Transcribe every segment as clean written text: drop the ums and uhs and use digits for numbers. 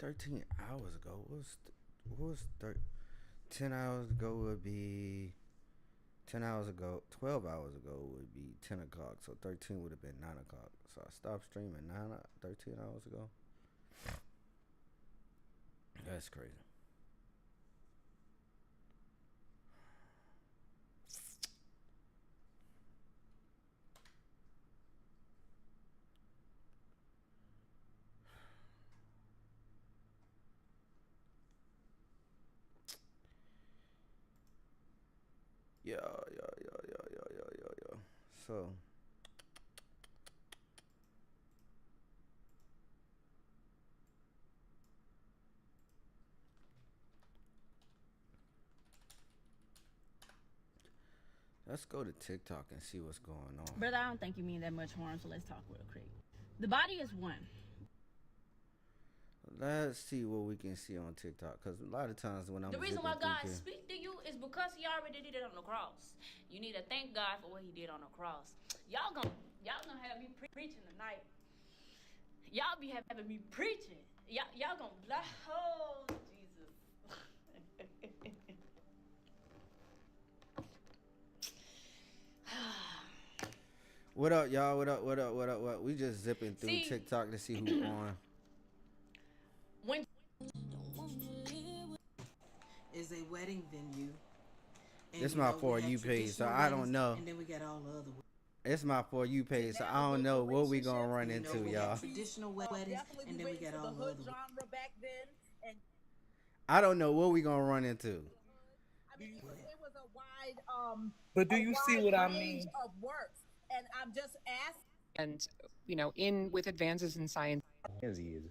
13 hours ago. What was 10 hours ago would be 10 hours ago. 12 hours ago would be 10 o'clock. So 13 would have been 9 o'clock. So I stopped streaming 13 hours ago. That's crazy. Yo, yo, yo, yo, yo, yo, yo, yo. So, let's go to TikTok and see what's going on. Brother, I don't think you mean that much harm, so let's talk real quick. The body is one. Let's see what we can see on TikTok, because a lot of times when I'm The reason why zipping God through here, speak to you is because He already did it on the cross. You need to thank God for what He did on the cross. Y'all gonna have me preaching tonight. Y'all be having me preaching. Y'all gonna oh Jesus. What up, y'all? What up? What up? What up? What? We just zipping through See, TikTok to see who's on. when is a wedding venue. And It's my For You page, so I don't know. And then we got all the other. It's my For You page, so I don't know what we gonna run into, y'all. Traditional weddings, and then we got all the other. Genre back then, and I don't know what we gonna run into. I mean, it was a wide But do you see what I mean? Of works, and I'm just asking. And in with advances in science, As he is,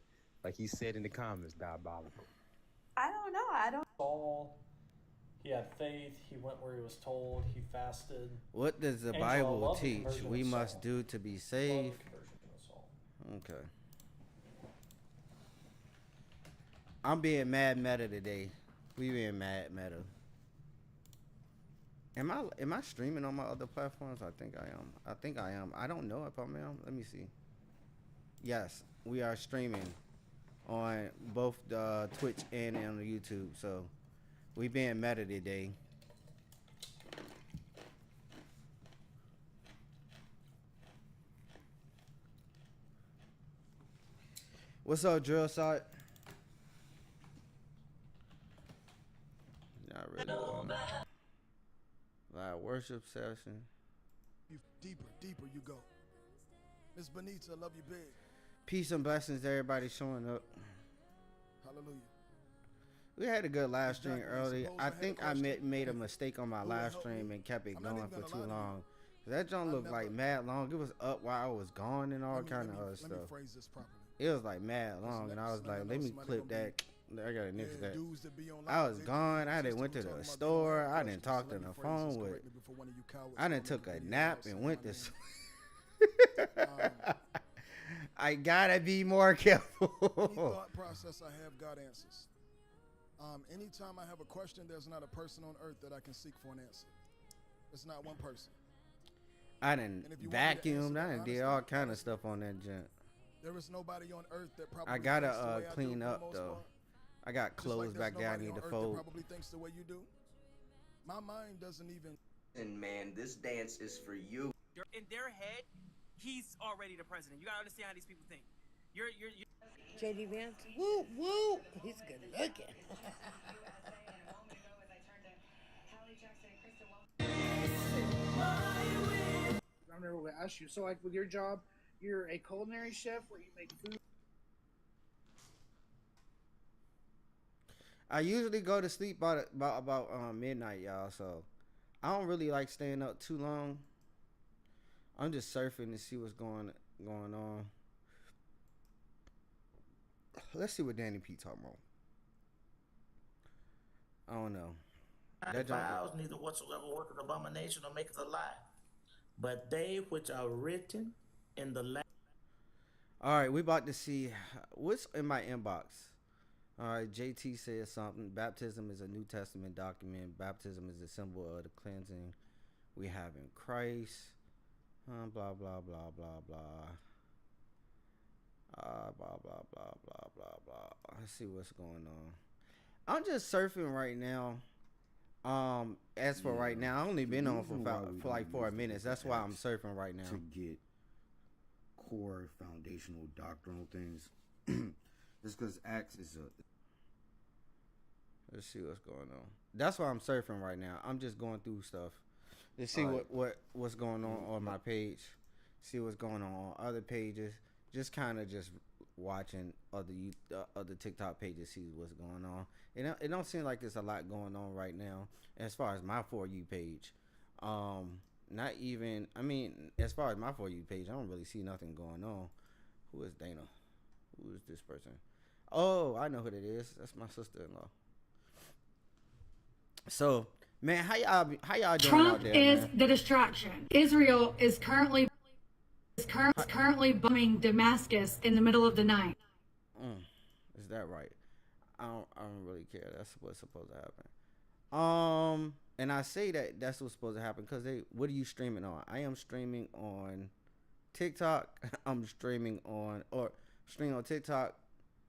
like he said in the comments, diabolical. I don't know. I don't. Saul, he had faith. He went where he was told. He fasted. What does the Angel, I Bible love the teach? conversion We of must Saul. do to be Love saved. the conversion of Saul. Okay. I'm being mad meta today. We being mad meta. Am I streaming on my other platforms? I think I am. I don't know if I am. Let me see. Yes, we are streaming on both the Twitch and on the YouTube. So we being meta today. What's up, Drill Site? Not really. Live worship session. Deeper you go. Miss Benita, love you big. Peace and blessings to everybody showing up. Hallelujah. We had a good live stream early. I think I made a mistake on my live stream and kept it going for too long. That joint looked like mad long. It was up while I was gone and all kind of other stuff. It was like mad long, and I was like, let me clip that. I gotta nix that. I was gone. I done went to the store. I done talked on the phone with. I done took a nap and went to. I gotta be more careful. Any thought process I have, God answers. Anytime I have a question, there's not a person on earth that I can seek for an answer. It's not one person. I done vacuumed. I done did all kind of stuff on that junk. There is nobody on earth that probably. I gotta clean up though. I got clothes back there I need to fold. Probably thinks the way you do. My mind doesn't even. And man, this dance is for you. In their head, he's already the president. You gotta understand how these people think. You're JD Vance, woo woo, he's good looking. I remember we asked you. So, like, with your job, you're a culinary chef where you make food. I usually go to sleep about midnight, y'all. So I don't really like staying up too long. I'm just surfing to see what's going on. Let's see what Danny P talking about. I don't know. That vows neither whatsoever work an abomination or maketh a lie, but they which are written in the land. All right, we about to see what's in my inbox. All right, JT says something. Baptism is a New Testament document. Baptism is a symbol of the cleansing we have in Christ. Blah, blah, blah, blah, blah. Blah blah blah blah blah blah. Let's see what's going on. I'm just surfing right now. As for right now, I only been on for like 4 minutes. That's why I'm surfing right now. To get core foundational doctrinal things. Just because Acts is a... Let's see what's going on. That's why I'm surfing right now. I'm just going through stuff to see what's going on my page. See what's going on other pages. Just kind of just watching other TikTok pages, see what's going on. It don't seem like there's a lot going on right now as far as my For You page. Not even, I mean, as far as my For You page, I don't really see nothing going on. Who is Dana? Who is this person? Oh, I know who that is. That's my sister-in-law. So, man, how y'all doing out Trump there, is man? the distraction. Israel is currently bombing Damascus in the middle of the night. Is that right? I don't really care. That's what's supposed to happen. And I say that's what's supposed to happen because what are you streaming on? I am streaming on TikTok. I'm streaming on TikTok,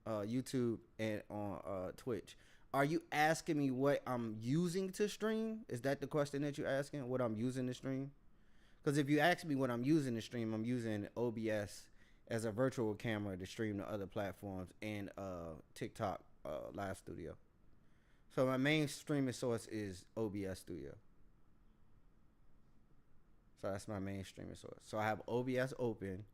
YouTube, and on Twitch. Are you asking me what I'm using to stream? Is that the question that you're asking? What I'm using to stream? Because if you ask me what I'm using to stream, I'm using OBS as a virtual camera to stream to other platforms and TikTok Live Studio. So my main streaming source is OBS Studio. So that's my main streaming source. So I have OBS open,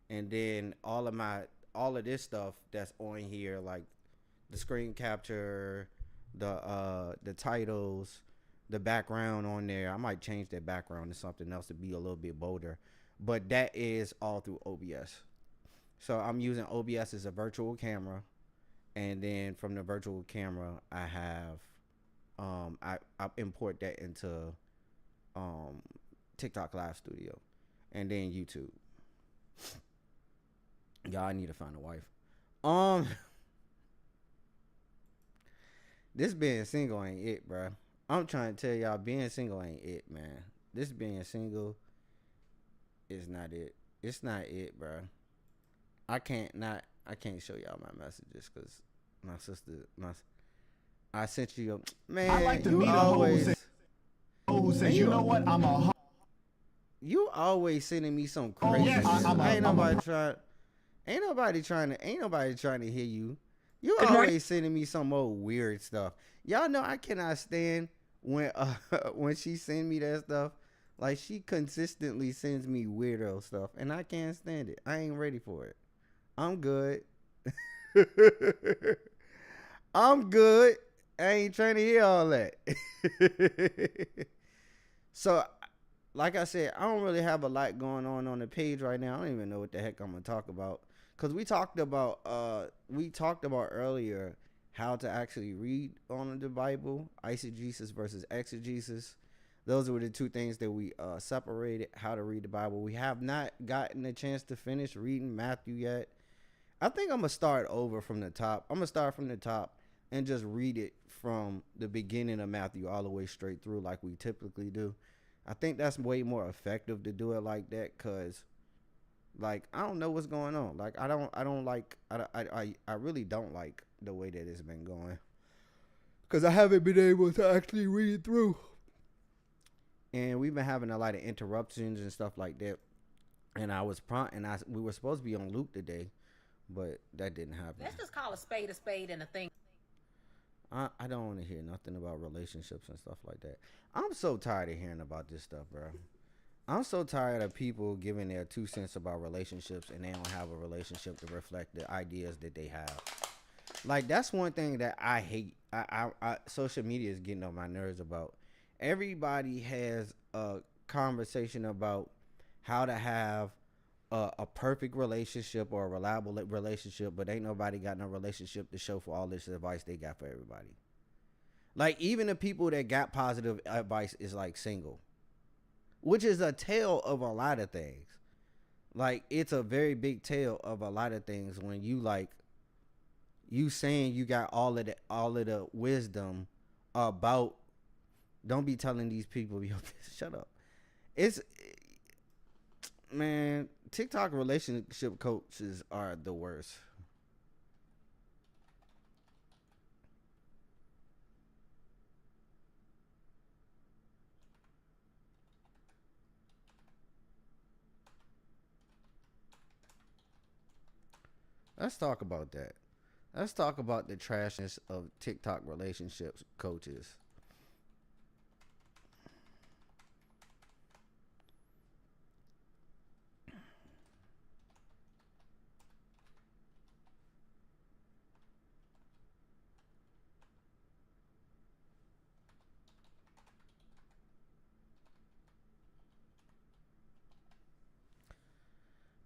and then all of this stuff that's on here, like the screen capture, the titles, the background on there. I might change that background to something else to be a little bit bolder, but that is all through OBS. So I'm using OBS as a virtual camera, and then from the virtual camera, I have I import that into TikTok Live Studio, and then YouTube. Y'all, I need to find a wife. This being single ain't it, bro. I'm trying to tell y'all, being single ain't it, man. This being single is not it. It's not it, bro. I can't show y'all my messages because my sister, I sent you man. I like to meet always. And you know what? I'm a. You always sending me some crazy. Ain't nobody trying to hear you. You always sending me some old weird stuff. Y'all know I cannot stand when she send me that stuff. Like, she consistently sends me weirdo stuff, and I can't stand it. I ain't ready for it. I'm good. I'm good. I ain't trying to hear all that. So, like I said, I don't really have a lot going on the page right now. I don't even know what the heck I'm gonna talk about, because we talked about earlier how to actually read on the Bible, eisegesis versus exegesis. Those were the two things that we separated, how to read the Bible. We have not gotten a chance to finish reading Matthew yet. I think I'm going to start over from the top. I'm going to start from the top and just read it from the beginning of Matthew all the way straight through like we typically do. I think that's way more effective to do it like that, because, like, I don't know what's going on. Like, I really don't like the way that it's been going, because I haven't been able to actually read through. And we've been having a lot of interruptions and stuff like that. And we were supposed to be on Luke today, but that didn't happen. Let's just call a spade and a thing. I don't want to hear nothing about relationships and stuff like that. I'm so tired of hearing about this stuff, bro. I'm so tired of people giving their 2 cents about relationships, and they don't have a relationship to reflect the ideas that they have. Like, that's one thing that I hate. Social media is getting on my nerves about. Everybody has a conversation about how to have a perfect relationship or a reliable relationship, but ain't nobody got no relationship to show for all this advice they got for everybody. Like, even the people that got positive advice is like single, which is a tale of a lot of things. Like, it's a very big tale of a lot of things when you saying you got all of the wisdom about. Don't be telling these people, yo, shut up. man, TikTok relationship coaches are the worst. Let's talk about that. Let's talk about the trashness of TikTok relationships coaches.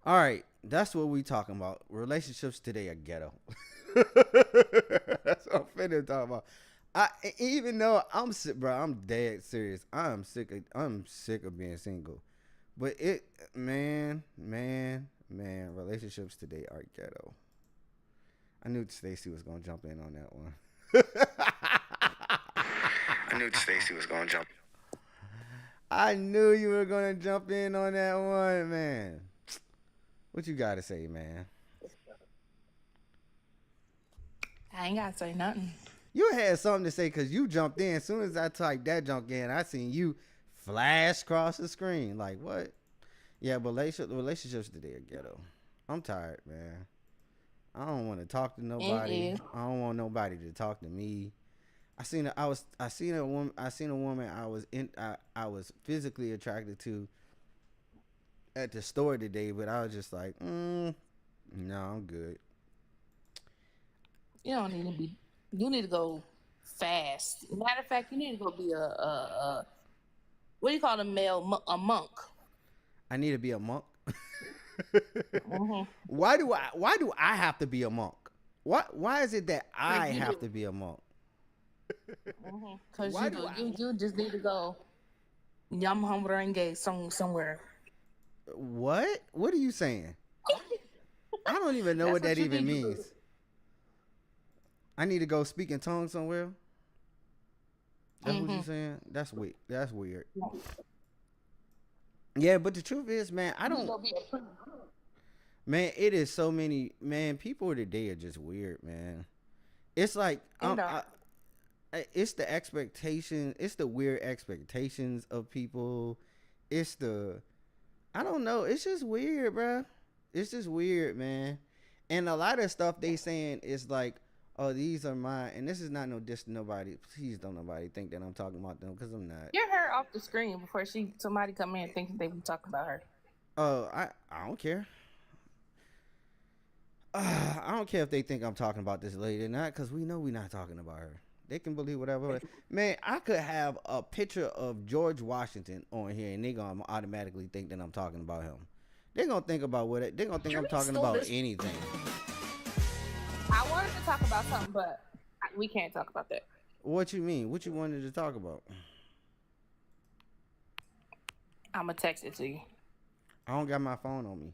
All right, that's what we talking about. Relationships today are ghetto. That's what I'm finna talk about. Even though I'm sick, bro, I'm dead serious. I'm sick of being single. But man, relationships today are ghetto. I knew Stacy was gonna jump in on that one. I knew you were gonna jump in on that one, man. What you gotta say, man? I ain't gotta say nothing. You had something to say because you jumped in. As soon as I typed that junk in, I seen you flash across the screen. Like, what? Yeah, but relationships today are ghetto. I'm tired, man. I don't want to talk to nobody. I don't want nobody to talk to me. I seen a woman I was physically attracted to at the store today, but I was just like, no, I'm good. You don't need to be. You need to go fast. Matter of fact, you need to go be a what do you call a monk? I need to be a monk. Mm-hmm. Why do I have to be a monk? Why is it that I have to be a monk? Because you just need to go yum humble and gay somewhere. What are you saying? I don't even know what that even means. I need to go speak in tongues somewhere. That's what you're saying? That's weird. That's weird. Yeah, but the truth is, man, I don't. Man, it is so many. Man, people today are just weird, man. It's like it's the expectation. It's the weird expectations of people. It's the. I don't know. It's just weird, bro. It's just weird, man. And a lot of stuff they saying is like, oh, these are mine. And this is not no diss to nobody. Please don't nobody think that I'm talking about them, because I'm not. Get her off the screen before somebody come in and think they be talking about her. Oh, I don't care. I don't care if they think I'm talking about this lady or not, because we know we're not talking about her. They can believe whatever. Man, I could have a picture of George Washington on here, and they're going to automatically think that I'm talking about him. They're going to think about what it. They're going to think I'm talking about anything. I wanted to talk about something, but we can't talk about that. What you mean? What you wanted to talk about? I'm going to text it to you. I don't got my phone on me.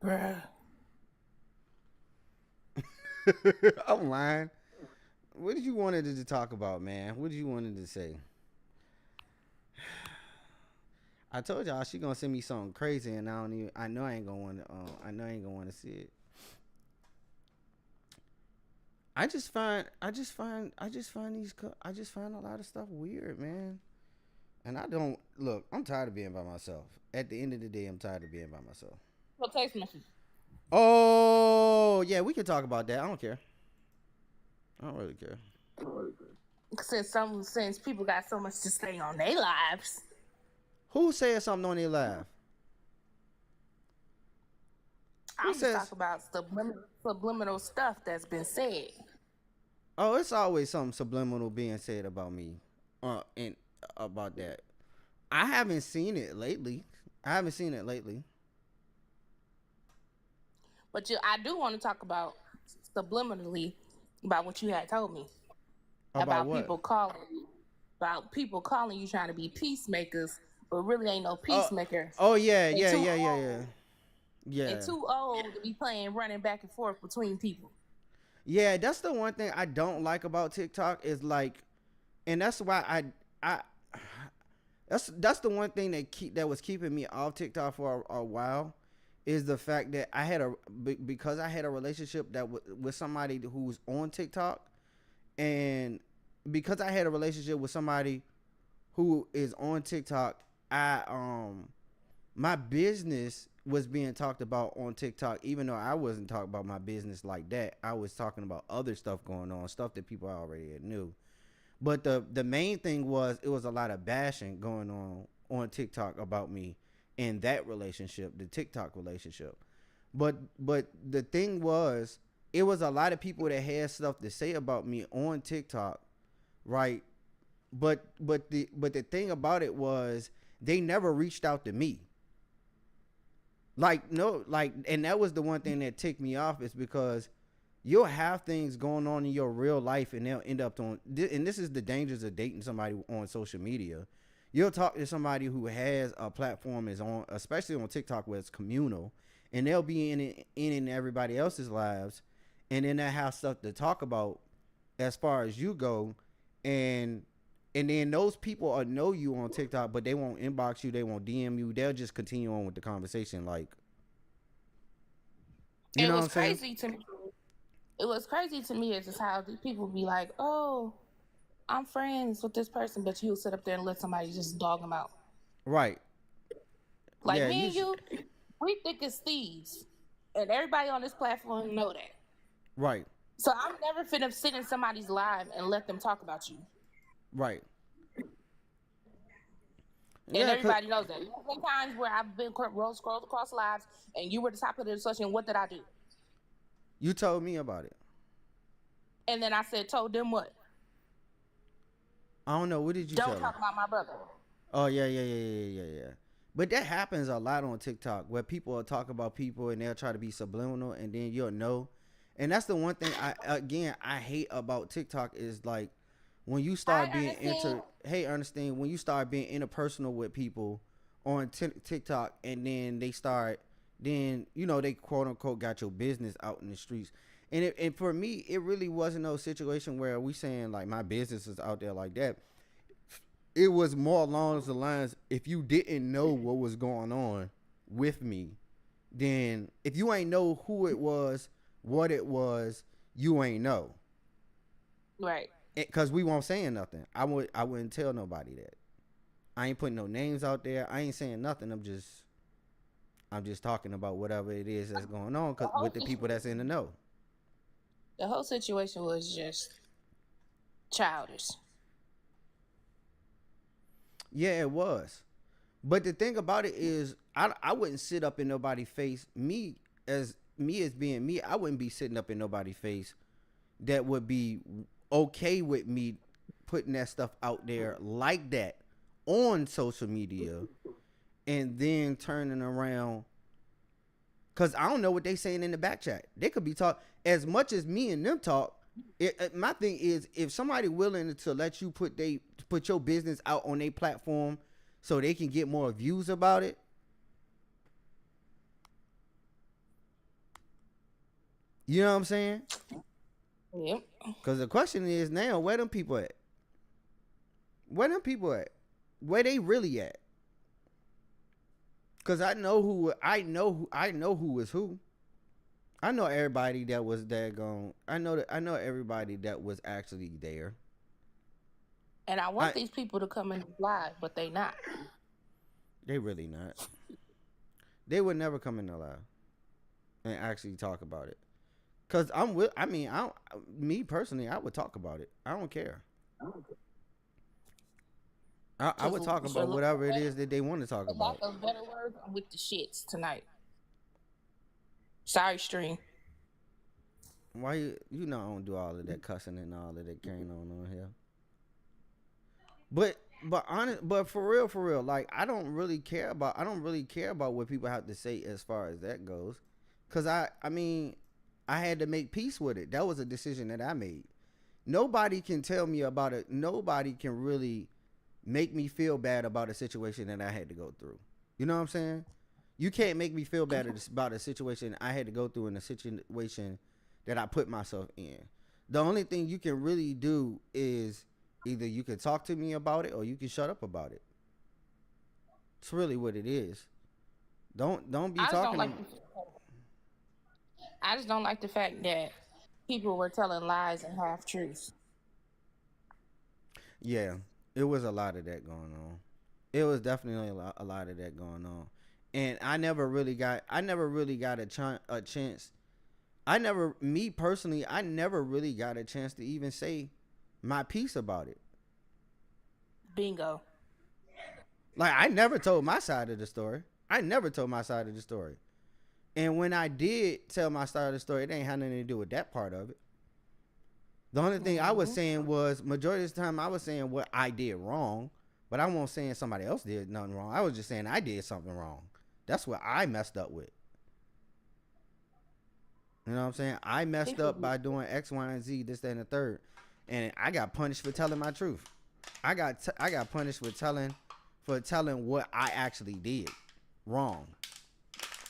Bruh. I'm lying. What did you wanted to talk about, man? What did you wanted to say? I told y'all she gonna send me something crazy, and I know I ain't gonna want to see it. I just find a lot of stuff weird, man. And I'm tired of being by myself. At the end of the day, I'm tired of being by myself. Well, text message. Oh, yeah, we can talk about that. I don't care. I don't really care. Since people got so much to say on their lives. Who said something on their live? I'm just talking about subliminal stuff that's been said. Oh, it's always something subliminal being said about me, and about that. I haven't seen it lately. But I do want to talk about subliminally about what you had told me about what? people calling you trying to be peacemakers, but really ain't no peacemaker. Yeah. And too old to be playing running back and forth between people. Yeah, that's the one thing I don't like about TikTok is like, and that's why I That's the one thing that was keeping me off TikTok for a while, is the fact that because I had a relationship with somebody who's on TikTok, and because I had a relationship with somebody who is on TikTok, my business was being talked about on TikTok, even though I wasn't talking about my business like that. I was talking about other stuff going on, stuff that people already knew. But the main thing was, it was a lot of bashing going on TikTok about me in that relationship, the TikTok relationship. But the thing was, it was a lot of people that had stuff to say about me on TikTok, right? But the thing about it was, they never reached out to me. And that was the one thing that ticked me off, is because you'll have things going on in your real life, and they'll end up and this is the dangers of dating somebody on social media. You'll talk to somebody who has a platform, is on, especially on TikTok, where it's communal, and they'll be in everybody else's lives, and then they have stuff to talk about as far as you go, and then those people will know you on TikTok, but they won't inbox you, they won't DM you, they'll just continue on with the conversation, like, you know what I'm saying? Crazy to me. It was crazy to me, is just how these people be like, "Oh, I'm friends with this person," but you'll sit up there and let somebody just dog them out. Right. Like, me and you, we thick as thieves, and everybody on this platform know that. Right. So I'm never finna sit in somebody's live and let them talk about you. Right. And everybody knows that. There's been times where I've been scrolled across lives, and you were the top of the discussion. What did I do? You told me about it. And then I told them what? I don't know. What did you tell Don't talk about my brother. Oh, yeah. But that happens a lot on TikTok, where people will talk about people and they'll try to be subliminal, and then you'll know. And that's the one thing I hate about TikTok, is like, when you start being when you start being interpersonal with people on TikTok, and then they quote unquote got your business out in the streets. And for me, it really wasn't no situation where we saying like my business is out there like that. It was more along the lines, if you didn't know what was going on with me, then if you ain't know who it was, what it was, you ain't know. Right. Because we won't saying nothing. I wouldn't tell nobody that. I ain't putting no names out there. I ain't saying nothing. I'm just talking about whatever it is that's going on with the people that's in the know. The whole situation was just childish. Yeah, it was. But the thing about it is, I wouldn't sit up in nobody's face. Me as being me, I wouldn't be sitting up in nobody's face that would be okay with me putting that stuff out there like that on social media, and then turning around, because I don't know what they saying in the back chat. They could be talk as much as me and them talk. My thing is, if somebody willing to let you put your business out on their platform so they can get more views about it, you know what I'm saying? Yep. Because the question is now, where them people at? Where them people at? Where they really at? Because I know who is who. I know everybody that was there gone. I know everybody that was actually there. And I want these people to come in live, but they not. They really not. They would never come in the live and actually talk about it. Cause me personally, I would talk about it. I don't care. I would talk about whatever it is that they want to talk about. For lack of better words, I'm with the shits tonight. Sorry, stream. Why you know I don't do all of that cussing and all of that carrying on here. But for real, like I don't really care about what people have to say as far as that goes. Cause I had to make peace with it. That was a decision that I made. Nobody can tell me about it. Nobody can really make me feel bad about a situation that I had to go through. You know what I'm saying? You can't make me feel bad about a situation I had to go through in a situation that I put myself in. The only thing you can really do is either you can talk to me about it or you can shut up about it. It's really what it is. Don't be I just don't talking. like. I just don't like the fact that people were telling lies and half truths. Yeah, it was a lot of that going on. It was definitely a lot of that going on, and I never really got a chance. Me personally, I never really got a chance to even say my piece about it. Bingo. Like, I never told my side of the story. And when I did tell my side of the story, it ain't had nothing to do with that part of it. The only thing I was saying was, majority of the time I was saying what I did wrong, but I wasn't saying somebody else did nothing wrong. I was just saying I did something wrong. That's what I messed up with. You know what I'm saying? I messed up by doing X, Y, and Z, this, that, and the third. And I got punished for telling my truth. I got punished for telling what I actually did wrong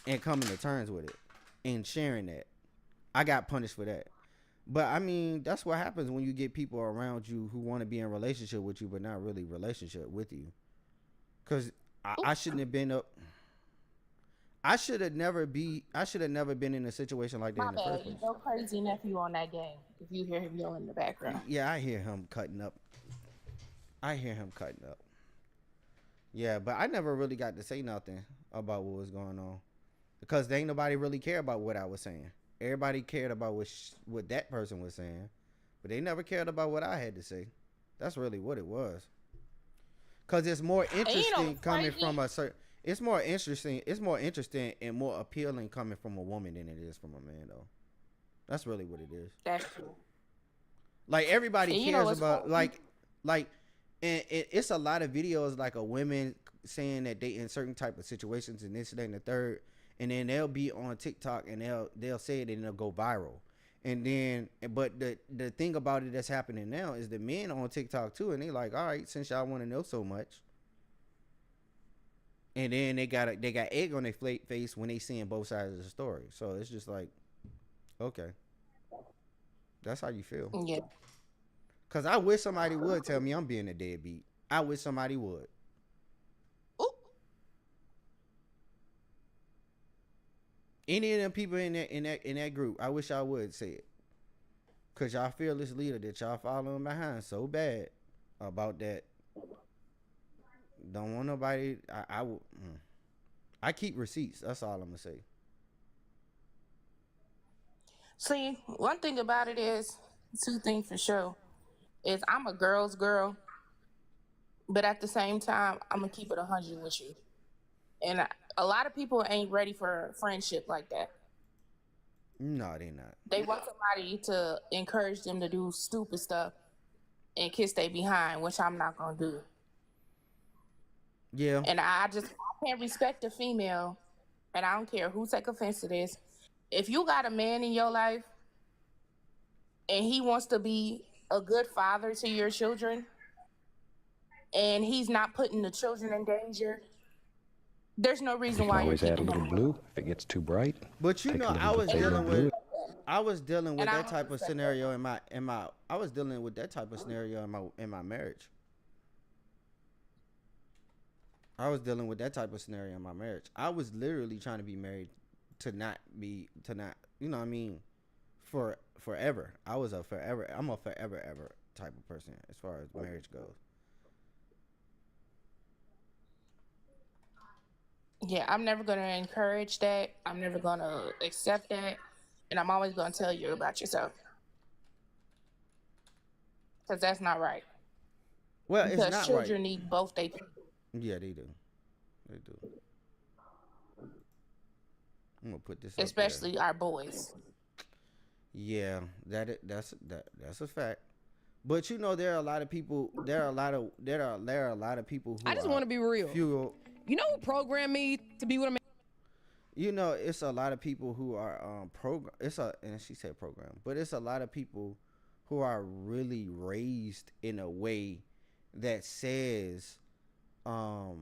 and coming to terms with it and sharing that. I got punished for that. But I mean, that's what happens when you get people around you who want to be in a relationship with you but not really relationship with you. Because I shouldn't have been up. I should have never been in a situation like that in the first place. No crazy nephew on that game. If you hear him yelling in the background. Yeah, I hear him cutting up. Yeah, but I never really got to say nothing about what was going on because there ain't nobody really care about what I was saying. Everybody cared about what that person was saying, but they never cared about what I had to say. That's really what it was. Cause it's more interesting coming from a certain. It's more interesting and more appealing coming from a woman than it is from a man, though. That's really what it is. That's true. Like, everybody cares about and it's a lot of videos like a women saying that they in certain type of situations and this, that, and the third, and then they'll be on TikTok and they'll say it and it'll go viral. And then, but the thing about it that's happening now is the men on TikTok too, and they like, all right, since y'all want to know so much. And then they got egg on their face when they seeing both sides of the story. So it's just like, okay, that's how you feel. Yeah. Cause I wish somebody would tell me I'm being a deadbeat. I wish somebody would. Ooh. Any of them people in that group, I wish I would say it. Cause y'all fearless leader that y'all following behind so bad about that. Don't want nobody. I keep receipts. That's all I'm gonna say. See, one thing about it is, two things for sure, is I'm a girl's girl, but at the same time, I'm gonna keep it 100 with you. And a lot of people ain't ready for friendship like that. No, they not. They want somebody to encourage them to do stupid stuff and kiss they behind, which I'm not gonna do. Yeah. And I can't respect a female, and I don't care who take offense to this. If you got a man in your life and he wants to be a good father to your children and he's not putting the children in danger, there's no reason why always you're add a keeping little him. blue if it gets too bright. But you Take know, a little I was bit dealing of with blue. that type of scenario in my I was dealing with that type of scenario in my marriage. I was dealing with that type of scenario in my marriage. I was literally trying to be married to not, you know what I mean, for forever. I'm a forever ever type of person as far as marriage goes. Yeah, I'm never going to encourage that. I'm never going to accept that. And I'm always going to tell you about yourself. Because that's not right. Well, because it's not children right. need both they people. Yeah, they do. I'm gonna put this. Especially our boys. Yeah, that's a fact. But you know, there are a lot of people. There are a lot of people who. I just want to be real. Fuel. You know who programmed me to be with a man? You know, it's a lot of people who are and she said program, but it's a lot of people who are really raised in a way that says a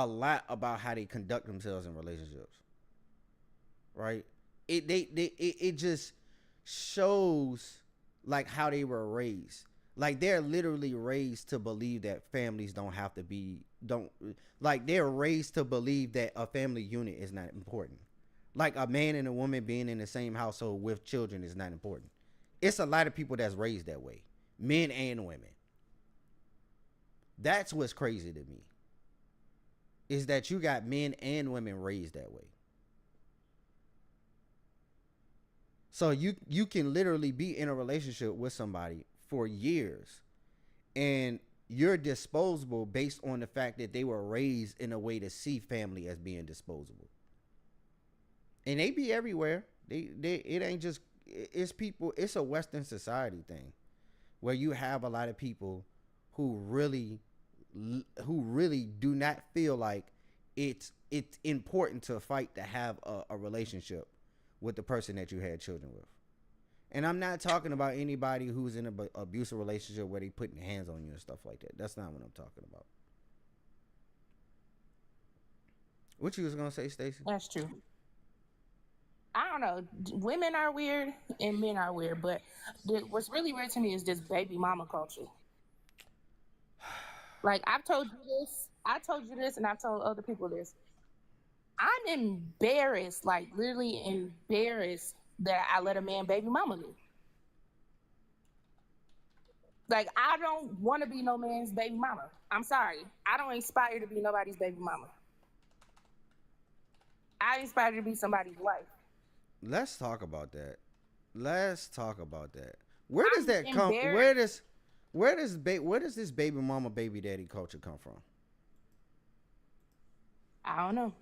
lot about how they conduct themselves in relationships, right? It just shows like how they were raised. Like they're literally raised to believe that families don't have to be they're raised to believe that a family unit is not important. Like a man and a woman being in the same household with children is not important. It's a lot of people that's raised that way, men and women. That's what's crazy to me, is that you got men and women raised that way. So you can literally be in a relationship with somebody for years and you're disposable based on the fact that they were raised in a way to see family as being disposable. And they be everywhere. It ain't just, it's people, it's a Western society thing where you have a lot of people who really do not feel like it's important to fight to have a relationship with the person that you had children with. And I'm not talking about anybody who's in an abusive relationship where they putting hands on you and stuff like that. That's not what I'm talking about. What you was gonna say, Stacey? That's true. I don't know. Women are weird and men are weird, but what's really weird to me is this baby mama culture. Like I told you this, and I've told other people this. I'm embarrassed, like literally embarrassed that I let a man baby mama me. Like I don't want to be no man's baby mama. I'm sorry. I don't aspire to be nobody's baby mama. I aspire to be somebody's wife. Let's talk about that. Where does that come? Where does this baby mama, baby daddy culture come from? I don't know.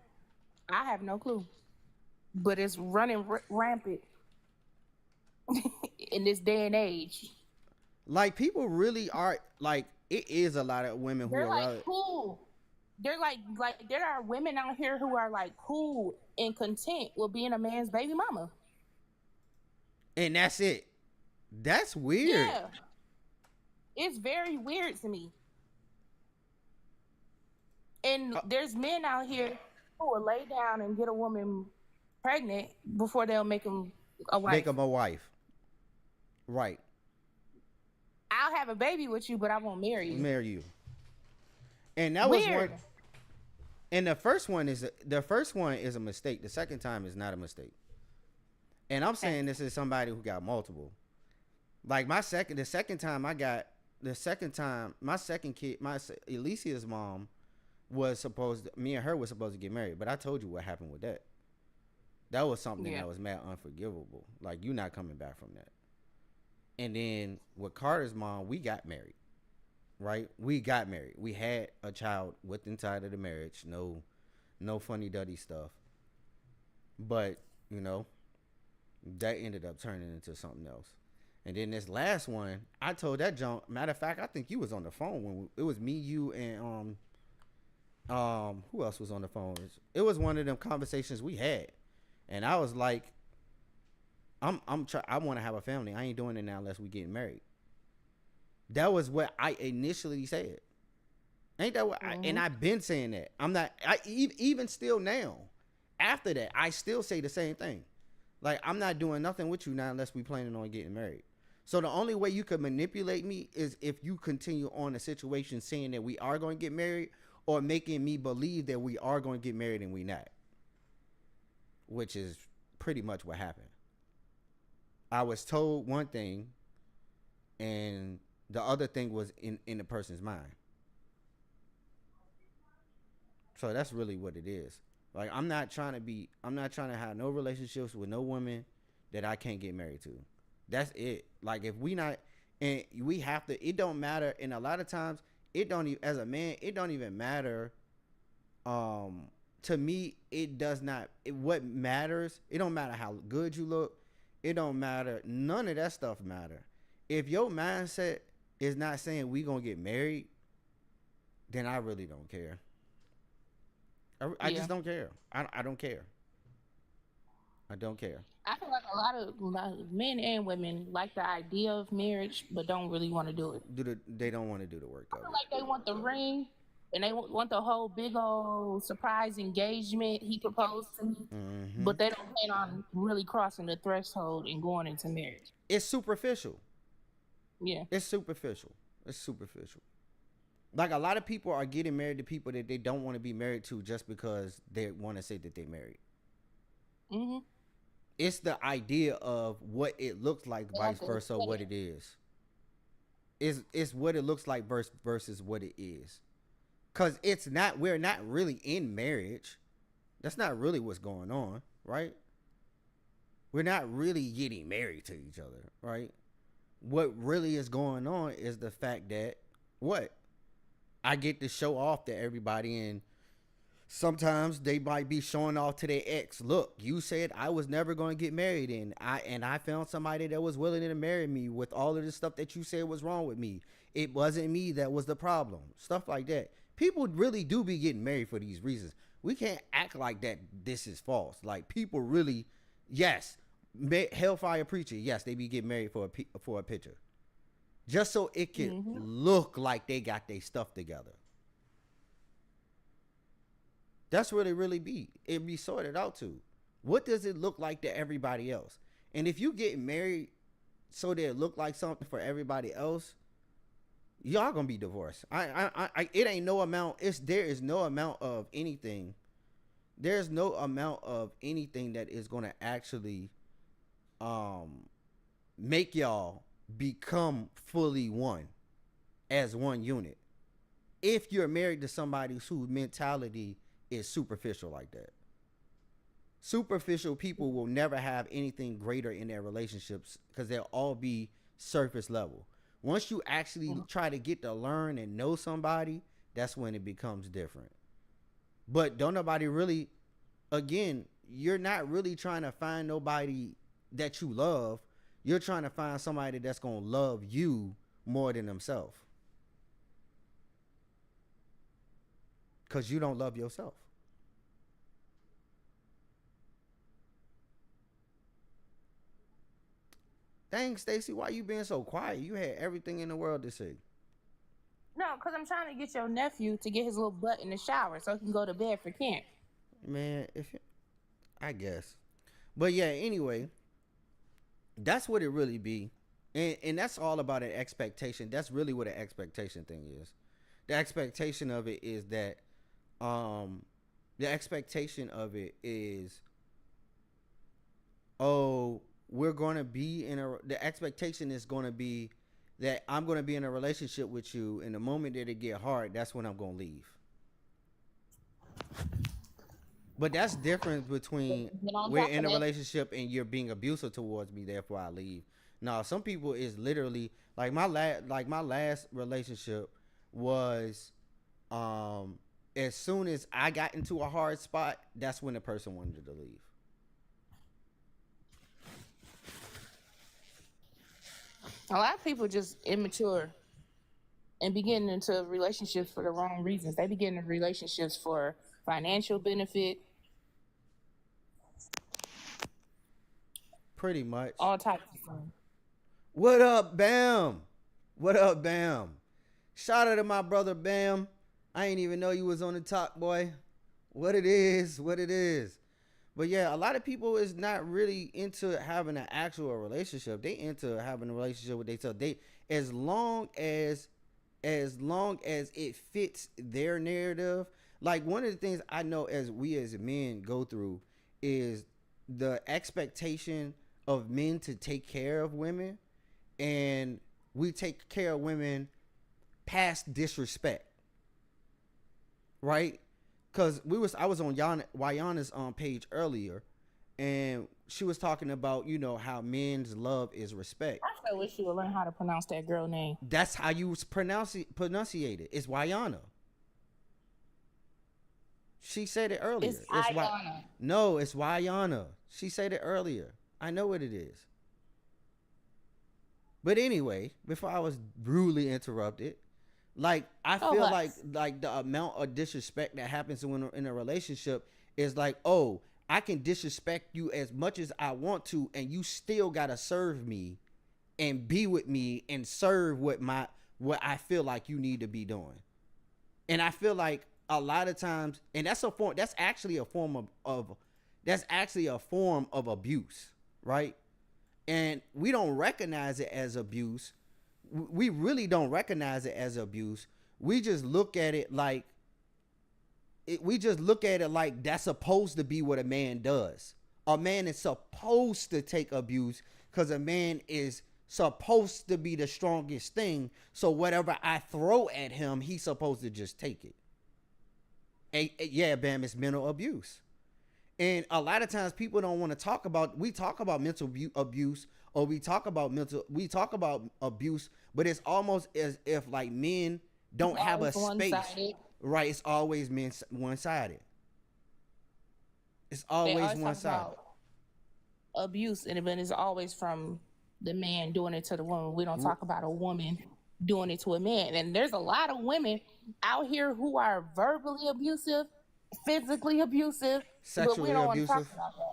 I have no clue. But it's running rampant in this day and age. Like people really are like, it is a lot of women who They're are like cool. They're like there are women out here who are like cool and content with being a man's baby mama. And that's it. That's weird. Yeah. It's very weird to me. And there's men out here who will lay down and get a woman pregnant before they'll make them a wife. Make them a wife. Right. I'll have a baby with you, but I won't marry you. Marry you. And that was one. And the first one is a mistake. The second time is not a mistake. And I'm saying this is somebody who got multiple. Like my second kid, Alicia's mom me and her was supposed to get married, but I told you what happened with that. That was something that was mad unforgivable. Like you not coming back from that. And then with Carter's mom, we got married. Right? We got married. We had a child with inside of the marriage. No funny duddy stuff. But, you know, that ended up turning into something else. And then this last one, I told that junk, matter of fact, I think you was on the phone when it was me, you, and who else was on the phone? It was one of them conversations we had. And I was like, I want to have a family. I ain't doing it now unless we get married. That was what I initially said. Ain't that what? And I've been saying that. I'm not. Even still now, after that, I still say the same thing. Like I'm not doing nothing with you now unless we planning on getting married. So the only way you could manipulate me is if you continue on a situation saying that we are going to get married, or making me believe that we are going to get married and we not. Which is pretty much what happened. I was told one thing, and the other thing was in the person's mind. So that's really what it is. Like I'm not trying to have no relationships with no woman that I can't get married to. That's it. Like if we not, and we have to, it don't matter. And a lot of times it don't even, as a man, it don't even matter. To me, it does not, what matters, it don't matter how good you look. It don't matter. None of that stuff matter. If your mindset is not saying we gonna get married, then I really don't care. I just don't care. I don't care. I don't care. I feel like a lot of men and women like the idea of marriage, but don't really want to do it. They don't want to do the work though. I feel like they want the ring, and they want the whole big old surprise engagement he proposed to me, but they don't plan on really crossing the threshold and going into marriage. It's superficial. Yeah. It's superficial. It's superficial. Like, a lot of people are getting married to people that they don't want to be married to just because they want to say that they married. Mm-hmm. It's the idea of what it looks like, vice versa, what it is. It's what it looks like versus what it is. Because we're not really in marriage. That's not really what's going on, right? We're not really getting married to each other, right? What really is going on is the fact that, what? I get to show off to everybody, and sometimes they might be showing off to their ex. Look, you said I was never going to get married, and I found somebody that was willing to marry me with all of the stuff that you said was wrong with me. It wasn't me that was the problem. Stuff like that. People really do be getting married for these reasons. We can't act like that this is false. Like, people really, yes, Hellfire Preacher, yes, they be getting married for a picture. Just so it can look like they got their stuff together. That's what it really be. It be sorted out to. What does it look like to everybody else? And if you get married so that it look like something for everybody else, y'all gonna be divorced. It ain't no amount. There is no amount of anything. There's no amount of anything that is gonna actually make y'all become fully one as one unit. If you're married to somebody whose mentality is superficial like that. Superficial people will never have anything greater in their relationships because they'll all be surface level. Once you actually try to get to learn and know somebody, that's when it becomes different. But don't nobody really, again, you're not really trying to find nobody that you love. You're trying to find somebody that's going to love you more than themselves. Because you don't love yourself. Dang, Stacy, why you being so quiet? You had everything in the world to say. No, because I'm trying to get your nephew to get his little butt in the shower so he can go to bed for camp. Man, I guess. But yeah, anyway, that's what it really be. And that's all about an expectation. That's really what an expectation thing is. The expectation of it is that we're going to be the expectation is going to be that I'm going to be in a relationship with you, and the moment that it get hard, that's when I'm going to leave. But that's different between we're in a relationship and you're being abusive towards me, therefore I leave. No, some people is literally like my last relationship was as soon as I got into a hard spot, that's when the person wanted to leave. A lot of people just immature and be getting into relationships for the wrong reasons. They be getting into relationships for financial benefit. Pretty much. All types of stuff. What up, Bam? What up, Bam? Shout out to my brother, Bam. I ain't even know you was on the top, boy. What it is. But yeah, a lot of people is not really into having an actual relationship. They into having a relationship with themselves. As long as it fits their narrative. Like, one of the things I know as we as men go through is the expectation of men to take care of women, and we take care of women past disrespect, right? Because I was on Wayana's page earlier, and she was talking about, you know, how men's love is respect. I still wish you would learn how to pronounce that girl name. That's how you pronunciate it. It's Wayana. She said it earlier. It's Ayana. No, it's Wayana. She said it earlier. I know what it is. But anyway, before I was rudely interrupted, like, I feel like the amount of disrespect that happens in a relationship is like, oh, I can disrespect you as much as I want to, and you still gotta serve me and be with me and serve what I feel like you need to be doing. And I feel like a lot of times, and that's actually a form of abuse, right? And we don't recognize it as abuse we really don't recognize it as abuse. We just look at it like that's supposed to be what a man does. A man is supposed to take abuse because a man is supposed to be the strongest thing. So whatever I throw at him, he's supposed to just take it. Yeah, Bam, it's mental abuse. And a lot of times people don't want to talk about, we talk about mental abuse, or we talk about abuse, but it's almost as if like men don't have a space. Right, it's always men one-sided. It's always one-sided. Abuse, and it's always from the man doing it to the woman. We don't talk about a woman doing it to a man. And there's a lot of women out here who are verbally abusive, physically abusive, sexually but we don't abusive. want to talk about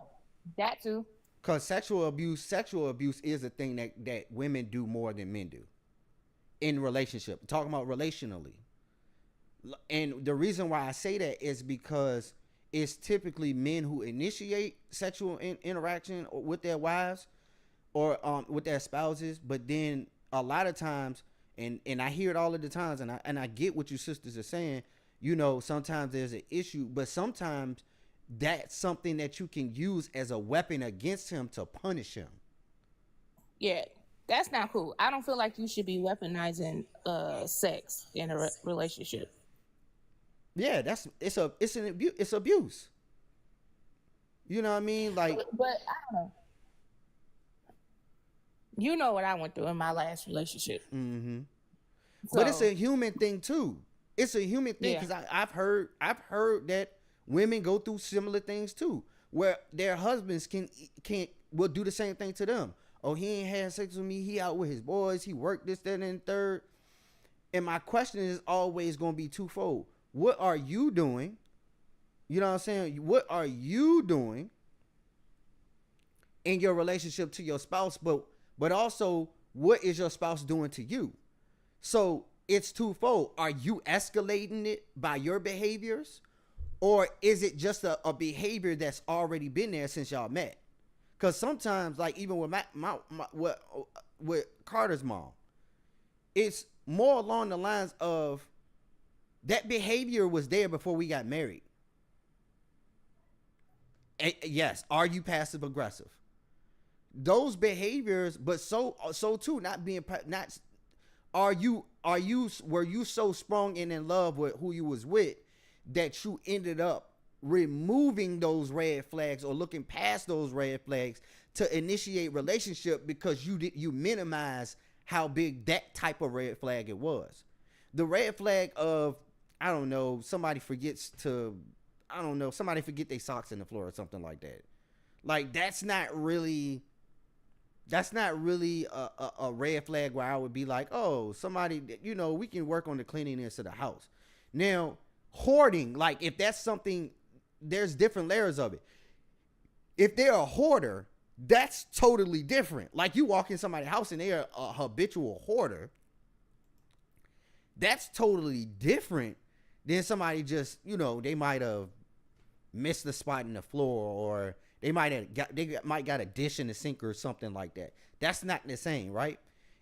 that too. Because sexual abuse is a thing that women do more than men do in relationship. Talking about relationally. And the reason why I say that is because it's typically men who initiate sexual interaction with their wives or with their spouses. But then a lot of times, and I hear it all of the times, and I get what you sisters are saying, you know, sometimes there's an issue, but sometimes that's something that you can use as a weapon against him to punish him. Yeah, that's not cool. I don't feel like you should be weaponizing sex in a relationship. Yeah, it's abuse. You know what I mean? Like, but I don't know. You know what I went through in my last relationship. Mm-hmm. But it's a human thing too. It's a human thing because I've heard that women go through similar things too, where their husbands will do the same thing to them. Oh, he ain't had sex with me. He out with his boys. He worked this, that, and third. And my question is always going to be twofold. What are you doing? You know what I'm saying? What are you doing in your relationship to your spouse? But also, what is your spouse doing to you? So it's twofold. Are you escalating it by your behaviors? Or is it just a behavior that's already been there since y'all met? Because sometimes, like even with Carter's mom, it's more along the lines of that behavior was there before we got married. Yes. Are you passive aggressive? Those behaviors, but so too, were you so sprung in love with who you was with that you ended up removing those red flags or looking past those red flags to initiate relationship because you minimize how big that type of red flag it was. The red flag of, I don't know, somebody forget their socks in the floor or something like that. Like that's not really a red flag where I would be like, oh, somebody, you know, we can work on the cleanliness of the house. Now, hoarding, like if that's something, there's different layers of it. If they're a hoarder, that's totally different. Like you walk in somebody's house and they're a habitual hoarder. That's totally different than somebody just, you know, they might have missed the spot in the floor, or they might got a dish in the sink or something like that. That's not the same, right?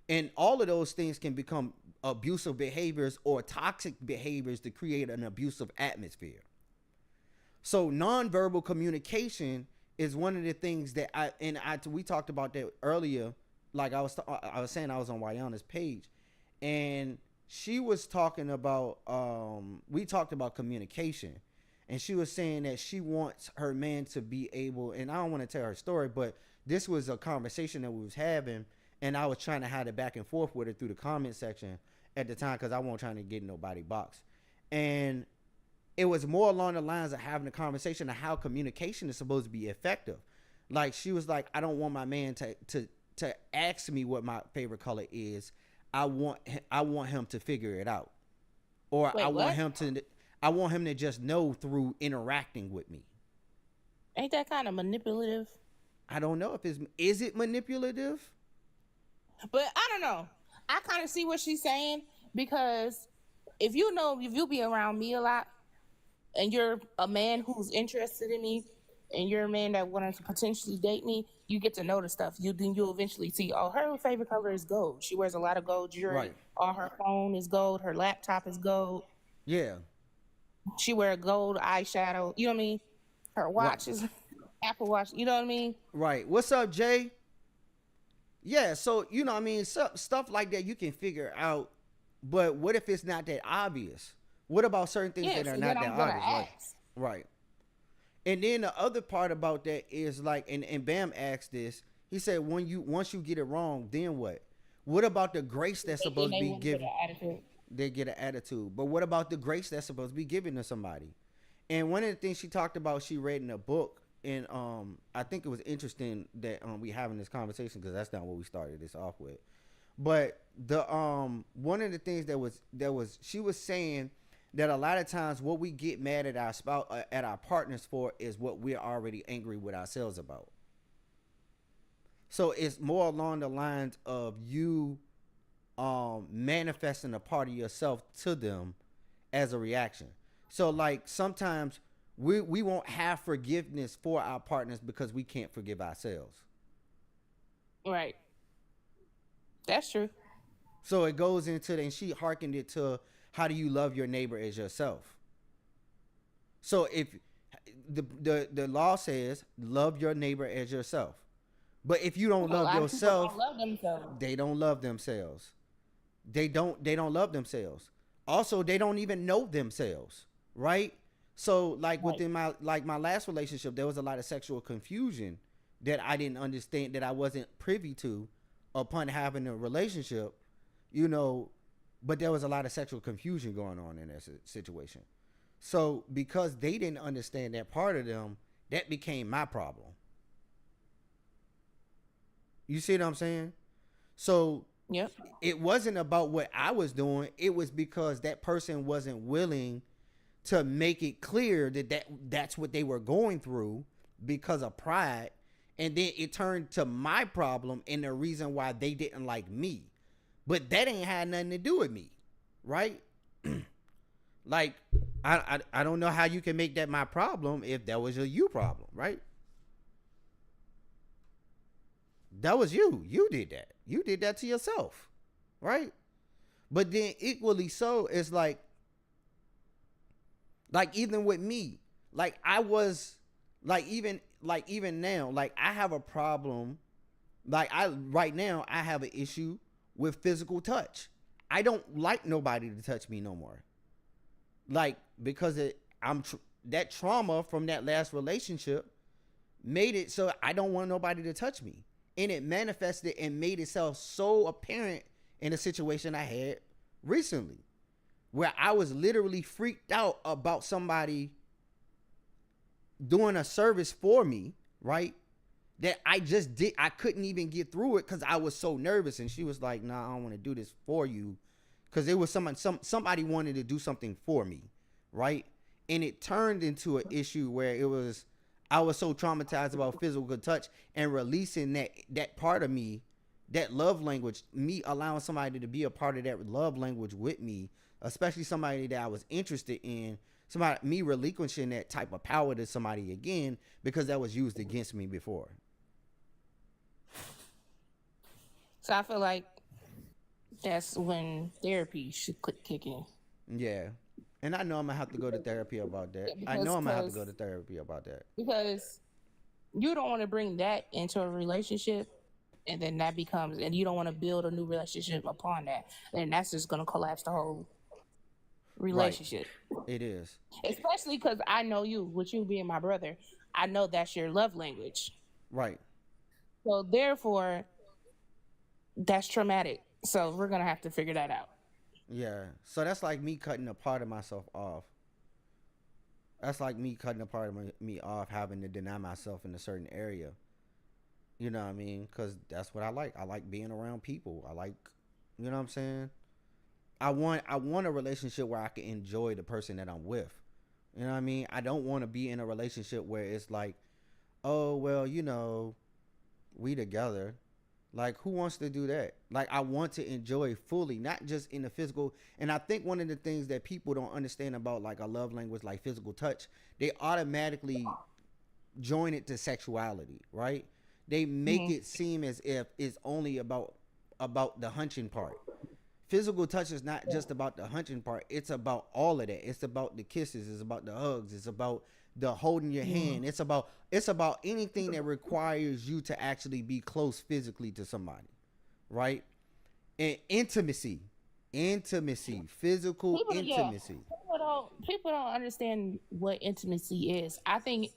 And all of those things can become abusive behaviors or toxic behaviors to create an abusive atmosphere. So nonverbal communication is one of the things that we talked about that earlier. Like I was saying, I was on Wyana's page, and she was talking about, we talked about communication, and she was saying that she wants her man to be able, and I don't want to tell her story, but this was a conversation that we was having, and I was trying to have it back and forth with her through the comment section at the time, because I wasn't trying to get nobody boxed. And it was more along the lines of having a conversation of how communication is supposed to be effective. Like she was like, I don't want my man to ask me what my favorite color is. I want him to figure it out, or Wait, I want him to just know through interacting with me. Ain't that kind of manipulative? I don't know if is it manipulative? But I don't know. I kind of see what she's saying, because if you be around me a lot and you're a man who's interested in me and you're a man that wanted to potentially date me, you get to know the stuff. You'll eventually see, oh, her favorite color is gold. She wears a lot of gold jewelry. Right. All her phone is gold. Her laptop is gold. Yeah. She wear a gold eyeshadow. You know what I mean? Her watch is Apple Watch. You know what I mean? Right. What's up, Jay? Yeah, so, you know what I mean? Stuff like that you can figure out, but what if it's not that obvious? What about certain things that are not that obvious? Like, right. And then the other part about that is like, and Bam asked this, he said, once you get it wrong, then what? What about the grace that's supposed to be given? They get an attitude. But what about the grace that's supposed to be given to somebody? And one of the things she talked about, she read in a book, and I think it was interesting that we having this conversation, because that's not what we started this off with. But the one of the things that was she was saying that a lot of times what we get mad at our spouse, at our partners for, is what we're already angry with ourselves about. So it's more along the lines of you manifesting a part of yourself to them as a reaction. So like sometimes we won't have forgiveness for our partners because we can't forgive ourselves. Right. That's true. So it goes into, and she hearkened it to, how do you love your neighbor as yourself? So if the law says love your neighbor as yourself, but if you don't love yourself, they don't love themselves. They don't love themselves. Also, they don't even know themselves, right? So like within my last relationship, there was a lot of sexual confusion that I didn't understand, that I wasn't privy to upon having a relationship, you know, but there was a lot of sexual confusion going on in that situation. So because they didn't understand that part of them, that became my problem. You see what I'm saying? So yep. It wasn't about what I was doing. It was because that person wasn't willing to make it clear that's what they were going through because of pride. And then it turned to my problem and the reason why they didn't like me. But that ain't had nothing to do with me, right? Like, I don't know how you can make that my problem if that was a you problem, right? That was you. You did that. You did that to yourself, right? But then equally so, it's like even with me, like I was, like even now, like I have a problem. Like right now I have an issue with physical touch. I don't like nobody to touch me no more. Like, because that trauma from that last relationship made it so I don't want nobody to touch me. And it manifested and made itself so apparent in a situation I had recently, where I was literally freaked out about somebody doing a service for me, right? That I couldn't even get through it because I was so nervous. And she was like, nah, I don't want to do this for you. Because it was somebody wanted to do something for me, right? And it turned into an issue where I was so traumatized about physical touch and releasing that part of me, that love language, me allowing somebody to be a part of that love language with me, especially somebody that I was interested in, me relinquishing that type of power to somebody again because that was used against me before. So I feel like that's when therapy should kick in. Yeah. And I know I'm going to have to go to therapy about that. I know I'm going to have to go to therapy about that. Because you don't want to bring that into a relationship, and then that becomes, and you don't want to build a new relationship upon that. And that's just going to collapse the whole relationship. Right. It is. Especially because I know you, with you being my brother, I know that's your love language. Right. So therefore, that's traumatic. So we're going to have to figure that out. Yeah. So that's like me cutting a part of myself off. That's like me cutting a part of me off, having to deny myself in a certain area. You know what I mean? Because that's what I like. I like being around people. I like, you know what I'm saying? I want a relationship where I can enjoy the person that I'm with. You know what I mean? I don't want to be in a relationship where it's like, oh, well, you know, we together. Like, who wants to do that? Like, I want to enjoy fully, not just in the physical. And I think one of the things that people don't understand about, like, a love language, like physical touch, they automatically join it to sexuality, right? They make it seem as if it's only about the hunching part. Physical touch is not just about the hunching part. It's about all of that. It's about the kisses. It's about the hugs. It's about the holding your hand. It's about anything that requires you to actually be close physically to somebody, right? And intimacy, physical intimacy. People don't understand what intimacy is. I think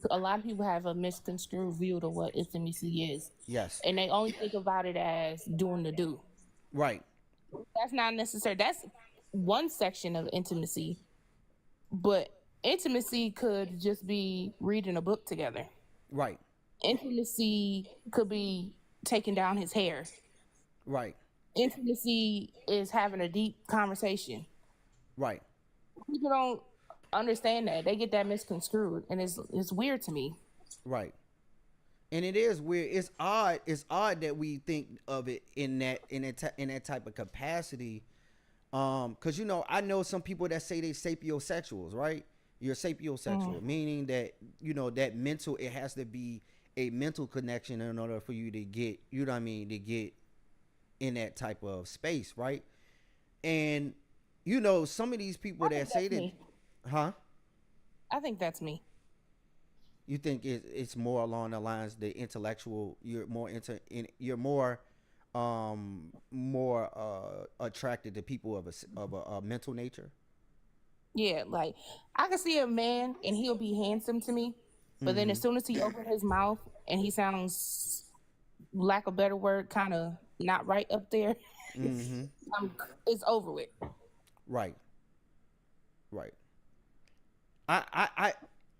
a lot of people have a misconstrued view of what intimacy is. Yes. And they only think about it as doing the do. Right. That's not necessary. That's one section of intimacy. But intimacy could just be reading a book together. Right. Intimacy could be taking down his hair. Right. Intimacy is having a deep conversation. Right. People don't understand that. They get that misconstrued, and it's weird to me. Right. And it is weird. It's odd. It's odd that we think of it in that type of capacity. Because you know, I know some people that say they sapiosexuals, right? You're sapiosexual, meaning that, you know, that mental, it has to be a mental connection in order for you to get, you know what I mean, to get in that type of space, right? And you know, some of these people that say that, huh? I think that's me. You think it's more along the lines the intellectual? You're more attracted to people of a mental nature. Yeah, like I can see a man and he'll be handsome to me, but then as soon as he opens his mouth and he sounds, lack of a better word, kind of not right up there, it's over with. Right. Right. I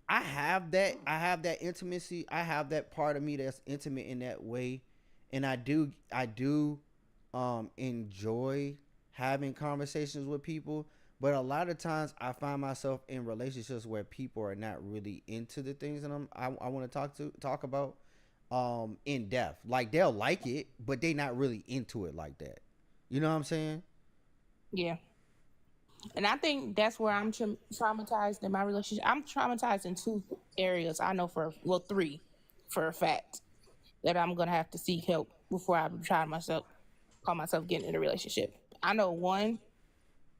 have that. I have that intimacy. I have that part of me that's intimate in that way, and I do enjoy having conversations with people. But a lot of times, I find myself in relationships where people are not really into the things that I want to talk about in depth. Like they'll like it, but they not really into it like that. You know what I'm saying? Yeah. And I think that's where I'm traumatized in my relationship. I'm traumatized in two areas. I know three for a fact that I'm going to have to seek help before I call myself getting in a relationship. I know one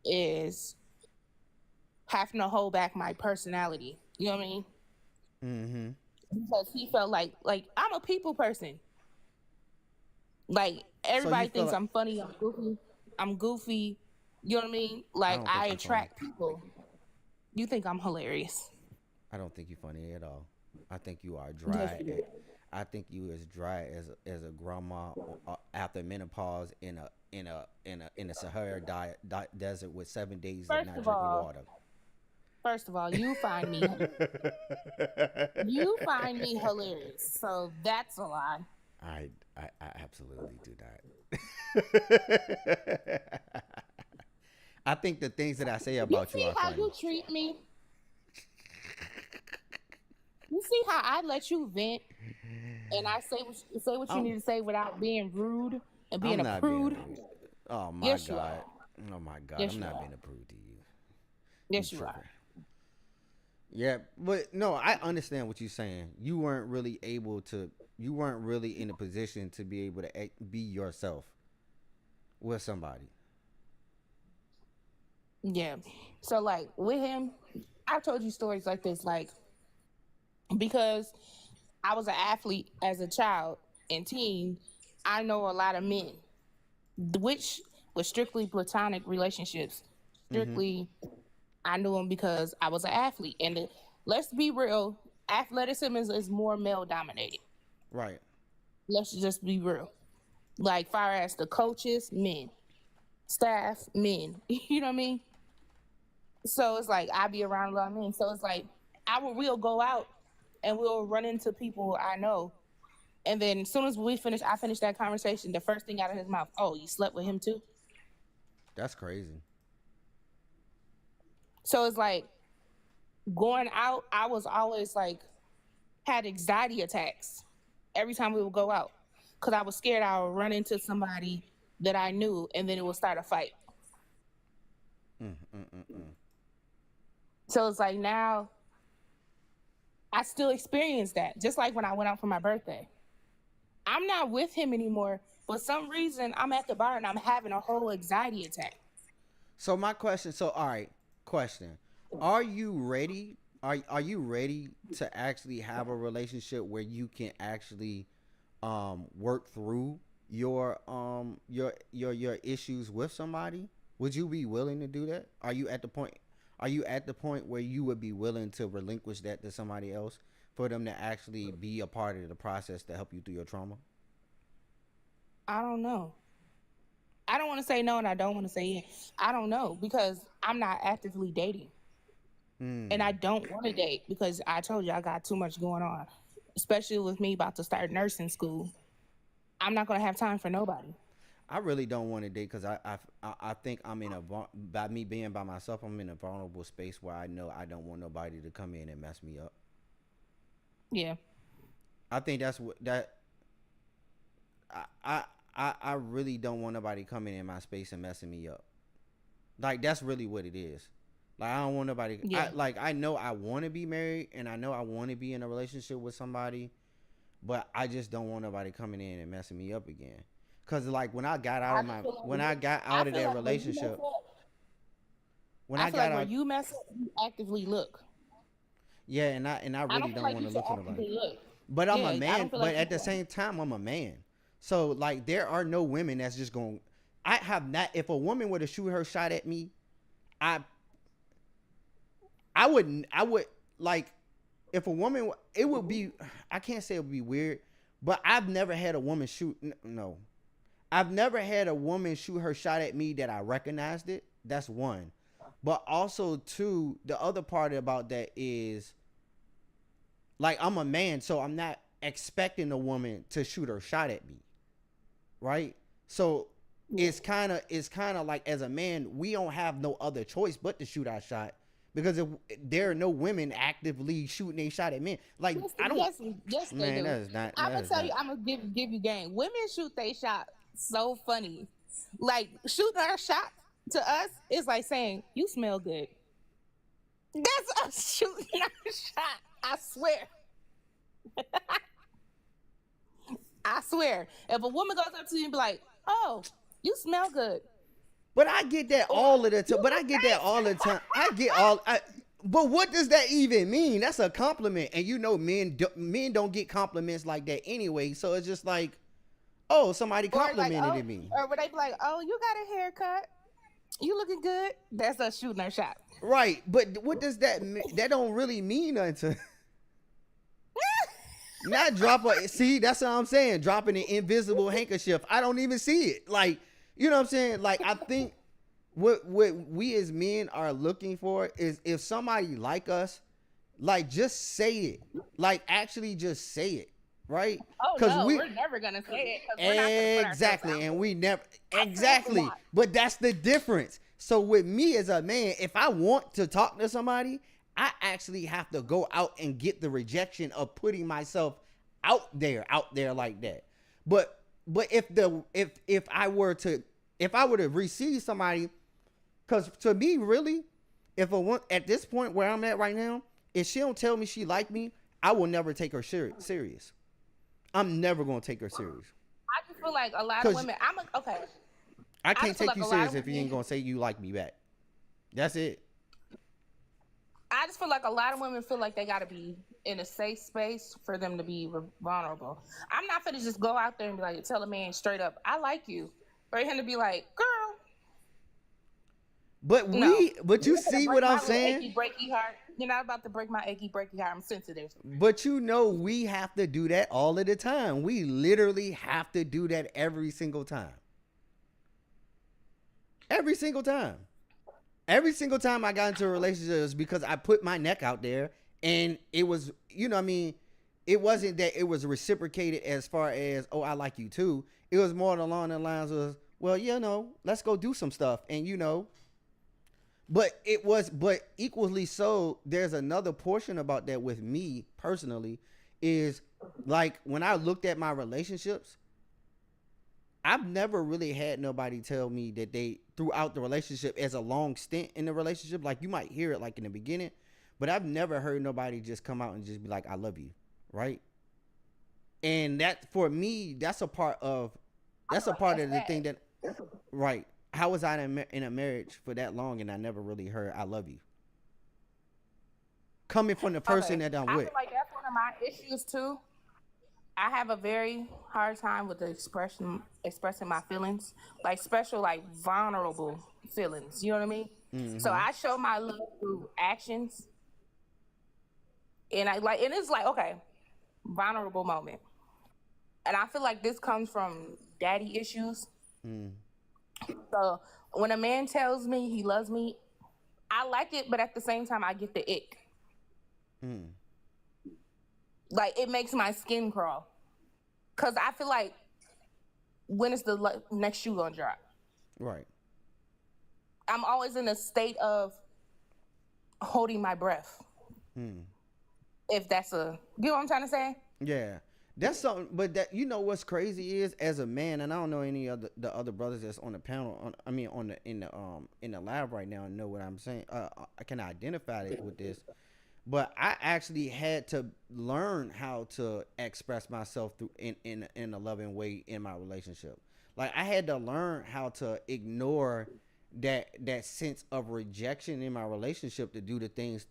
is having to hold back my personality. You know what I mean? Mm-hmm. Because he felt like I'm a people person. Like everybody thinks I'm funny, I'm goofy. You know what I mean? Like I attract people. You think I'm hilarious? I don't think you're funny at all. I think you are dry. I think you as dry as a grandma after menopause in a Sahara desert with 7 days of not drinking water. First of all, you find me hilarious, so that's a lie. I absolutely do not. I think the things that I say about you are funny. You see how you treat me? You see how I let you vent, and I say what you need to say without being rude and being a prude? Oh my God! Oh my God! I'm not being a prude to you. Yes, you are. Yeah, but no, I understand what you're saying. You weren't really in a position to be able to be yourself with somebody. Yeah. So like with him, I've told you stories like this, like because I was an athlete as a child and teen, I know a lot of men, which was strictly platonic relationships. Strictly, I knew them because I was an athlete. And let's be real, athleticism is more male dominated. Right. Let's just be real. Like far as the coaches, men. Staff, men. You know what I mean? So it's like I be around a lot of men. So it's like we'll go out and we'll run into people I know. And then as soon as I finish that conversation, the first thing out of his mouth, oh, you slept with him too? That's crazy. So it's like going out, I was always like had anxiety attacks every time we would go out because I was scared I would run into somebody that I knew and then it would start a fight. So it's like now I still experience that. Just like when I went out for my birthday. I'm not with him anymore, but some reason I'm at the bar and I'm having a whole anxiety attack. So my question, all right, question. Are you ready? Are you ready to actually have a relationship where you can actually work through your issues with somebody? Would you be willing to do that? Are you at the point where you would be willing to relinquish that to somebody else for them to actually be a part of the process to help you through your trauma? I don't know. I don't want to say no and I don't want to say yes. I don't know because I'm not actively dating. And I don't want to date because I told you I got too much going on, especially with me about to start nursing school. I'm not going to have time for nobody. I really don't want to date because I think I'm by me being by myself, I'm in a vulnerable space where I know I don't want nobody to come in and mess me up. Yeah. I think that's what I really don't want nobody coming in my space and messing me up. Like, that's really what it is. Like, I don't want nobody. Yeah. I know I want to be married and I know I want to be in a relationship with somebody, but I just don't want nobody coming in and messing me up again. Cause like when I got out of that relationship, when I got out, when you mess up, you actively look. Yeah, and I really don't want to look for nobody. But I'm a man. But at the same time, I'm a man. So like, there are no women that's just going. I have not. If a woman were to shoot her shot at me, I would like. If a woman, it would be. I can't say it would be weird, but I've never had a woman shoot. No. I've never had a woman shoot her shot at me that I recognized it. That's one. But also, two, the other part about that is, like, I'm a man, so I'm not expecting a woman to shoot her shot at me. Right? So it's kind of like, as a man, we don't have no other choice but to shoot our shot. Because if there are no women actively shooting a shot at men. Like, yes, I don't. Yes, man, they do. That is not. I'm gonna tell you. I'm gonna give you game. Women shoot they shot so funny. Like, shooting our shot to us is like saying you smell good. That's us shooting our shot. I swear. I swear. If a woman goes up to you and be like, "Oh, you smell good." But I get that all of the time. But what does that even mean? That's a compliment. And you know, men don't get compliments like that anyway. So it's just like, oh, somebody complimented me. Or would they be like, oh, you got a haircut. You looking good. That's us shooting our shot. Right. But what does that mean? That don't really mean nothing. Not drop a, see, that's what I'm saying. Dropping an invisible handkerchief. I don't even see it. Like, you know what I'm saying? Like, I think what we as men are looking for is if somebody like us, like, just say it. Like, actually just say it, right? Oh, no, we're never going to say it. Exactly, and we never, exactly. But that's the difference. So with me as a man, if I want to talk to somebody, I actually have to go out and get the rejection of putting myself out there like that. But if I were to receive somebody, because to me, really, if at this point where I'm at right now, if she don't tell me she like me, I will never take her serious. I'm never gonna take her serious. I just feel like a lot of women. I can't take you serious if you ain't gonna say you like me back. That's it. I just feel like a lot of women feel like they gotta be in a safe space for them to be vulnerable. I'm not finna just go out there and be like, tell a man straight up, I like you. For him to be like, girl. But you see what I'm saying? Achy, breaky heart. You're not about to break my achy, breaky heart. I'm sensitive. But you know, we have to do that all of the time. We literally have to do that every single time. Every single time. Every single time I got into a relationship, it was because I put my neck out there, and it was, you know what I mean? It wasn't that it was reciprocated as far as, oh, I like you too. It was more along the lines of, well, you know, let's go do some stuff. And, you know, but equally so, there's another portion about that with me personally is like when I looked at my relationships, I've never really had nobody tell me that they, throughout the relationship as a long stint in the relationship, like you might hear it like in the beginning, but I've never heard nobody just come out and just be like, I love you, right? And that, for me, that's a part of the thing that, right. How was I in a marriage for that long and I never really heard I love you? Coming from the person that I'm with. I feel like that's one of my issues too. I have a very hard time with the expressing my feelings, like special, like vulnerable feelings. You know what I mean? Mm-hmm. So I show my love through actions, and and it's like, okay, vulnerable moment, and I feel like this comes from daddy issues. Mm. So when a man tells me he loves me, I like it, but at the same time, I get the ick. Mm. Like, it makes my skin crawl. Because I feel like, when is the next shoe gonna drop? Right. I'm always in a state of holding my breath. Mm. If that's you know what I'm trying to say? Yeah. That's something, but that, you know what's crazy is, as a man, and I don't know any the other brothers that's on the panel, in the lab right now and know what I'm saying. I can identify it with this. But I actually had to learn how to express myself through in a loving way in my relationship. Like, I had to learn how to ignore that sense of rejection in my relationship to do the things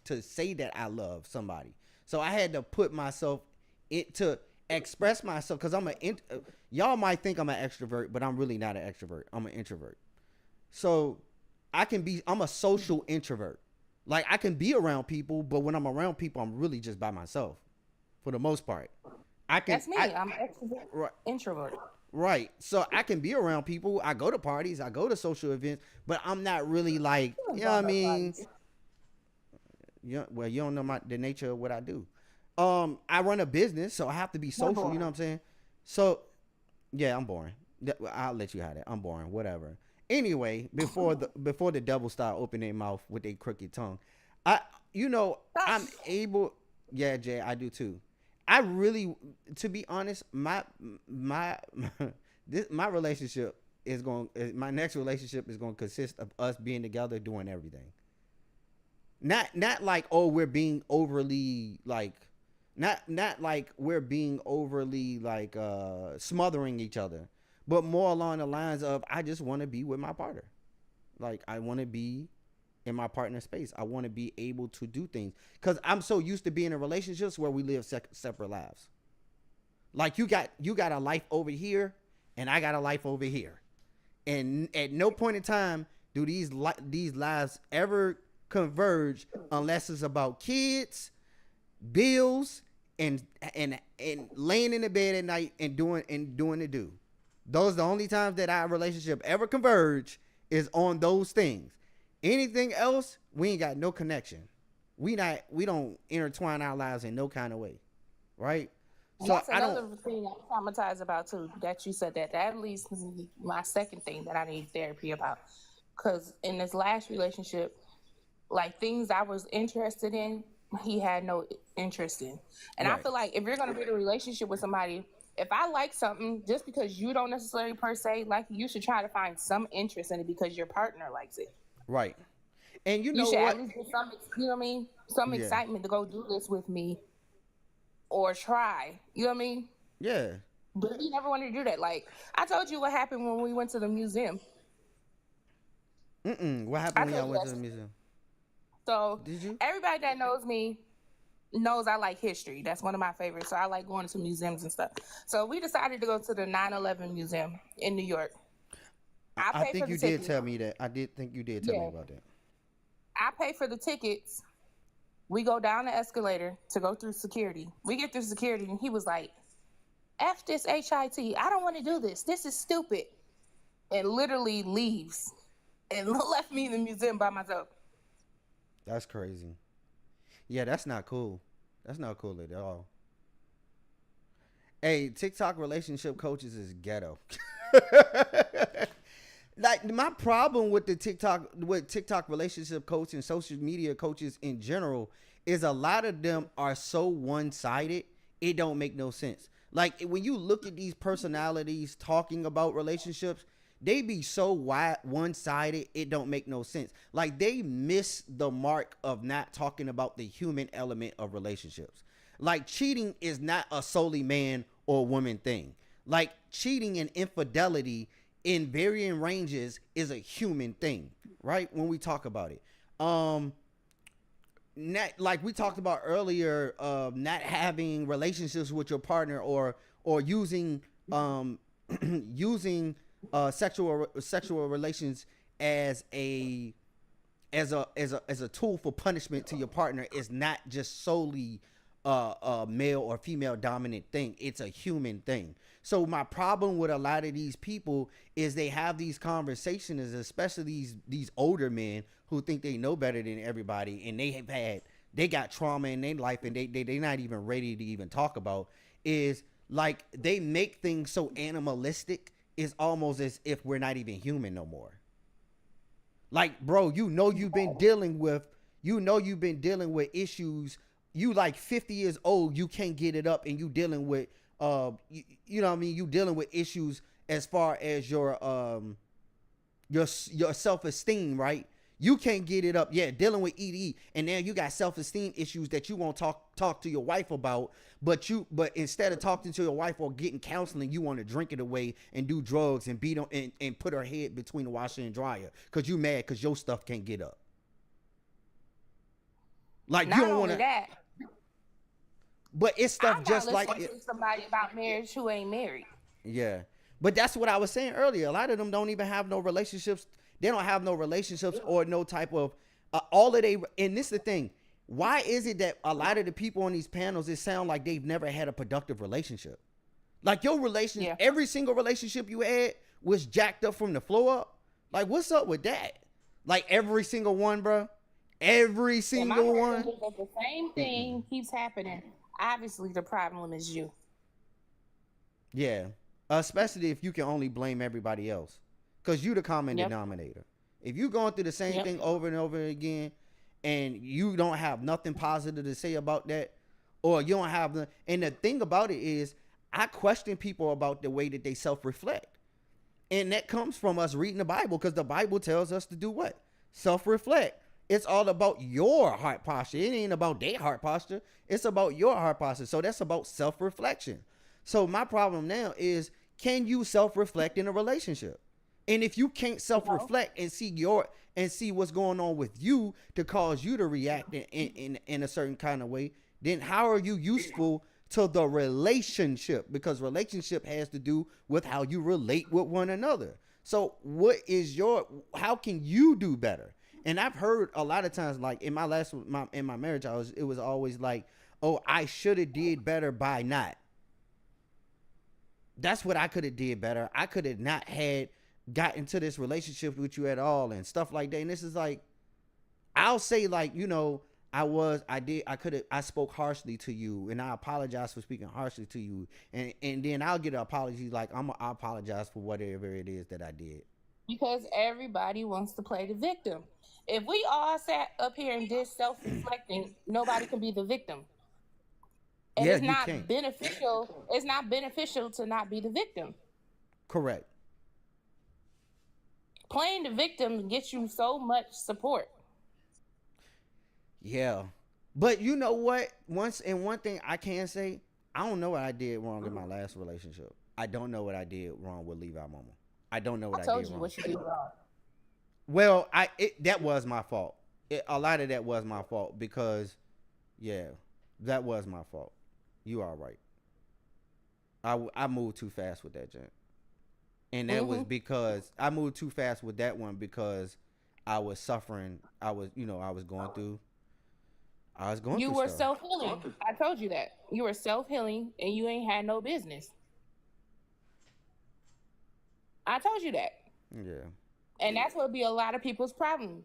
to say that I love somebody. So I had to put myself to express myself, because y'all might think I'm an extrovert, but I'm really not an extrovert. I'm an introvert. So I'm a social introvert. Like, I can be around people, but when I'm around people, I'm really just by myself, for the most part. That's me. I'm extrovert, right, introvert. Right. So I can be around people. I go to parties. I go to social events, but I'm not really like, you know what I mean? Well, you don't know the nature of what I do. I run a business, so I have to be social. You know what I'm saying? So, yeah, I'm boring. I'll let you have that. I'm boring. Whatever. Anyway, before the devil start opening their mouth with their crooked tongue, I'm able. Yeah, Jay, I do too. I really, to be honest, my relationship my next relationship is going to consist of us being together, doing everything. Not like, oh, we're being overly like, not like we're being overly like smothering each other. But more along the lines of, I just want to be with my partner. Like, I want to be in my partner's space. I want to be able to do things. Because I'm so used to being in relationships where we live separate lives. Like, you got a life over here, and I got a life over here. And at no point in time do these lives ever converge unless it's about kids, bills, and laying in the bed at night and doing the do. Those are the only times that our relationship ever converge, is on those things. Anything else, we ain't got no connection. We don't intertwine our lives in no kind of way, right? So that's another thing I'm traumatized about too. That you said that leads to my second thing that I need therapy about. Because in this last relationship, like, things I was interested in, he had no interest in, and right. I feel like if you're gonna be in a relationship with somebody, if I like something, just because you don't necessarily per se like it, you should try to find some interest in it because your partner likes it. Right. And you should what? At least get some, you know what I mean? Some excitement to go do this with me or try. You know what I mean? Yeah. But he never wanted to do that. Like, I told you what happened when we went to the museum. What happened when y'all went to the museum? So, did you? Everybody that knows me knows I like history. That's one of my favorites. So I like going to museums and stuff. So we decided to go to the 9/11 museum in New York. I think you did tell me that. I did think you did tell me about that. I pay for the tickets. We go down the escalator to go through security. We get through security and he was like, F this HIT. I don't want to do this. This is stupid. And literally leaves and left me in the museum by myself. That's crazy. Yeah, that's not cool. That's not cool at all. Hey, TikTok relationship coaches is ghetto. Like, my problem with TikTok relationship coach and social media coaches in general is a lot of them are so one-sided, it don't make no sense. Like, when you look at these personalities talking about relationships, they be so one-sided, it don't make no sense. Like, they miss the mark of not talking about the human element of relationships. Like, cheating is not a solely man or woman thing. Like, cheating and infidelity in varying ranges is a human thing, right? When we talk about it. Like we talked about earlier, not having relationships with your partner or using using sexual relations as a tool for punishment to your partner is not just solely a male or female dominant thing. It's a human thing. So my problem with a lot of these people is they have these conversations, especially these older men who think they know better than everybody, and they got trauma in their life, and they not even ready to even talk about, is like they make things so animalistic. It's almost as if we're not even human no more. Like, bro, you've been dealing with issues. You like 50 years old, you can't get it up, and you dealing with you know what I mean? You dealing with issues as far as your self-esteem, right? You can't get it up. Yeah, dealing with ED, and now you got self-esteem issues that you won't talk to your wife about, but instead of talking to your wife or getting counseling, you want to drink it away and do drugs and beat on and put her head between the washer and dryer because you mad because your stuff can't get up. Like, you don't want to. But it's stuff just like to somebody about marriage who ain't married. Yeah, but that's what I was saying earlier. A lot of them don't even have no relationships. They don't have no relationships or no type of and this is the thing. Why is it that a lot of the people on these panels, it sound like they've never had a productive relationship? Like, your relationship, every single relationship you had was jacked up from the floor up. Like, what's up with that? Like, every single one, bro. Every single one. If the same thing keeps happening, obviously the problem is you. Yeah, especially if you can only blame everybody else, because you the common denominator. If you going through the same thing over and over again, and you don't have nothing positive to say about that, or you don't have and the thing about it is, I question people about the way that they self-reflect, and that comes from us reading the Bible, because the Bible tells us to do what? Self-reflect. It's all about your heart posture. It ain't about their heart posture. It's about your heart posture. So that's about self-reflection. So my problem now is, can you self-reflect in a relationship? And if you can't self-reflect and see what's going on with you to cause you to react in a certain kind of way, then how are you useful to the relationship? Because relationship has to do with how you relate with one another. So how can you do better? And I've heard a lot of times, like in my marriage, it was always like, oh, I should have did better by not. That's what I could have did better. I could have not had got into this relationship with you at all and stuff like that. And this is like, I'll say, like, you know, I spoke harshly to you, and I apologize for speaking harshly to you. And then I'll get an apology, like, I apologize for whatever it is that I did. Because everybody wants to play the victim. If we all sat up here and did self-reflecting, nobody can be the victim. And it's not beneficial. It's not beneficial to not be the victim. Correct. Playing the victim gets you so much support. Yeah. But you know what? One thing I can say, I don't know what I did wrong in my last relationship. I don't know what I did wrong with Levi Mama. I don't know what I did wrong. I told you what you did wrong. Well, that was my fault. A lot of that was my fault because, yeah, that was my fault. You are right. I moved too fast with that, gent. And that was because I moved too fast with that one because I was suffering. I was going through. You were self-healing. I told you that. You were self-healing and you ain't had no business. I told you that. Yeah. And that's what be a lot of people's problem.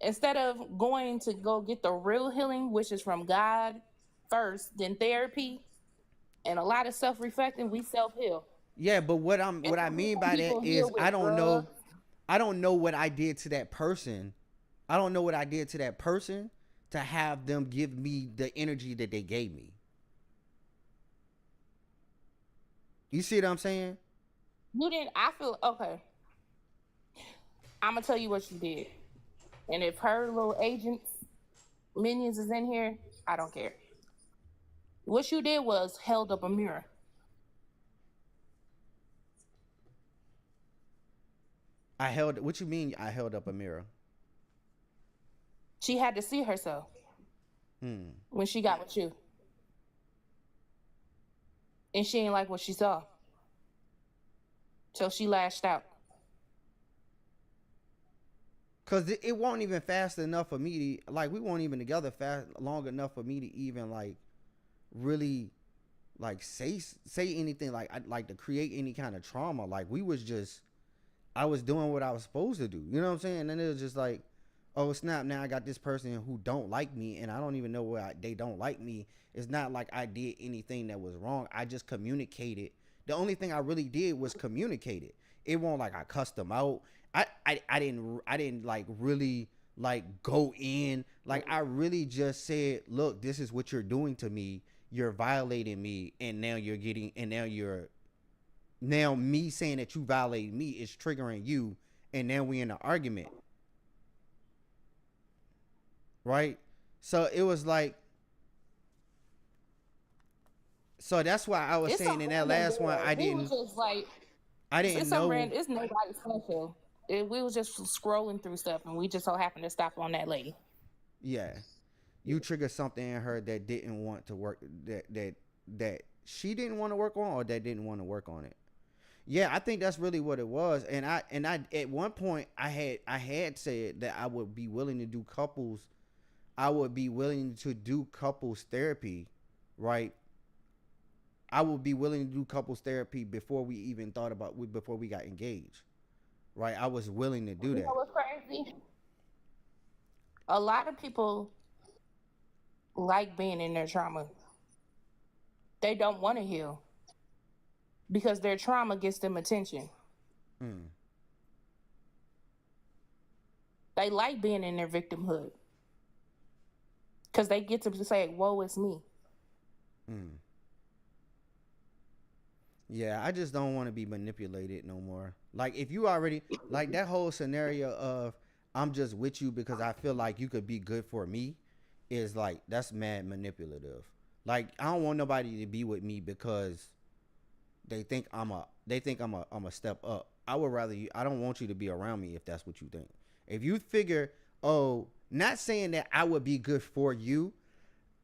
Instead of going to go get the real healing, which is from God first, then therapy, and a lot of self-reflecting, we self-heal. Yeah, but what I mean by that is I don't know what I did to that person. I don't know what I did to that person to have them give me the energy that they gave me. You see what I'm saying? You didn't. I feel okay. I'm gonna tell you what you did. And if her little agents, minions is in here, I don't care. What you did was held up a mirror. What you mean I held up a mirror? She had to see herself when she got with you. And she ain't like what she saw. So she lashed out. Cause it wasn't even fast enough for me to, like, we weren't even together long enough for me to even like really like say anything like to create any kind of trauma. Like I was doing what I was supposed to do. You know what I'm saying? And it was just like, oh snap, now I got this person who don't like me and I don't even know why they don't like me. It's not like I did anything that was wrong. I just communicated. The only thing I really did was communicate it. It wasn't like I cussed them out. I didn't like really like go in. Like I really just said, look, this is what you're doing to me. You're violating me, and now now me saying that you violated me is triggering you, and now we in an argument. Right? So it was like, so that's why I was saying in that last one, I didn't know. It's nobody special. We was just scrolling through stuff, and we just so happened to stop on that lady. Yeah, you triggered something in her that didn't want to work, that she didn't want to work on, or that didn't want to work on it. Yeah, I think that's really what it was. And I at one point I had said that I would be willing to do couples. I would be willing to do couples therapy, right? I would be willing to do couples therapy before we even thought about before we got engaged. Right, I was willing to do that. You know what's crazy? A lot of people like being in their trauma. They don't want to heal because their trauma gets them attention. They like being in their victimhood because they get to say, "Woe is me." Yeah, I just don't want to be manipulated no more. Like, if you already, like, that whole scenario of I'm just with you because I feel like you could be good for me is like, that's mad manipulative. Like, I don't want nobody to be with me because they think I'm a step up. I would rather I don't want you to be around me if that's what you think. If you figure, oh, not saying that I would be good for you.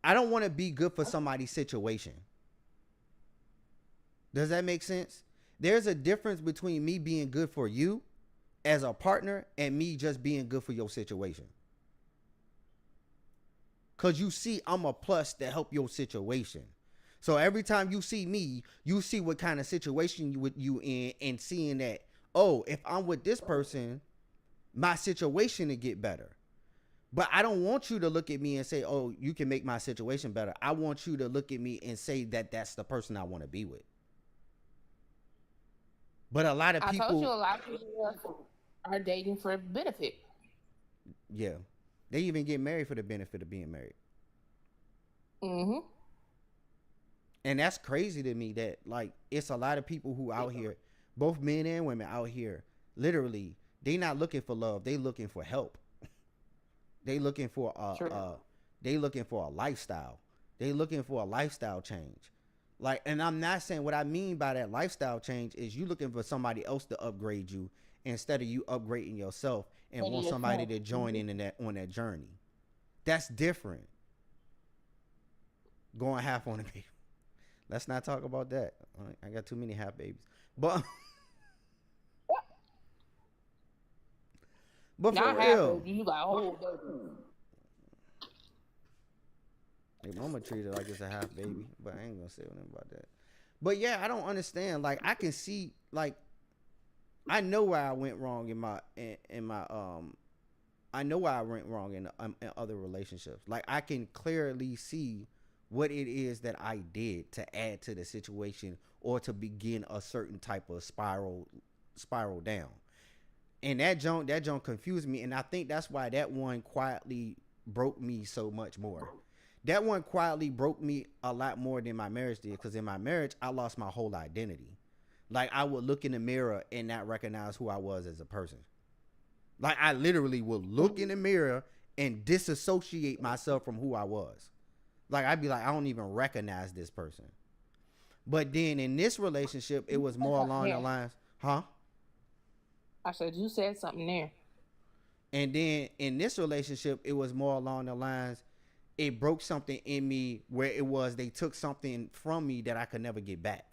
I don't want to be good for somebody's situation. Does that make sense? There's a difference between me being good for you as a partner and me just being good for your situation. Because you see, I'm a plus to help your situation. So every time you see me, you see what kind of situation you in, and seeing that, oh, if I'm with this person, my situation will get better. But I don't want you to look at me and say, oh, you can make my situation better. I want you to look at me and say that that's the person I want to be with. But a lot of people... I told you a lot of people are dating for benefit. Yeah. They even get married for the benefit of being married. And that's crazy to me that, like, it's a lot of people who out here, both men and women out here, literally, they not looking for love. They looking for help. They looking for a lifestyle. They looking for a lifestyle change. Like, and I'm not saying, what I mean by that lifestyle change is you looking for somebody else to upgrade you instead of you upgrading yourself and want somebody to join in on that journey. That's different. Going half on a baby. Let's not talk about that. I got too many half babies. But for real, you got a whole baby. Hey, mama treated it like it's a half baby, but I ain't gonna say anything about that. But yeah, I don't understand. Like, I can see, like, I know where I went wrong I know where I went wrong in other relationships. Like, I can clearly see what it is that I did to add to the situation or to begin a certain type of spiral down. And that junk confused me, and I think that's why that one quietly broke me so much more. That one quietly broke me a lot more than my marriage did, because in my marriage, I lost my whole identity. Like, I would look in the mirror and not recognize who I was as a person. Like, I literally would look in the mirror and disassociate myself from who I was. Like, I'd be like, I don't even recognize this person. But then in this relationship, it was more along the lines, huh? I said, you said something there. And then in this relationship, it was more along the lines, it broke something in me where it was they took something from me that I could never get back.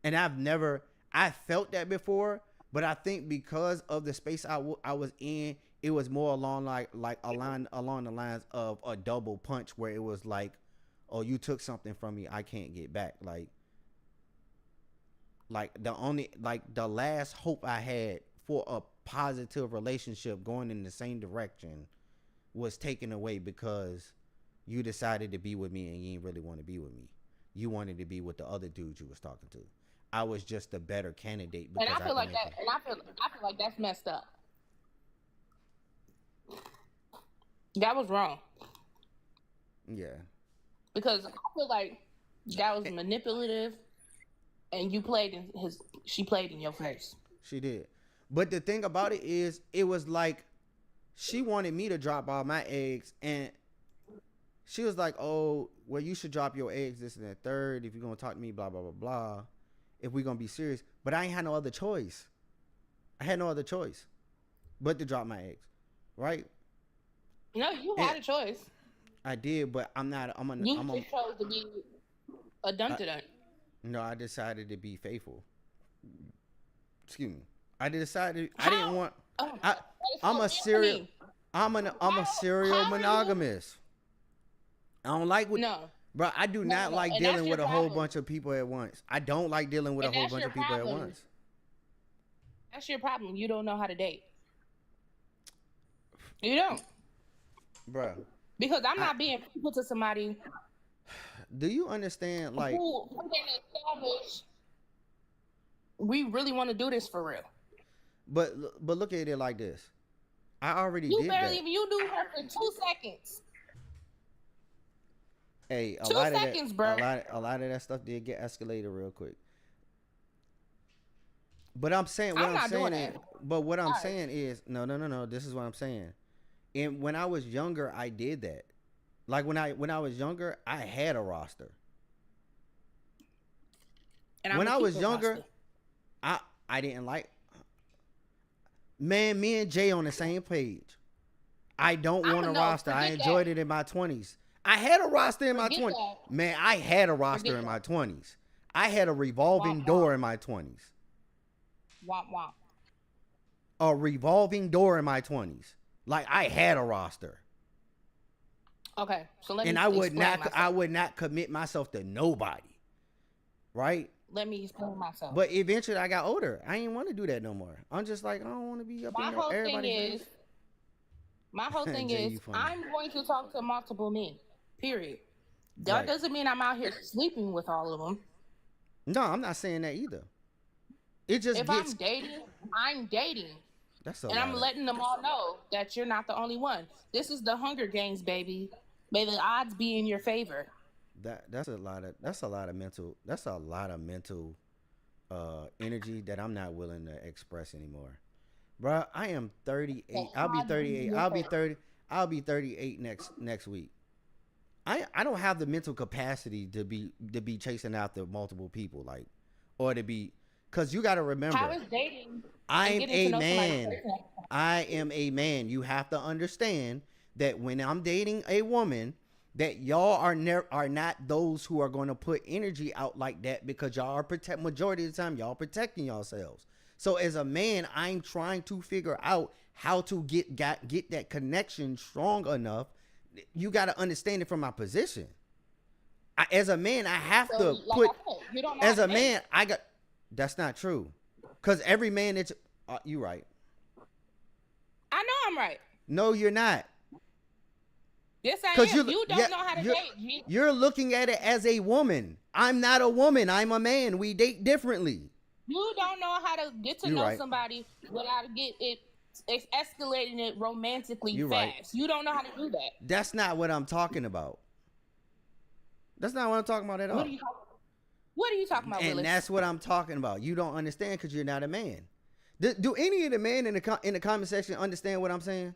And I felt that before, but I think because of the space I was in, it was more along along the lines of a double punch where it was like, oh, you took something from me I can't get back. Like the last hope I had for a positive relationship going in the same direction was taken away because you decided to be with me and you didn't really want to be with me. You wanted to be with the other dude you was talking to. I was just a better candidate. And I feel like that. And I feel like that's messed up. That was wrong. Yeah. Because I feel like that was manipulative, and she played in your face. She did. But the thing about it is, it was like she wanted me to drop all my eggs, and she was like, oh, well, you should drop your eggs, this and that third, if you're going to talk to me, blah, blah, blah, blah, if we're going to be serious. But I ain't had no other choice. I had no other choice but to drop my eggs, right? No, you had a choice. I did, but I'm not. You just chose to be a dun-to-dun. No, I decided to be faithful. Excuse me. I decided I didn't want. I'm a serial. I'm a serial monogamous. I don't like what. No. Bro, I do not like dealing with a whole bunch of people at once. I don't like dealing with a whole bunch of people at once. That's your problem. You don't know how to date. You don't. Bro. Because I'm not being faithful to somebody. Do you understand? Like, who establish we really want to do this for real. But look at it like this. I already did that. You do her for 2 seconds. Hey, 2 seconds, bro. A lot of that stuff did get escalated real quick. But I'm saying what I'm saying is no. This is what I'm saying. And when I was younger, I did that. Like when I was younger, I had a roster. And when I was younger, I didn't like. Man, me and Jay on the same page. I don't want a roster. I enjoyed it in my 20s. I had a roster in my 20s. Man, I had a roster in my 20s. I had a revolving door in my 20s. Womp womp. A revolving door in my 20s. Like, I had a roster. Okay, so let me. And I would not commit myself to nobody. Right? Let me explain myself. But eventually, I got older. I didn't want to do that no more. I'm just like, I don't want to be up in everybody's face. My whole thing is, I'm going to talk to multiple men. Period. That doesn't mean I'm out here sleeping with all of them. No, I'm not saying that either. It just I'm dating, I'm dating. And I'm letting them all know that you're not the only one. This is the Hunger Games, baby. May the odds be in your favor. That's a lot of mental energy that I'm not willing to express anymore. Bro, I am 38. I'll be 38. I'll be 38 next week. I don't have the mental capacity to be chasing after multiple people, like, or to be, because you got to remember, how is dating? I'm a man. I am a man. You have to understand that when I'm dating a woman, that y'all are not those who are going to put energy out like that, because y'all are majority of the time y'all protecting yourselves. So as a man, I'm trying to figure out how to get that connection strong enough. You got to understand it from my position. As a man, I have to put. As a man, I got. That's not true, because every man that's. You right. I know I'm right. No, you're not. Yes, I am. You don't know how to date. You're looking at it as a woman. I'm not a woman. I'm a man. We date differently. You don't know how to get to know somebody without escalating it romantically fast. Right. You don't know how to do that. That's not what I'm talking about. That's not what I'm talking about at all. What are you talking about, And Willis? that's what I'm talking about. You don't understand because you're not a man. Do any of the men in the comment section understand what I'm saying?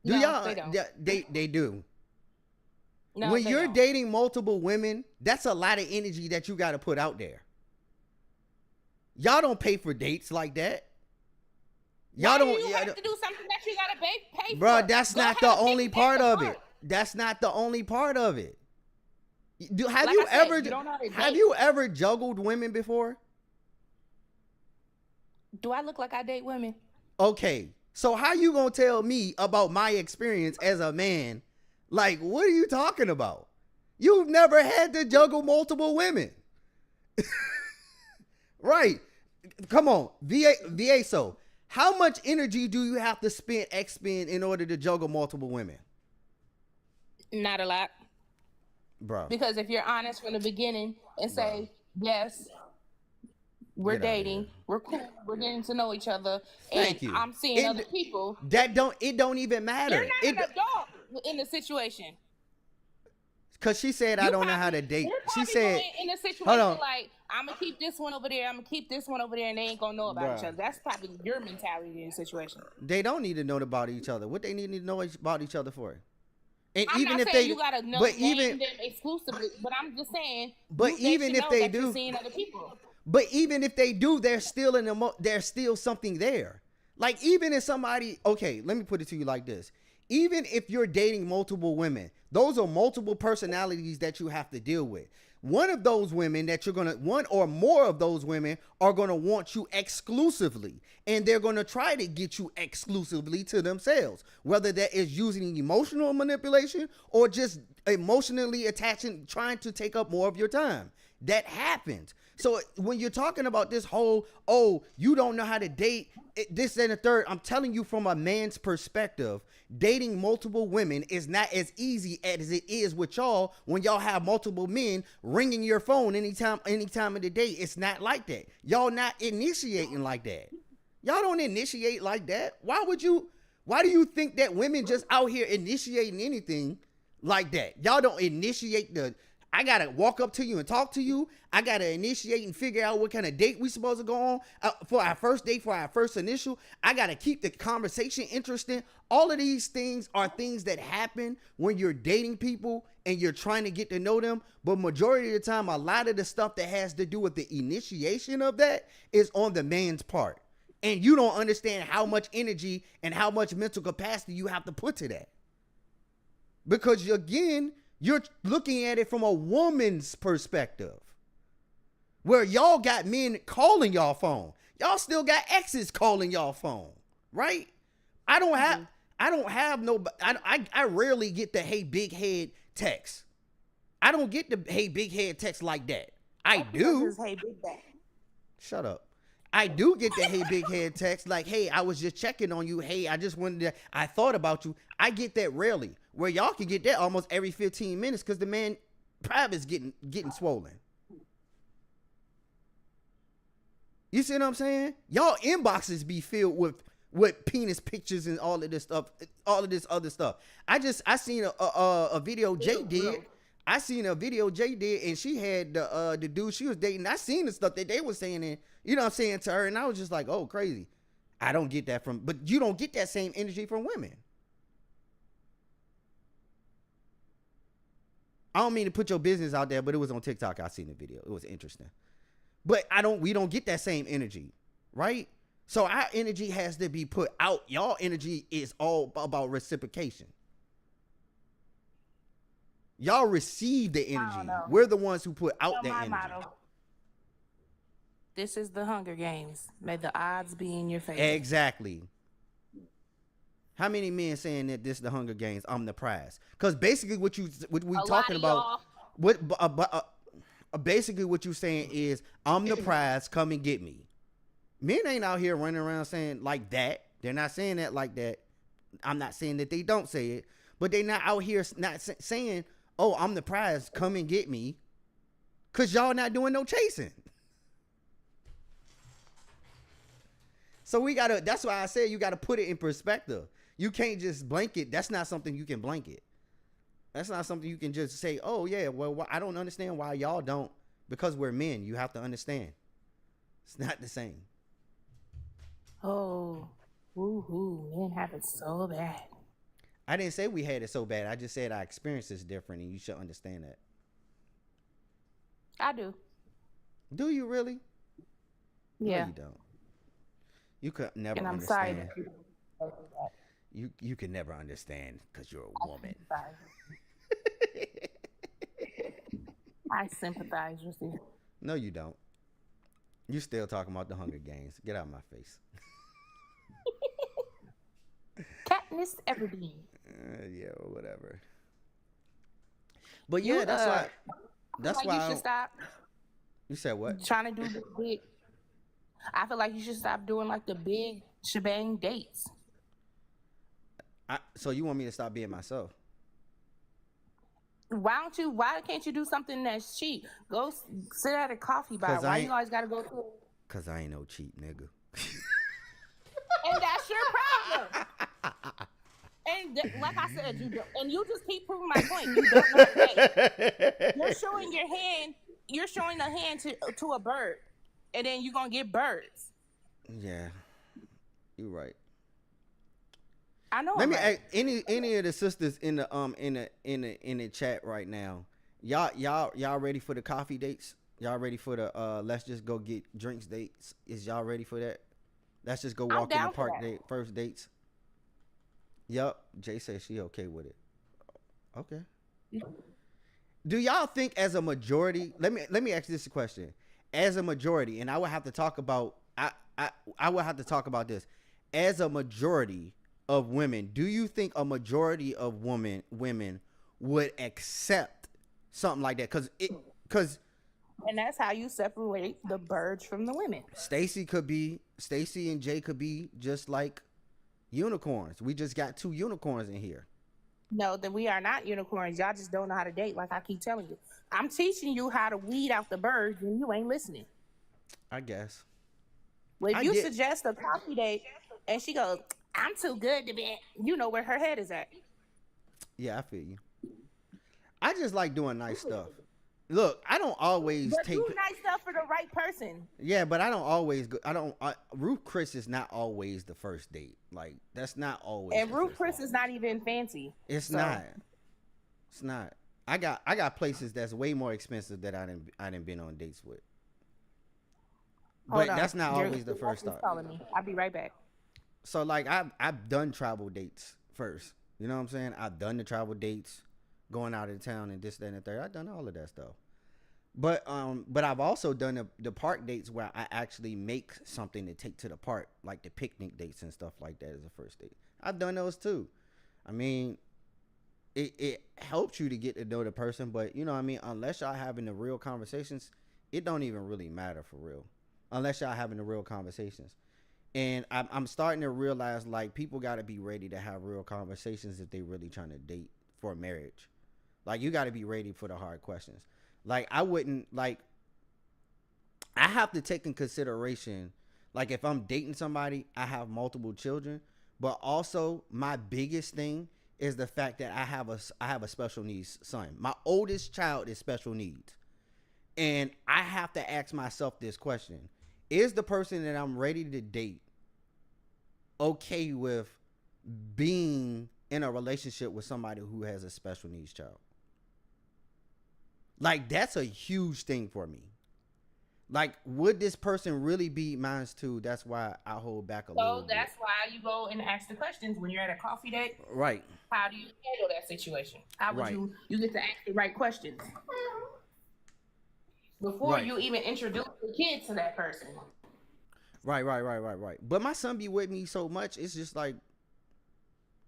Do No, y'all? they don't. They do. No, When they you're don't. dating multiple women, that's a lot of energy that you got to put out there. Y'all don't pay for dates like that. Y'all Why don't. do you have to do something that you gotta pay for? Bro, that's Go not have the a only picnic part at the of it. park. That's not the only part of it. Have Like you I said, ever you don't know how to have date. you ever juggled women before? Do I look like I date women? Okay, so how you gonna tell me about my experience as a man? Like, what are you talking about? You've never had to juggle multiple women. Right. Come on, VA. So how much energy do you have to expend in order to juggle multiple women? Not a lot. Bro. Because if you're honest from the beginning and say, yes, we're Get outta dating, we're cool, we're getting to know each other, Thank and you. I'm seeing other people. It don't even matter. You're not an adult in the situation. Cause she said I don't know how to date. You're She probably said, going in a situation hold on. like, I'm gonna keep this one over there, I'm gonna keep this one over there, and they ain't gonna know about each Bruh. other. That's probably your mentality in the situation. They don't need to know about each other. What they need to know about each other for? And I'm even not if saying they, you gotta know, but name even, them exclusively, but I'm just saying. But even should if know they that you're do- seeing other people. but even if they do, there's still something there. Like even if somebody, okay, let me put it to you like this. Even if you're dating multiple women, those are multiple personalities that you have to deal with. One of those women one or more of those women are gonna want you exclusively, and they're gonna try to get you exclusively to themselves, whether that is using emotional manipulation or just emotionally attaching, trying to take up more of your time. That happens. So when you're talking about this whole, oh, you don't know how to date, this and the third, I'm telling you from a man's perspective, dating multiple women is not as easy as it is with y'all when y'all have multiple men ringing your phone anytime of the day. It's not like that. Y'all not initiating like that. Y'all don't initiate like that. Why do you think that women just out here initiating anything like that? Y'all don't initiate I gotta walk up to you and talk to you. I gotta initiate and figure out what kind of date we supposed to go on for our first date, for our first initial. I gotta keep the conversation interesting. All of these things are things that happen when you're dating people and you're trying to get to know them. But majority of the time, a lot of the stuff that has to do with the initiation of that is on the man's part. And you don't understand how much energy and how much mental capacity you have to put to that. Because again, you're looking at it from a woman's perspective, where y'all got men calling y'all phone. Y'all still got exes calling y'all phone, right? I rarely get the hey big head text. I don't get the hey big head text like that. I do. Hey big back. Shut up. I do get the hey big head text like, hey, I was just checking on you. Hey, I thought about you. I get that rarely. Where y'all can get that almost every 15 minutes because the man private's getting swollen. You see what I'm saying? Y'all inboxes be filled with penis pictures and all of this stuff, all of this other stuff. I seen a video Jay did. I seen a video Jay did, and she had the dude she was dating. I seen the stuff that they were saying, and you know what I'm saying, to her, and I was just like, oh, crazy. I don't get that but you don't get that same energy from women. I don't mean to put your business out there, but it was on TikTok. I seen the video. It was interesting. But we don't get that same energy, right? So our energy has to be put out. Y'all energy is all about reciprocation. Y'all receive the energy. We're the ones who put out that energy. Motto. This is the Hunger Games. May the odds be in your favor. Exactly. How many men saying that this is the Hunger Games? I'm the prize. Because basically what we talking about, basically what you saying is I'm the prize. Come and get me. Men ain't out here running around saying like that. They're not saying that like that. I'm not saying that they don't say it, but they're not out here not saying, oh, I'm the prize. Come and get me. Because y'all not doing no chasing. So that's why I said you got to put it in perspective. You can't just blanket. That's not something you can blanket. That's not something you can just say, oh, yeah, well, I don't understand why y'all don't. Because we're men. You have to understand. It's not the same. Oh, woohoo, men have it so bad. I didn't say we had it so bad. I just said our experience is different, and you should understand that. I do. Do you really? Yeah. No, you don't. You could never And I'm understand. sorry. You can never understand because you're a woman. I sympathize with you. No, you don't. You still talking about the Hunger Games. Get out of my face. Katniss Everdeen. Yeah, or whatever. But yeah, that's why. That's like why. you should stop You said what? trying to do the big. I feel like you should stop doing like the big shebang dates. So you want me to stop being myself? Why can't you do something that's cheap? Go sit at a coffee bar. 'Cause Why you always gotta go to? Cause I ain't no cheap nigga. And that's your problem. And like I said, you don't, and you just keep proving my point. You don't want to date. You're showing your hand. You're showing a hand to a bird, and then you're gonna get birds. Yeah, you're right. I know. Let me ask any of the sisters in the chat right now. Y'all ready for the coffee dates? Y'all ready for the let's just go get drinks dates? Is y'all ready for that? Let's just go walk in the park date, first dates. Yup. Jay says she okay with it. Okay. Do y'all think as a majority? Let me ask this question. As a majority, and I would have to talk about I would have to talk about this. As a majority of women, do you think a majority of women would accept something like that? Because and that's how you separate the birds from the women. Stacy and Jay could be just like unicorns. We just got 2 unicorns in here. No, that we are not unicorns. Y'all just don't know how to date, like I keep telling you. I'm teaching you how to weed out the birds, and you ain't listening. I guess. Well, if you suggest a coffee date, and she goes, "I'm too good to be," you know where her head is at. Yeah, I feel you. I just like doing nice stuff. Look, I don't always take do nice stuff for the right person. Yeah, but I don't always go. Ruth Chris is not always the first date. Like that's not always. And Ruth Chris is not even fancy. It's not. It's not. I got places that's way more expensive that I didn't been on dates with. But that's not always the first start. Calling me. I'll be right back. So like I've done travel dates first. You know what I'm saying? I've done the travel dates, going out of town and this, that, and the third. I've done all of that stuff. But I've also done the park dates where I actually make something to take to the park, like the picnic dates and stuff like that as a first date. I've done those too. I mean, it helps you to get to know the person, but you know what I mean? Unless y'all having the real conversations, it don't even really matter for real. Unless y'all having the real conversations. And I'm starting to realize like people got to be ready to have real conversations if they really trying to date for marriage. Like you got to be ready for the hard questions. Like I wouldn't like, I have to take in consideration, like if I'm dating somebody, I have multiple children, but also my biggest thing is the fact that I have a special needs son. My oldest child is special needs. And I have to ask myself this question. Is the person that I'm ready to date okay with being in a relationship with somebody who has a special needs child? Like, that's a huge thing for me. Like, would this person really be mine too? That's why I hold back a little bit. So that's why you go and ask the questions when you're at a coffee date. Right. How do you handle that situation? How would Right. you get to ask the right questions before you even introduce the kid to that person? Right. But my son be with me so much, it's just like,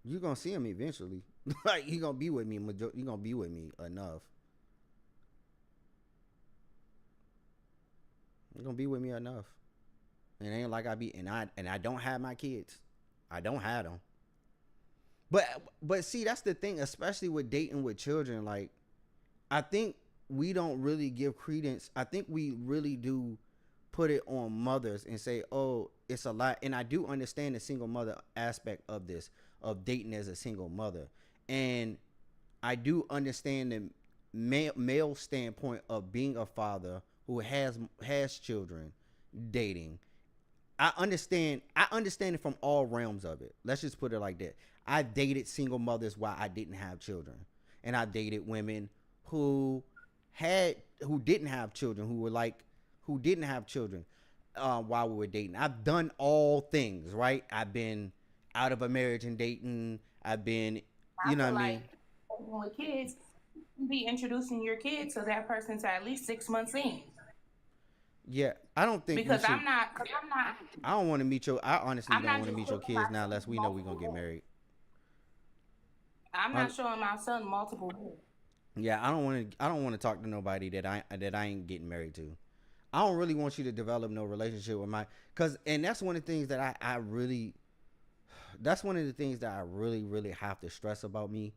you're going to see him eventually. Like, he going to be with me. You're going to be with me enough. You're going to be with me enough. It ain't like and I don't have my kids. I don't have them. But see, that's the thing, especially with dating with children. Like, I think we don't really give credence. I think we really do put it on mothers and say, oh, it's a lot. And I do understand the single mother aspect of this, of dating as a single mother. And I do understand the male standpoint of being a father who has children, dating. I understand it from all realms of it. Let's just put it like that. I dated single mothers while I didn't have children, and I dated women who didn't have children, who didn't have children while we were dating. I've done all things, right? I've been out of a marriage and dating. I've been, you know what I mean? With kids, you be introducing your kids to that person to at least 6 months in. Yeah, I don't think because I'm not. I don't want to meet your. I honestly don't want to meet your kids now, unless we know we're gonna get married. I'm not showing my son multiple. Yeah, I don't want to talk to nobody that I ain't getting married to. I don't really want you to develop no relationship with and that's one of the things that I really really have to stress about me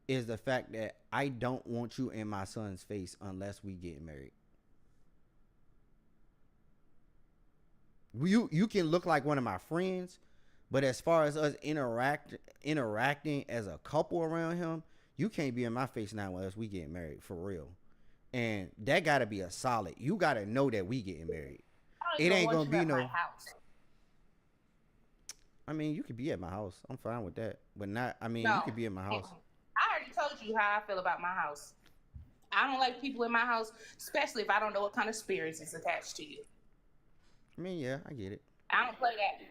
is the fact that I don't want you in my son's face unless we get married. You can look like one of my friends, but as far as us interacting as a couple around him, you can't be in my face now unless we get married for real. And that gotta be a solid. You gotta know that we getting married. It ain't gonna be no house. I mean, you could be at my house. I'm fine with that. But not, I mean, No. you could be at my house. I already told you how I feel about my house. I don't like people in my house, especially if I don't know what kind of spirits is attached to you. I mean, yeah, I get it. I don't play that.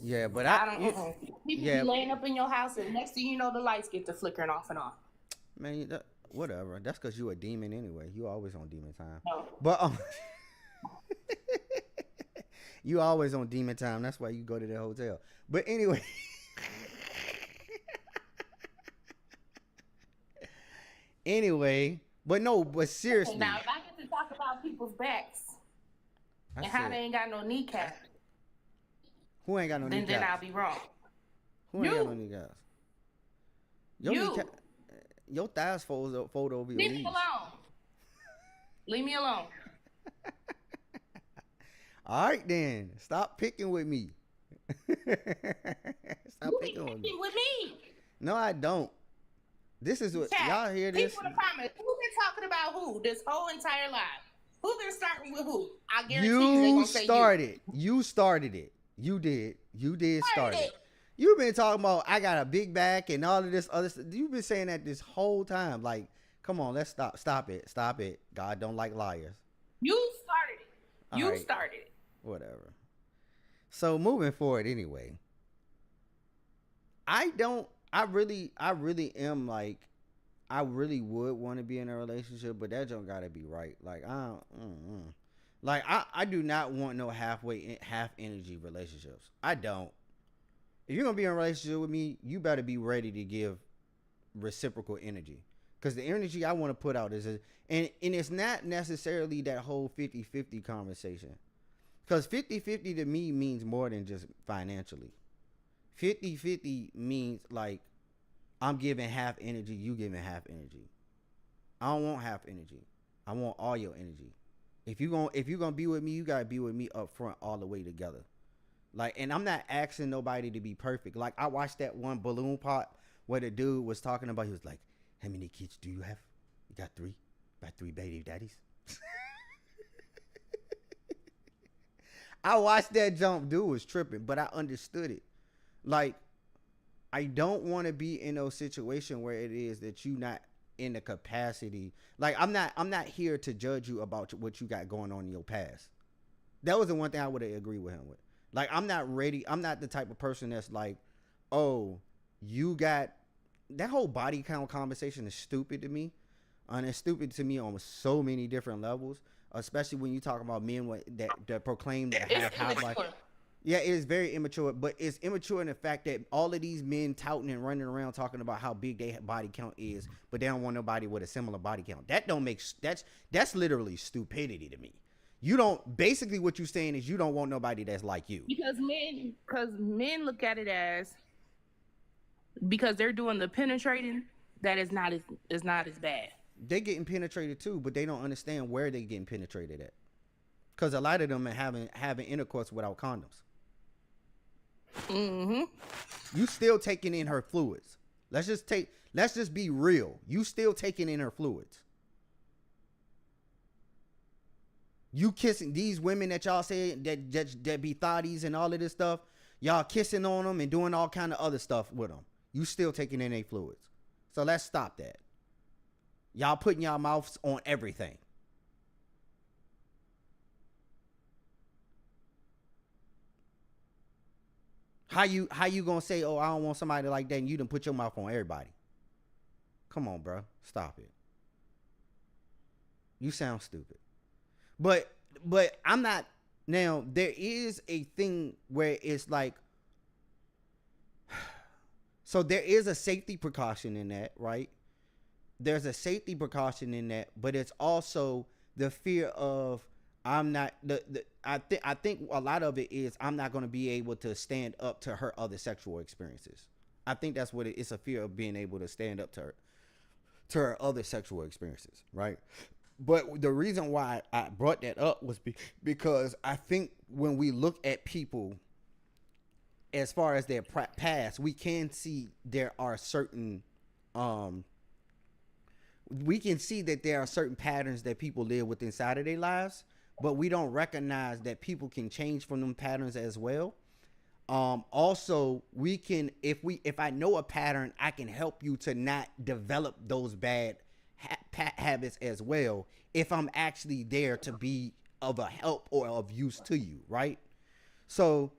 Yeah, but I don't. People yeah, be laying up in your house, and next thing you know, the lights get to flickering off and on. man, whatever. That's because you a demon anyway. You always on demon time. No. But you always on demon time. That's why you go to the hotel. But anyway. But seriously. Now, if I get to talk about people's backs and how they ain't got no kneecap, who ain't got no kneecaps? then I'll be wrong. Who ain't got no kneecaps? Your thighs fold over your knees. Leave me alone. Leave me alone. All right, then. Stop picking with me. Stop picking with me. No, I don't. This is what y'all hear this. People in the comments, who been talking about who this whole entire live? Who been starting with who? I guarantee you they gonna say started. You started it. You did. You did start it. You've been talking about I got a big back and all of this other stuff. You've been saying that this whole time. Like, come on, let's stop. Stop it. Stop it. God don't like liars. You started it. You started it. Whatever. So moving forward anyway. I really am like, I really would want to be in a relationship, but that don't gotta be right. Like, I do not want no half energy relationships. I don't. If you're gonna be in a relationship with me, you better be ready to give reciprocal energy. Because the energy I want to put out and it's not necessarily that whole 50-50 conversation. Because 50-50 to me means more than just financially. 50-50 means like I'm giving half energy, you giving half energy. I don't want half energy. I want all your energy. If you're gonna be with me, you gotta be with me up front all the way together. Like, and I'm not asking nobody to be perfect. Like, I watched that one balloon pop where the dude was talking about, he was like, how many kids do you have? You got 3? About 3 baby daddies? I watched that jump. Dude was tripping, but I understood it. Like, I don't want to be in no situation where it is that you not in the capacity. Like, I'm not here to judge you about what you got going on in your past. That was the one thing I would have agreed with him with. Like, I'm not ready. I'm not the type of person that's like, oh, you got that whole body count conversation is stupid to me. And it's stupid to me on so many different levels, especially when you talk about men that proclaim that have like. Yeah, it is very immature, but it's immature in the fact that all of these men touting and running around talking about how big their body count is, but they don't want nobody with a similar body count. That don't make that's literally stupidity to me. You don't, basically what you're saying is you don't want nobody that's like you. Because men look at it as, because they're doing the penetrating, that is not as bad. They getting penetrated too, but they don't understand where they getting penetrated at. Because a lot of them are having intercourse without condoms. Mm-hmm. You still taking in her fluids. Let's just be real. You still taking in her fluids. You kissing these women that y'all say that be thotties and all of this stuff. Y'all kissing on them and doing all kind of other stuff with them. You still taking in their fluids. So let's stop that. Y'all putting y'all mouths on everything. How you gonna say, oh, I don't want somebody like that, and you done put your mouth on everybody? Come on, bro. Stop it. You sound stupid. But I'm not. Now, there is a thing where it's like, so there is a safety precaution in that, right? There's a safety precaution in that, but it's also the fear of I'm not I think a lot of it is I'm not going to be able to stand up to her other sexual experiences. I think that's what it's a fear of being able to stand up to her other sexual experiences, right? But the reason why I brought that up was because I think when we look at people as far as their past, we can see there are certain we can see that there are certain patterns that people live with inside of their lives, but we don't recognize that people can change from them patterns as well. Also, we can, if I know a pattern, I can help you to not develop those bad habits as well if I'm actually there to be of a help or of use to you, right? So,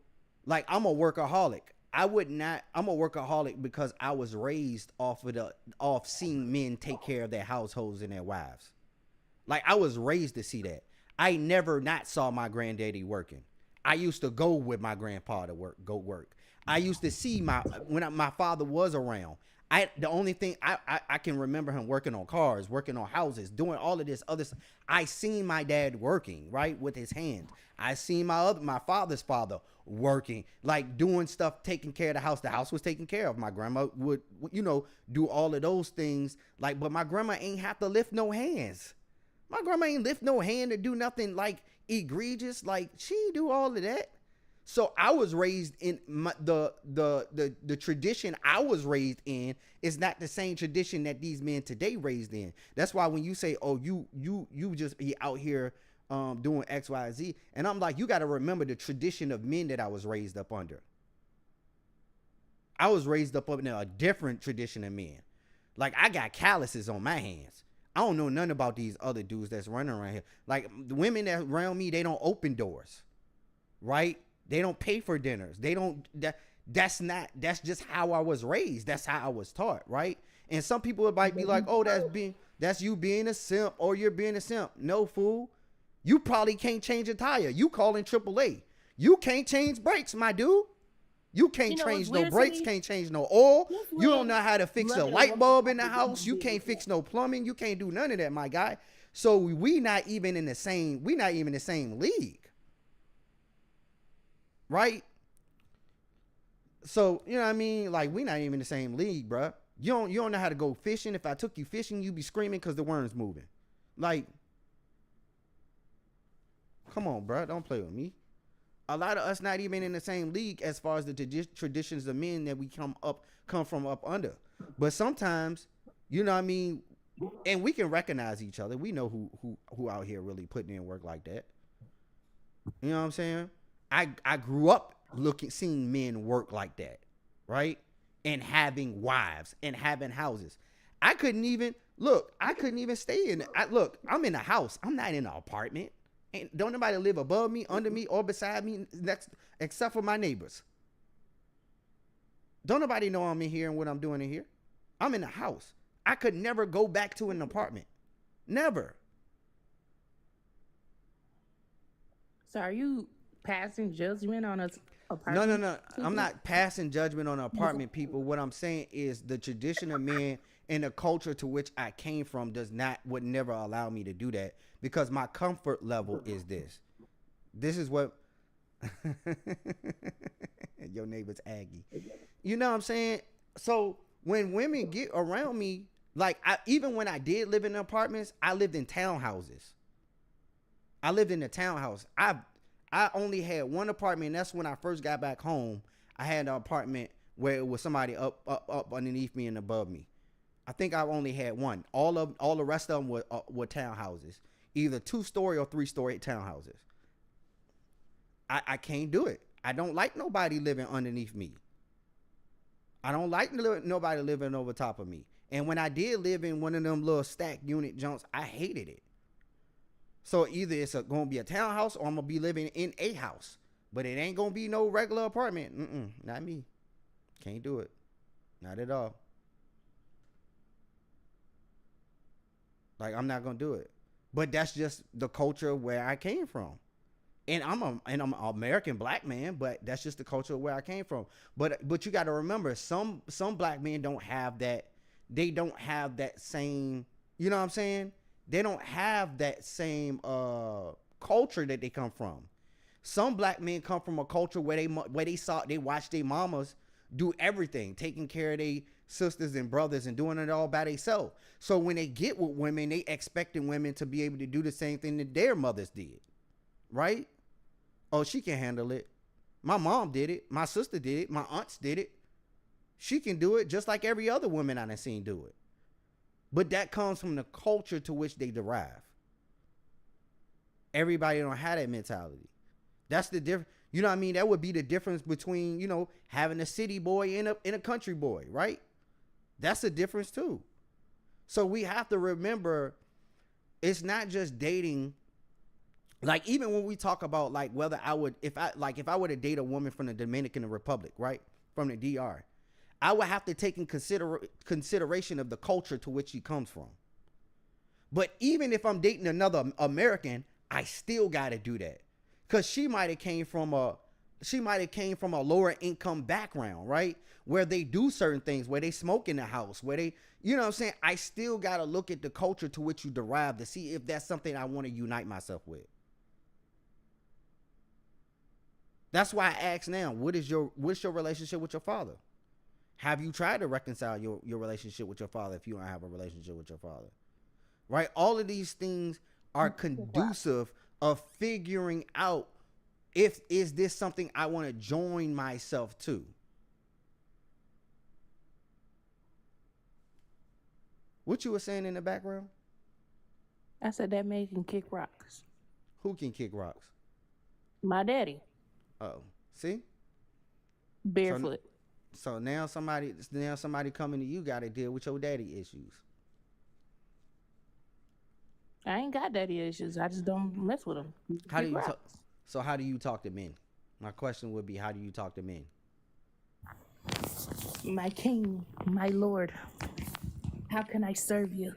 like, I'm a workaholic. I'm a workaholic because I was raised off seeing men take care of their households and their wives. Like, I was raised to see that. I never not saw my granddaddy working. I used to go with my grandpa to work. I used to see when my father was around. The only thing I can remember him working on cars, working on houses, doing all of this other stuff. I seen my dad working, right, with his hands. I seen my father's father working, like doing stuff, taking care of the house. The house was taken care of. My grandma would, do all of those things. Like, but my grandma ain't have to lift no hands. My grandma ain't lift no hand to do nothing like egregious. Like, she do all of that. So I was raised in the tradition I was raised in is not the same tradition that these men today raised in. That's why when you say, oh, you just be out here doing X, Y, Z, and I'm like, you got to remember the tradition of men that I was raised up under. I was raised up under a different tradition of men. Like, I got calluses on my hands. I don't know nothing about these other dudes that's running around here. Like, the women that around me, they don't open doors, right? They don't pay for dinners. They don't, that's just how I was raised. That's how I was taught, right? And some people might be like, oh, that's you being a simp, or you're being a simp. No, fool. You probably can't change a tire. You calling AAA. You can't change brakes, my dude. You can't change no brakes, can't change no oil. You don't know how to fix a light bulb in the house. You can't fix no plumbing. You can't do none of that, my guy. So we not even in the same league. Right? So, you know what I mean? Like, we not even in the same league, bruh. You don't know how to go fishing. If I took you fishing, you be screaming because the worm's moving. Like, come on, bruh. Don't play with me. A lot of us not even in the same league as far as the traditions of men that we come from up under. But sometimes, you know what I mean? And we can recognize each other. We know who out here really putting in work like that. You know what I'm saying? I grew up seeing men work like that, right? And having wives and having houses. I couldn't even stay in it. I'm in a house. I'm not in an apartment. And don't nobody live above me, under me, or beside me next, except for my neighbors. Don't nobody know I'm in here and what I'm doing in here. I'm in a house. I could never go back to an apartment. Never. So are you passing judgment on us apartment? No. I'm not passing judgment on apartment people. What I'm saying is the tradition of men and the culture to which I came from would never allow me to do that, because my comfort level is this. This is what your neighbor's Aggie. You know what I'm saying? So when women get around me, like even when I did live in apartments, I lived in townhouses. I lived in a townhouse. I only had one apartment, and that's when I first got back home. I had an apartment where it was somebody up underneath me and above me. I think I only had one. All the rest of them were townhouses. either 2-story or 3-story townhouses. I can't do it. I don't like nobody living underneath me. I don't like nobody living over top of me. And when I did live in one of them little stack unit junks, I hated it. So either it's going to be a townhouse or I'm going to be living in a house. But it ain't going to be no regular apartment. Not me. Can't do it. Not at all. Like, I'm not going to do it. But that's just the culture where I came from. And I'm an American black man, but that's just the culture where I came from. But you got to remember, some black men don't have that. They don't have that same, you know what I'm saying? They don't have that same culture that they come from. Some black men come from a culture where they watched their mamas do everything, taking care of their sisters and brothers and doing it all by themselves. So when they get with women, they expecting women to be able to do the same thing that their mothers did, right? Oh, she can handle it. My mom did it. My sister did it. My aunts did it. She can do it just like every other woman I done seen do it. But that comes from the culture to which they derive. Everybody don't have that mentality. That's the difference. You know what I mean? That would be the difference between, having a city boy and a country boy, right? That's a difference too. So we have to remember, it's not just dating. Like, even when we talk about like whether I would, if I were to date a woman from the Dominican Republic, right? From the DR, I would have to take in consideration of the culture to which she comes from. But even if I'm dating another American, I still got to do that. Cause she might have came from a lower income background, right? Where they do certain things, where they smoke in the house, where they, you know what I'm saying? I still got to look at the culture to which you derive to see if that's something I want to unite myself with. That's why I ask now, what's your relationship with your father? Have you tried to reconcile your relationship with your father if you don't have a relationship with your father? Right? All of these things are conducive of figuring out is this something I want to join myself to. What you were saying in the background? I said that man can kick rocks. Who can kick rocks? My daddy. Oh, see? Barefoot. So now somebody coming to you got to deal with your daddy issues. I ain't got daddy issues. I just don't mess with them. How do you talk to men? My question would be, how do you talk to men? My king, my lord, how can I serve you?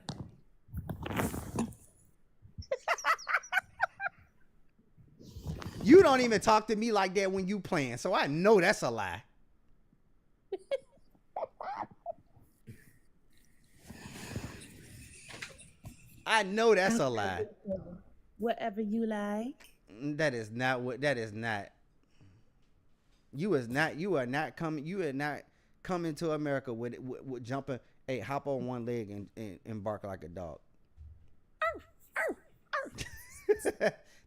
You don't even talk to me like that when you playing, so I know that's a lie. I know that's a lie. Whatever you like. That is not. You are not coming to America with jumping. Hey, hop on one leg and bark like a dog.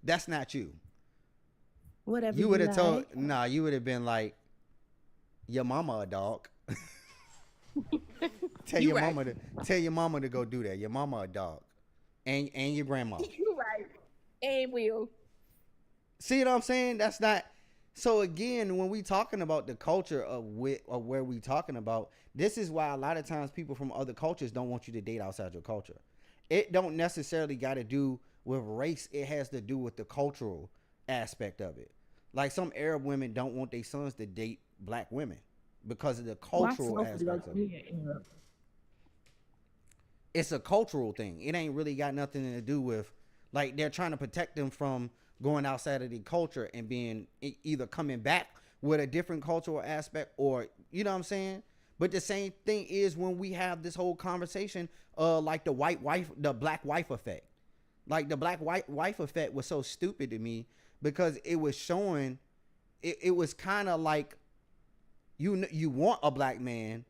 That's not you. Whatever you would have told. like. Nah, you would have been like, your mama a dog. Tell your mama to go do that. Your mama a dog. And your grandma. You right. And will. See what I'm saying? That's not. So again, when we talking about the culture of where we talking about, this is why a lot of times people from other cultures don't want you to date outside your culture. It don't necessarily got to do with race. It has to do with the cultural aspect of it. Like some Arab women don't want their sons to date black women because of the cultural aspect of it. It's a cultural thing. It ain't really got nothing to do with, like, they're trying to protect them from going outside of the culture and being either coming back with a different cultural aspect or, you know what I'm saying? But the same thing is when we have this whole conversation, like the black wife effect. Like the black wife effect was so stupid to me because it was showing, it was kind of like you want a black man,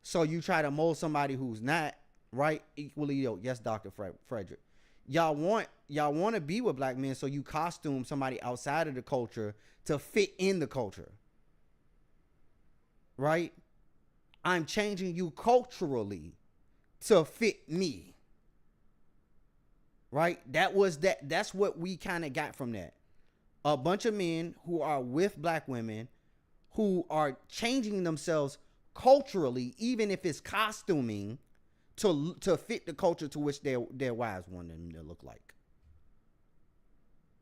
so you try to mold somebody who's not. Right, equally yoked. Yes, Dr. Frederick. Y'all want to be with black men, so you costume somebody outside of the culture to fit in the culture. Right? I'm changing you culturally to fit me. right? That's what we kind of got from that. A bunch of men who are with black women who are changing themselves culturally, even if it's costuming, to fit the culture to which their wives want them to look like.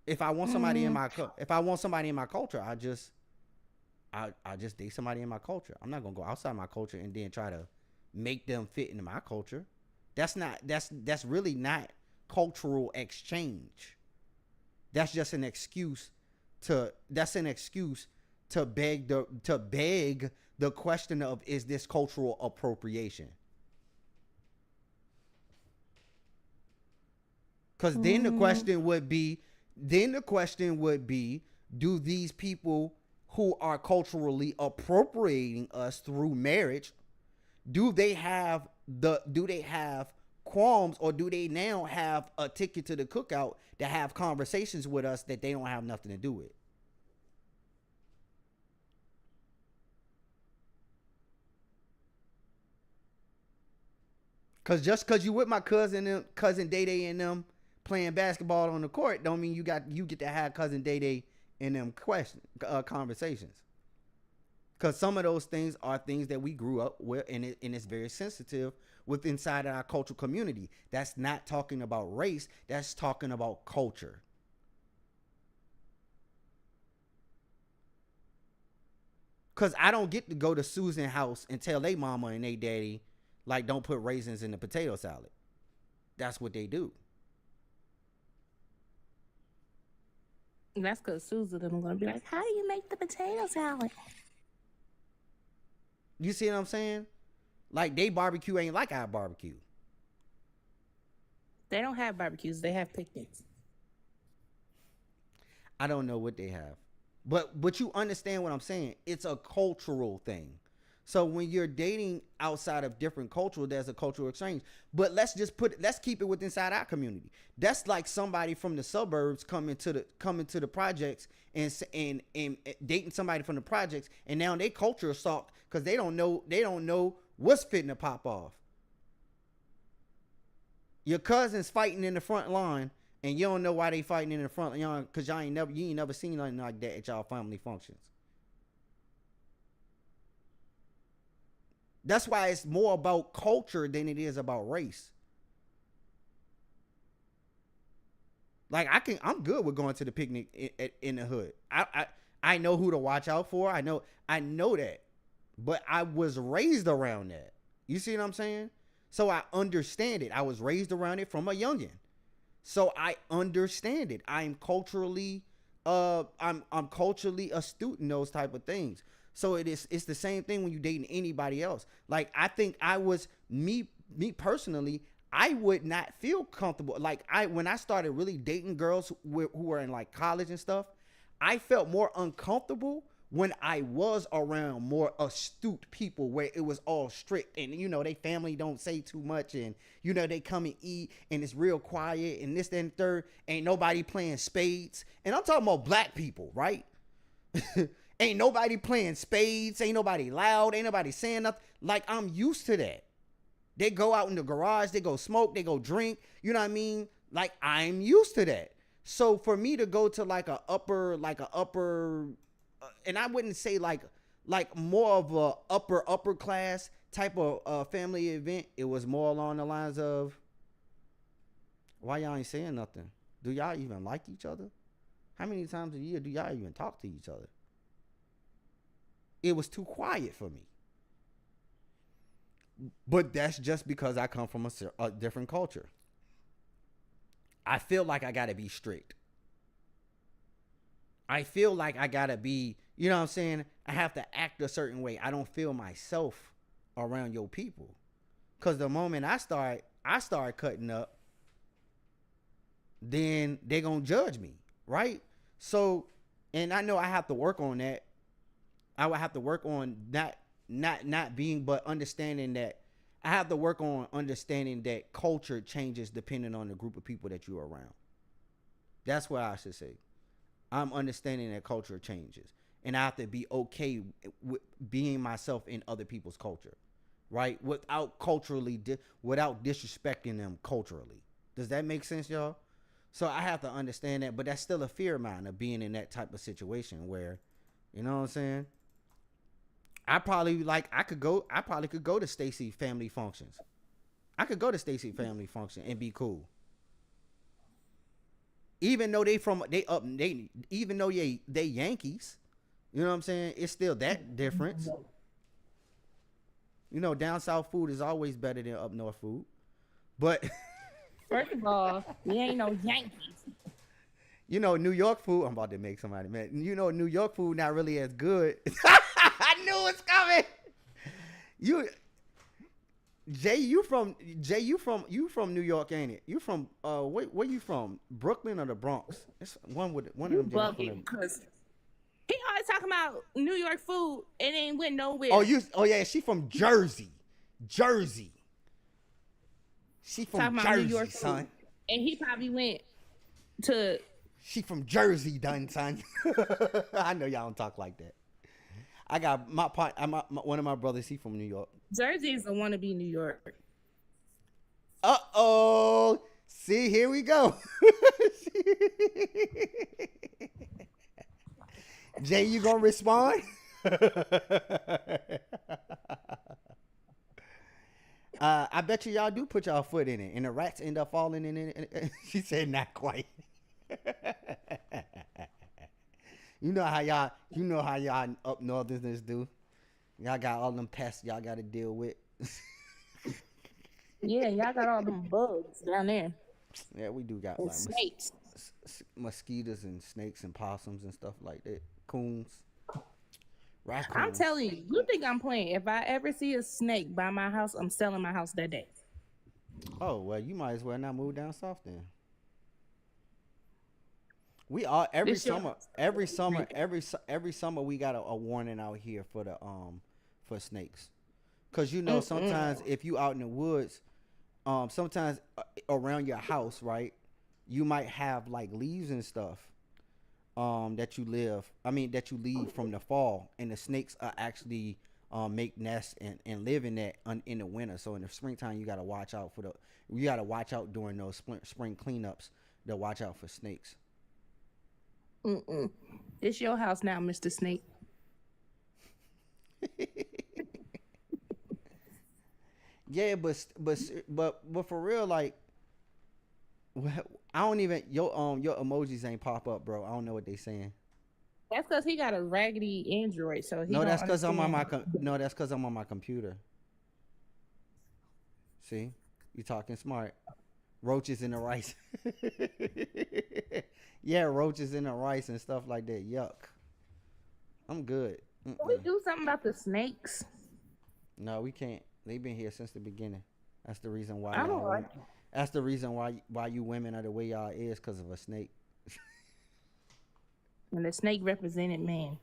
If I want somebody in my culture, I just date somebody in my culture. I'm not gonna go outside my culture and then try to make them fit into my culture. That's really not cultural exchange. That's just an excuse to beg the question of, is this cultural appropriation? Because then the question would be, do these people who are culturally appropriating us through marriage, do they have qualms, or do they now have a ticket to the cookout to have conversations with us that they don't have nothing to do with? Cause just cause you with my cousin Day Day and them playing basketball on the court don't mean you get to have cousin Day Day in them conversations. Cause some of those things are things that we grew up with, and it's very sensitive with inside of our cultural community. That's not talking about race. That's talking about culture. Cause I don't get to go to Susan's house and tell they mama and they daddy, like, don't put raisins in the potato salad. That's what they do. That's because Susan is going to be like, how do you make the potato salad? You see what I'm saying? Like, they barbecue ain't like our barbecue. They don't have barbecues. They have picnics. I don't know what they have. But you understand what I'm saying. It's a cultural thing. So when you're dating outside of different culture, there's a cultural exchange. But let's keep it within inside our community. That's like somebody from the suburbs coming to the projects and dating somebody from the projects, and now they culture assault because they don't know what's fitting to pop off. Your cousin's fighting in the front line, and you don't know why they fighting in the front line because you ain't never seen nothing like that at y'all family functions. That's why it's more about culture than it is about race. Like, I'm good with going to the picnic in the hood. I know who to watch out for. I know that, but I was raised around that. You see what I'm saying? So I understand it. I was raised around it from a youngin'. So I understand it. I'm culturally astute in those type of things. So it's the same thing when you dating anybody else. Like, I think I was me personally, I would not feel comfortable. Like, when I started really dating girls who were in like college and stuff, I felt more uncomfortable when I was around more astute people where it was all strict and, you know, they family don't say too much and, you know, they come and eat and it's real quiet and this, that, and third. Ain't nobody playing spades. And I'm talking about black people, right? Ain't nobody playing spades. Ain't nobody loud. Ain't nobody saying nothing. Like, I'm used to that. They go out in the garage. They go smoke. They go drink. You know what I mean? Like, I'm used to that. So for me to go to like a upper, and I wouldn't say like more of a upper class type of family event. It was more along the lines of, why y'all ain't saying nothing? Do y'all even like each other? How many times a year do y'all even talk to each other? It was too quiet for me. But that's just because I come from a different culture. I feel like I got to be strict. I feel like I got to be, you know what I'm saying? I have to act a certain way. I don't feel myself around your people. Because the moment I start cutting up, then they're going to judge me, right? So, and I know I have to work on that. I would have to work on not being, but understanding that I have to work on understanding that culture changes depending on the group of people that you're around. That's what I should say. I'm understanding that culture changes, and I have to be okay with being myself in other people's culture, right? Without disrespecting them culturally. Does that make sense, y'all? So I have to understand that, but that's still a fear of mine of being in that type of situation where, you know what I'm saying? I probably could go to Stacy family functions. I could go to Stacy family function and be cool. Even though they Yankees, you know what I'm saying? It's still that difference. You know, down south food is always better than up north food. But first of all, we ain't no Yankees. You know, New York food, I'm about to make somebody mad. You know, New York food not really as good. I knew it's coming. Jay, you from New York, ain't it? You from where you from? Brooklyn or the Bronx? It's one of them. Because he always talking about New York food and ain't went nowhere. Oh yeah, she from Jersey. She from Jersey, New York son. Food. And he probably went to. She from Jersey, done, son. I know y'all don't talk like that. I got one of my brothers. He from New York. Jersey is the wannabe New York. Uh-oh. See, here we go. Jay, you gonna respond? I bet y'all do put y'all foot in it, and the rats end up falling in it. She said, not quite. You know how y'all up northerners do. Y'all got all them pests y'all got to deal with. Yeah, y'all got all them bugs down there. Yeah, we do got and like snakes, mosquitoes and snakes and possums and stuff like that. Coons, raccoons. I'm telling you, you think I'm playing? If I ever see a snake by my house, I'm selling my house that day. Oh well, you might as well not move down south then. We are every summer we got a warning out here for the for snakes, cause you know sometimes if you out in the woods, sometimes around your house, right, you might have like leaves and stuff, that you leave from the fall, and the snakes are actually make nests and live in that in the winter. So in the springtime you gotta watch out during those spring cleanups to watch out for snakes. It's your house now, Mr. Snake. Yeah, but for real, like, I don't even your emojis ain't pop up, bro. I don't know what they saying. That's because he got a raggedy Android, so he no. Don't That's because I'm on my understand. that's because I'm on my computer. See, you talking smart. Roaches in the rice. Yeah, roaches in the rice and stuff like that. Yuck. I'm good. Can we do something about the snakes? No, we can't. They've been here since the beginning. That's the reason why. I don't like it. That's the reason why you women are the way y'all is, because of a snake. And the snake represented man.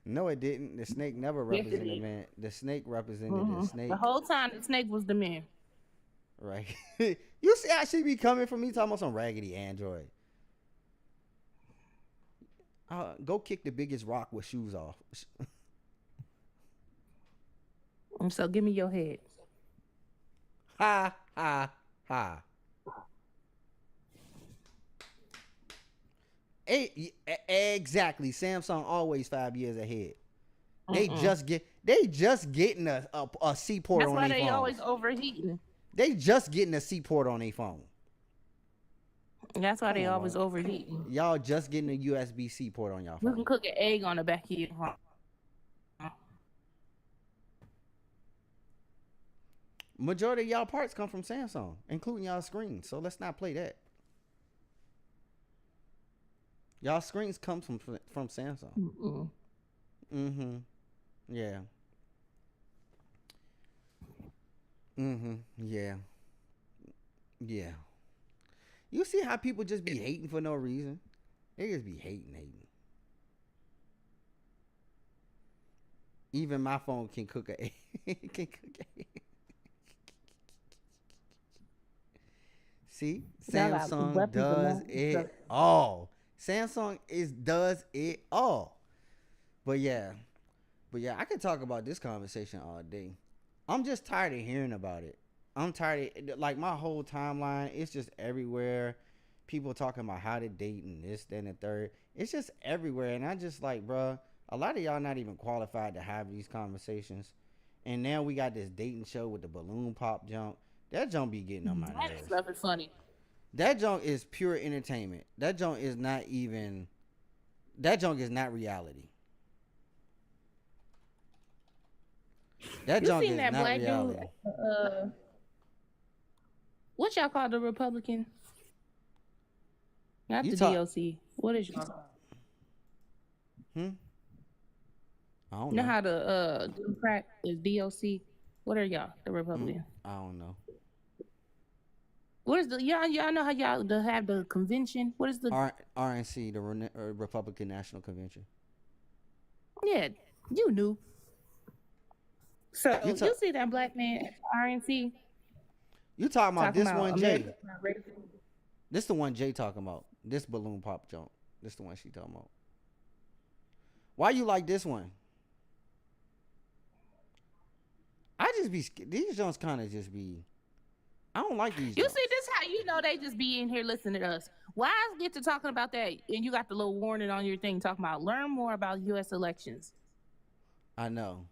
No, it didn't. The snake never represented man. The snake represented the snake. The whole time, the snake was the man. Right. You see how she be coming for me talking about some raggedy Android. Go kick the biggest rock with shoes off. So give me your head. Ha, ha, ha. Exactly. Samsung always 5 years ahead. They just getting a C-port on their phone. That's why they always overheating. They just getting a C-port on their phone. That's why they always overheating. Y'all just getting a USB-C port on y'all phone. You can cook an egg on the back of your phone. Majority of y'all parts come from Samsung, including y'all screens. So let's not play that. Y'all screens come from Samsung. Yeah. Yeah. Yeah. You see how people just be hating for no reason? They just be hating. Even my phone can cook a egg. See? Samsung does it all. Samsung does it all. But yeah, I could talk about this conversation all day. I'm just tired of hearing about it. I'm tired of, like, my whole timeline, it's just everywhere. People talking about how to date and this, that, and the third. It's just everywhere. And I just like, bruh, a lot of y'all not even qualified to have these conversations. And now we got this dating show with the balloon pop junk. That junk be getting on my nerves. That stuff is funny. That junk is pure entertainment. That junk is not even, that junk is not reality. That You junk seen is that not black reality. dude? What y'all call the Republican? Not You the talk- DOC. What is y'all? I don't You know know. how the Democrat is DOC? What are y'all? The Republican. I don't know. What is the y'all know how y'all have the convention? What is the RNC, the Republican National Convention. Yeah, you knew. So You you, talk- see that black man at RNC You talking about this one, Jay? America's not ready. This the one Jay talking about. This balloon pop junk. This the one she talking about. Why you like this one? I just be these junks kind of just be. I don't like these. You junks. see, this how you know they just be in here listening to us. Why I get to talking about that and you got the little warning on your thing talking about learn more about U.S. elections. I know.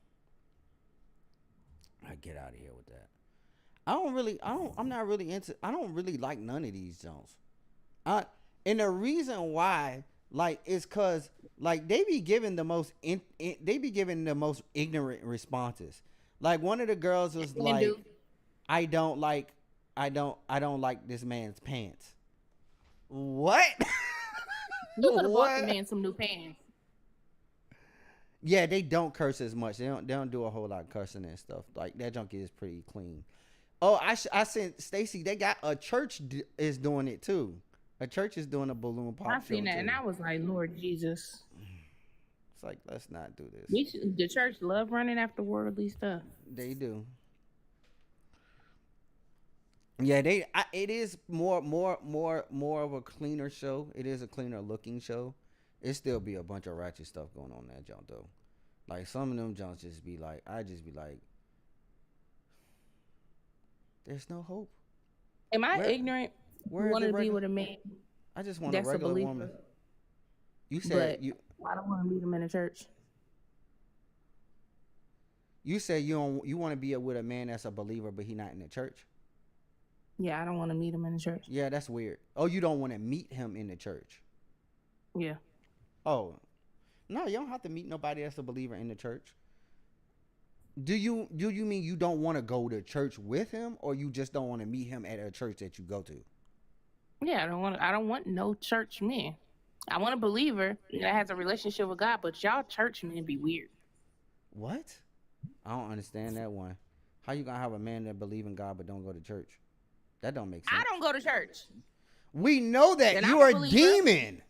I get out of here with that. I'm not really into. I don't really like none of these junks. And the reason why, like, is cause like they be giving the most ignorant responses. Like one of the girls was like, I don't like this man's pants. What? You could have bought What? the man some new pants. Yeah, they don't curse as much. They don't do a whole lot of cursing and stuff. Like that junk is pretty clean. Oh, I sent Stacy. They got a church is doing it too. A church is doing a balloon pop. I seen show, that too. and I was like, Lord Jesus. It's like, let's not do this. The church love running after worldly stuff. They do. Yeah, it is more of a cleaner show. It is a cleaner looking show. It still be a bunch of ratchet stuff going on in that junk though. Like some of them junks just be like, I just be like, there's no hope. Am I ignorant? where's Want the to be regular- with a man I just want that's a a regular believer. woman. You said But you I don't want to meet him in a church. said you want to be with a man that's a believer, but he not in the church. Yeah, I don't want to meet him in the church. Yeah, that's weird. Oh, you don't want to meet him in the church. Yeah. Oh, no, you don't have to meet nobody that's a believer in the church. Do you mean you don't want to go to church with him, or you just don't want to meet him at a church that you go to? Yeah, I don't want no church man. I want a believer that has a relationship with God, but y'all church men be weird. What? I don't understand that one. How you gonna have a man that believe in God but don't go to church? That don't make sense. I don't go to church. We know that Then you I'm a are a believer. demon.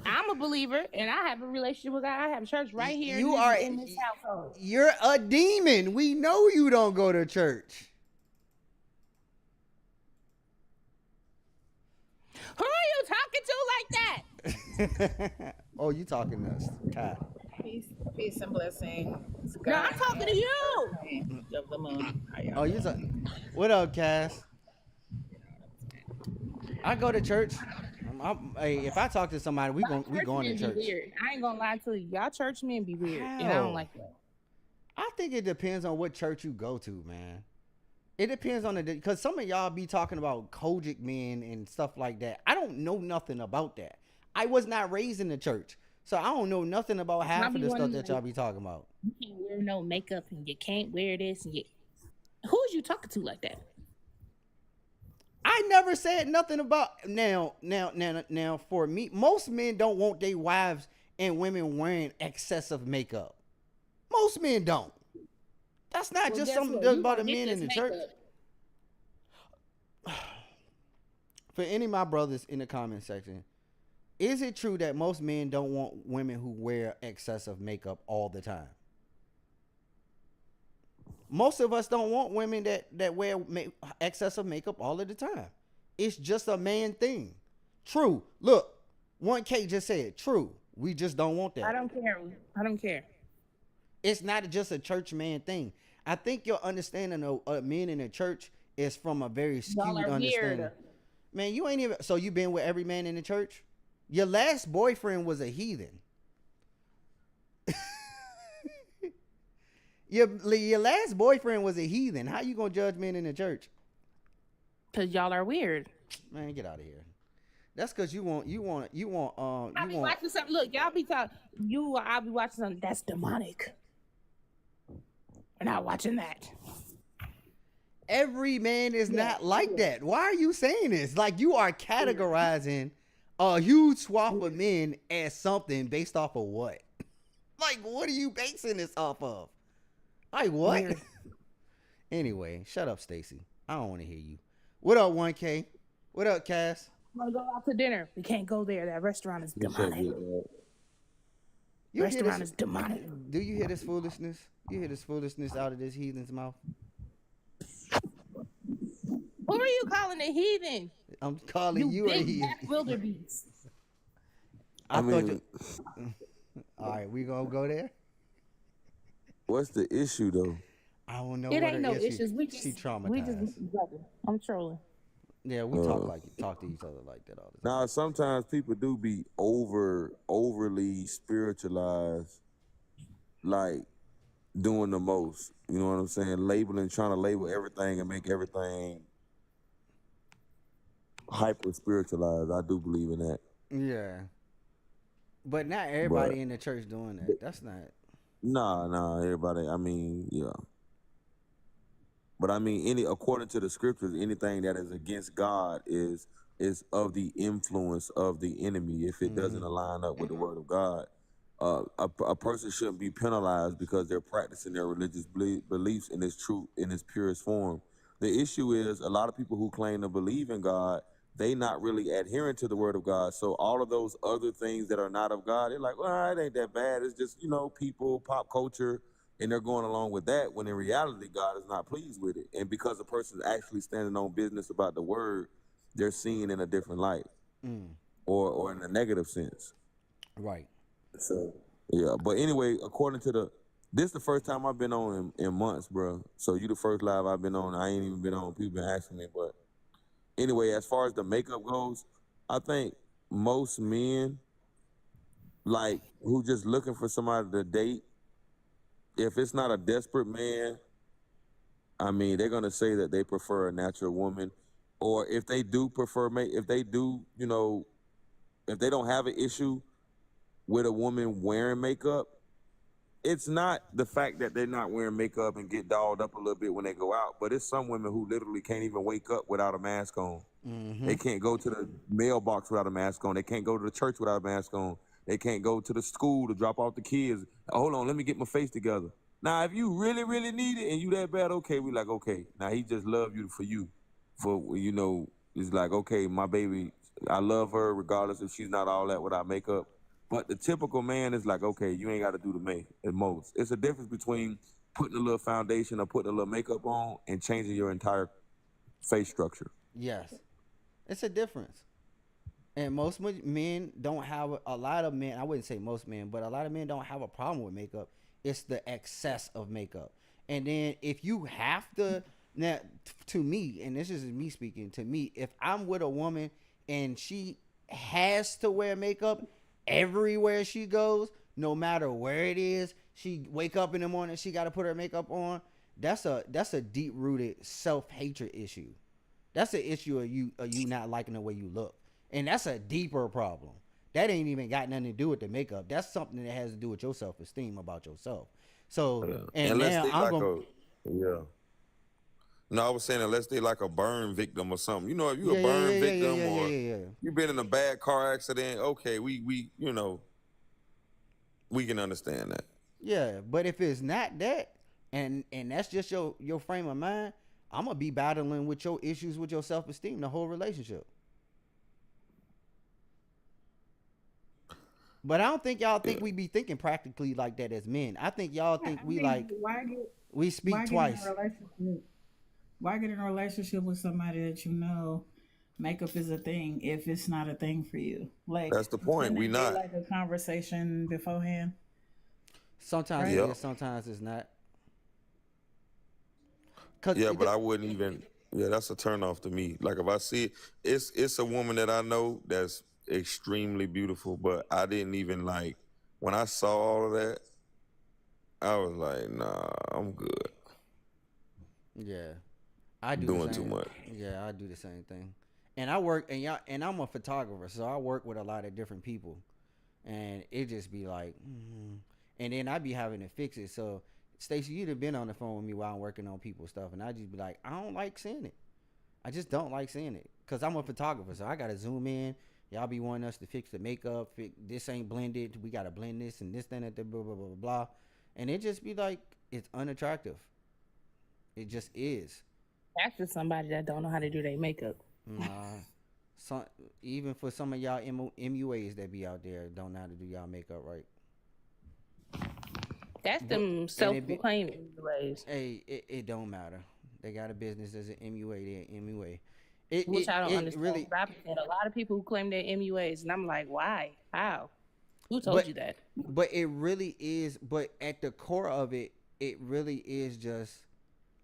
I'm a believer and I have a relationship with God. I have church right here You in, are in this household. You're a demon. We know you don't go to church. Who are you talking to like that? Oh, you talking to us, Kai. Peace and blessings. No, I'm talking to you. Of the moon. How y'all Oh, you talking? What up, Cass? I go to church. Hey, if I talk to somebody, we going Church to men church. Be weird. I ain't gonna lie to you. Y'all church men be weird, and I How? don't like that. I think it depends on what church you go to, man. It depends on because some of y'all be talking about Kojic men and stuff like that. I don't know nothing about that. I was not raised in the church, so I don't know nothing about half of the stuff that y'all be talking about. You can't wear no makeup, and you can't wear this, and you. Who's you talking to like that? I never said nothing about now. For me, most men don't want their wives and women wearing excessive makeup. Most men don't. That's not just something about the men in the church. For any of my brothers in the comment section, is it true that most men don't want women who wear excessive makeup all the time? Most of us don't want women that wear excessive makeup all of the time. It's just a man thing. True. Look, 1K just said, true. We just don't want that. I don't care. I don't care. It's not just a church man thing. I think your understanding of men in the church is from a very skewed Y'all are understanding. weird. Man, you ain't even. So you been with every man in the church? Your last boyfriend was a heathen. Your last boyfriend was a heathen. How you gonna judge men in the church? Cause y'all are weird. Man, get out of here. That's cause you want. I be watching something. Look, y'all be talking. I'll be watching something that's demonic. We're not watching that. Every man is not like that. Why are you saying this? Like you are categorizing a huge swath of men as something based off of what? Like, what are you basing this off of? Like what? Anyway, shut up, Stacy. I don't want to hear you. What up, 1K? What up, Cass? I'm gonna go out to dinner. We can't go there. That restaurant is demonic. Restaurant is demonic. Do you hear this foolishness? You hear this foolishness out of this heathen's mouth? Who are you calling a heathen? I'm calling you a big heathen. black wildebeest. I thought you. All right, we gonna go there. What's the issue though? I don't know. It what ain't her no issue. issues. We just traumatized. I'm trolling. Yeah, we talk to each other like that all the time. Now, sometimes people do be overly spiritualized, like doing the most. You know what I'm saying? Trying to label everything and make everything hyper spiritualized. I do believe in that. Yeah, but not everybody in the church doing that. That's not. Nah, everybody. I mean, yeah. But I mean, according to the scriptures, anything that is against God is of the influence of the enemy. If it doesn't align up with the word of God, a person shouldn't be penalized because they're practicing their religious beliefs in its truth, in its purest form. The issue is a lot of people who claim to believe in God, they not really adhering to the word of God. So all of those other things that are not of God, they're like, well, it ain't that bad. It's just, people, pop culture. And they're going along with that when in reality, God is not pleased with it. And because a person's actually standing on business about the word, they're seen in a different light or in a negative sense. Right. So, yeah. But anyway, according to this is the first time I've been on in months, bro. So you the first live I've been on. I ain't even been on. People been asking me. But anyway, as far as the makeup goes, I think most men, like, who just looking for somebody to date, if it's not a desperate man, I mean, they're going to say that they prefer a natural woman. Or if they do if they don't have an issue with a woman wearing makeup, it's not the fact that they're not wearing makeup and get dolled up a little bit when they go out, but it's some women who literally can't even wake up without a mask on. They can't go to the mailbox without a mask on. They can't go to the church without a mask on. They can't go to the school to drop off the kids. Hold on, let me get my face together. Now, if you really, really need it and you that bad, okay, we like, okay. Now, he just love you for you. It's like, okay, my baby, I love her regardless if she's not all that without makeup. But the typical man is like, okay, you ain't got to do the make at most. It's a difference between putting a little foundation or putting a little makeup on and changing your entire face structure. Yes. It's a difference. And most men don't have a lot of men. I wouldn't say most men, but a lot of men don't have a problem with makeup. It's the excess of makeup. And then if you have to, now to me, and this is me speaking, to me, if I'm with a woman and she has to wear makeup everywhere she goes, no matter where it is, she wake up in the morning, she got to put her makeup on. That's a deep rooted self-hatred issue. That's an issue of you not liking the way you look. And that's a deeper problem. That ain't even got nothing to do with the makeup. That's something that has to do with your self-esteem about yourself. So, and now I'm going to... No, I was saying unless they like a burn victim or something. You know, if you a burn victim or you've been in a bad car accident, okay, we can understand that. Yeah, but if it's not that, and that's just your frame of mind, I'm going to be battling with your issues with your self-esteem the whole relationship. But I don't think y'all think we be thinking practically like that as men. I think y'all think we speak twice. Why get in a relationship with somebody that you know makeup is a thing if it's not a thing for you? Like, that's the point. We not like a conversation beforehand. Sometimes it is, sometimes it's not. Yeah, but I wouldn't even. Yeah, that's a turn off to me. Like if I see it, it's a woman that I know that's extremely beautiful, but I didn't even like when I saw all of that. I was like, nah, I'm good. Yeah, I do Doing the same. too much. Yeah, I do the same thing. And I work and I'm a photographer, so I work with a lot of different people, and it just be like, and then I be having to fix it. So Stacey, you'd have been on the phone with me while I'm working on people's stuff, and I just be like, I don't like seeing it. I just don't like seeing it because I'm a photographer, so I gotta zoom in. Y'all be wanting us to fix the makeup. This ain't blended. We gotta blend this and this, then that, blah blah blah blah blah, and it just be like it's unattractive. It just is. That's just somebody that don't know how to do their makeup. Nah, even for some of y'all MUAs that be out there don't know how to do y'all makeup right. That's them self-proclaimed MUAs. Hey, it don't matter. They got a business as an MUA. They're MUA. Which I don't understand. Really, I've had a lot of people who claim they're MUAs, and I'm like, why? How? Who told you that? But it really is. But at the core of it, it really is just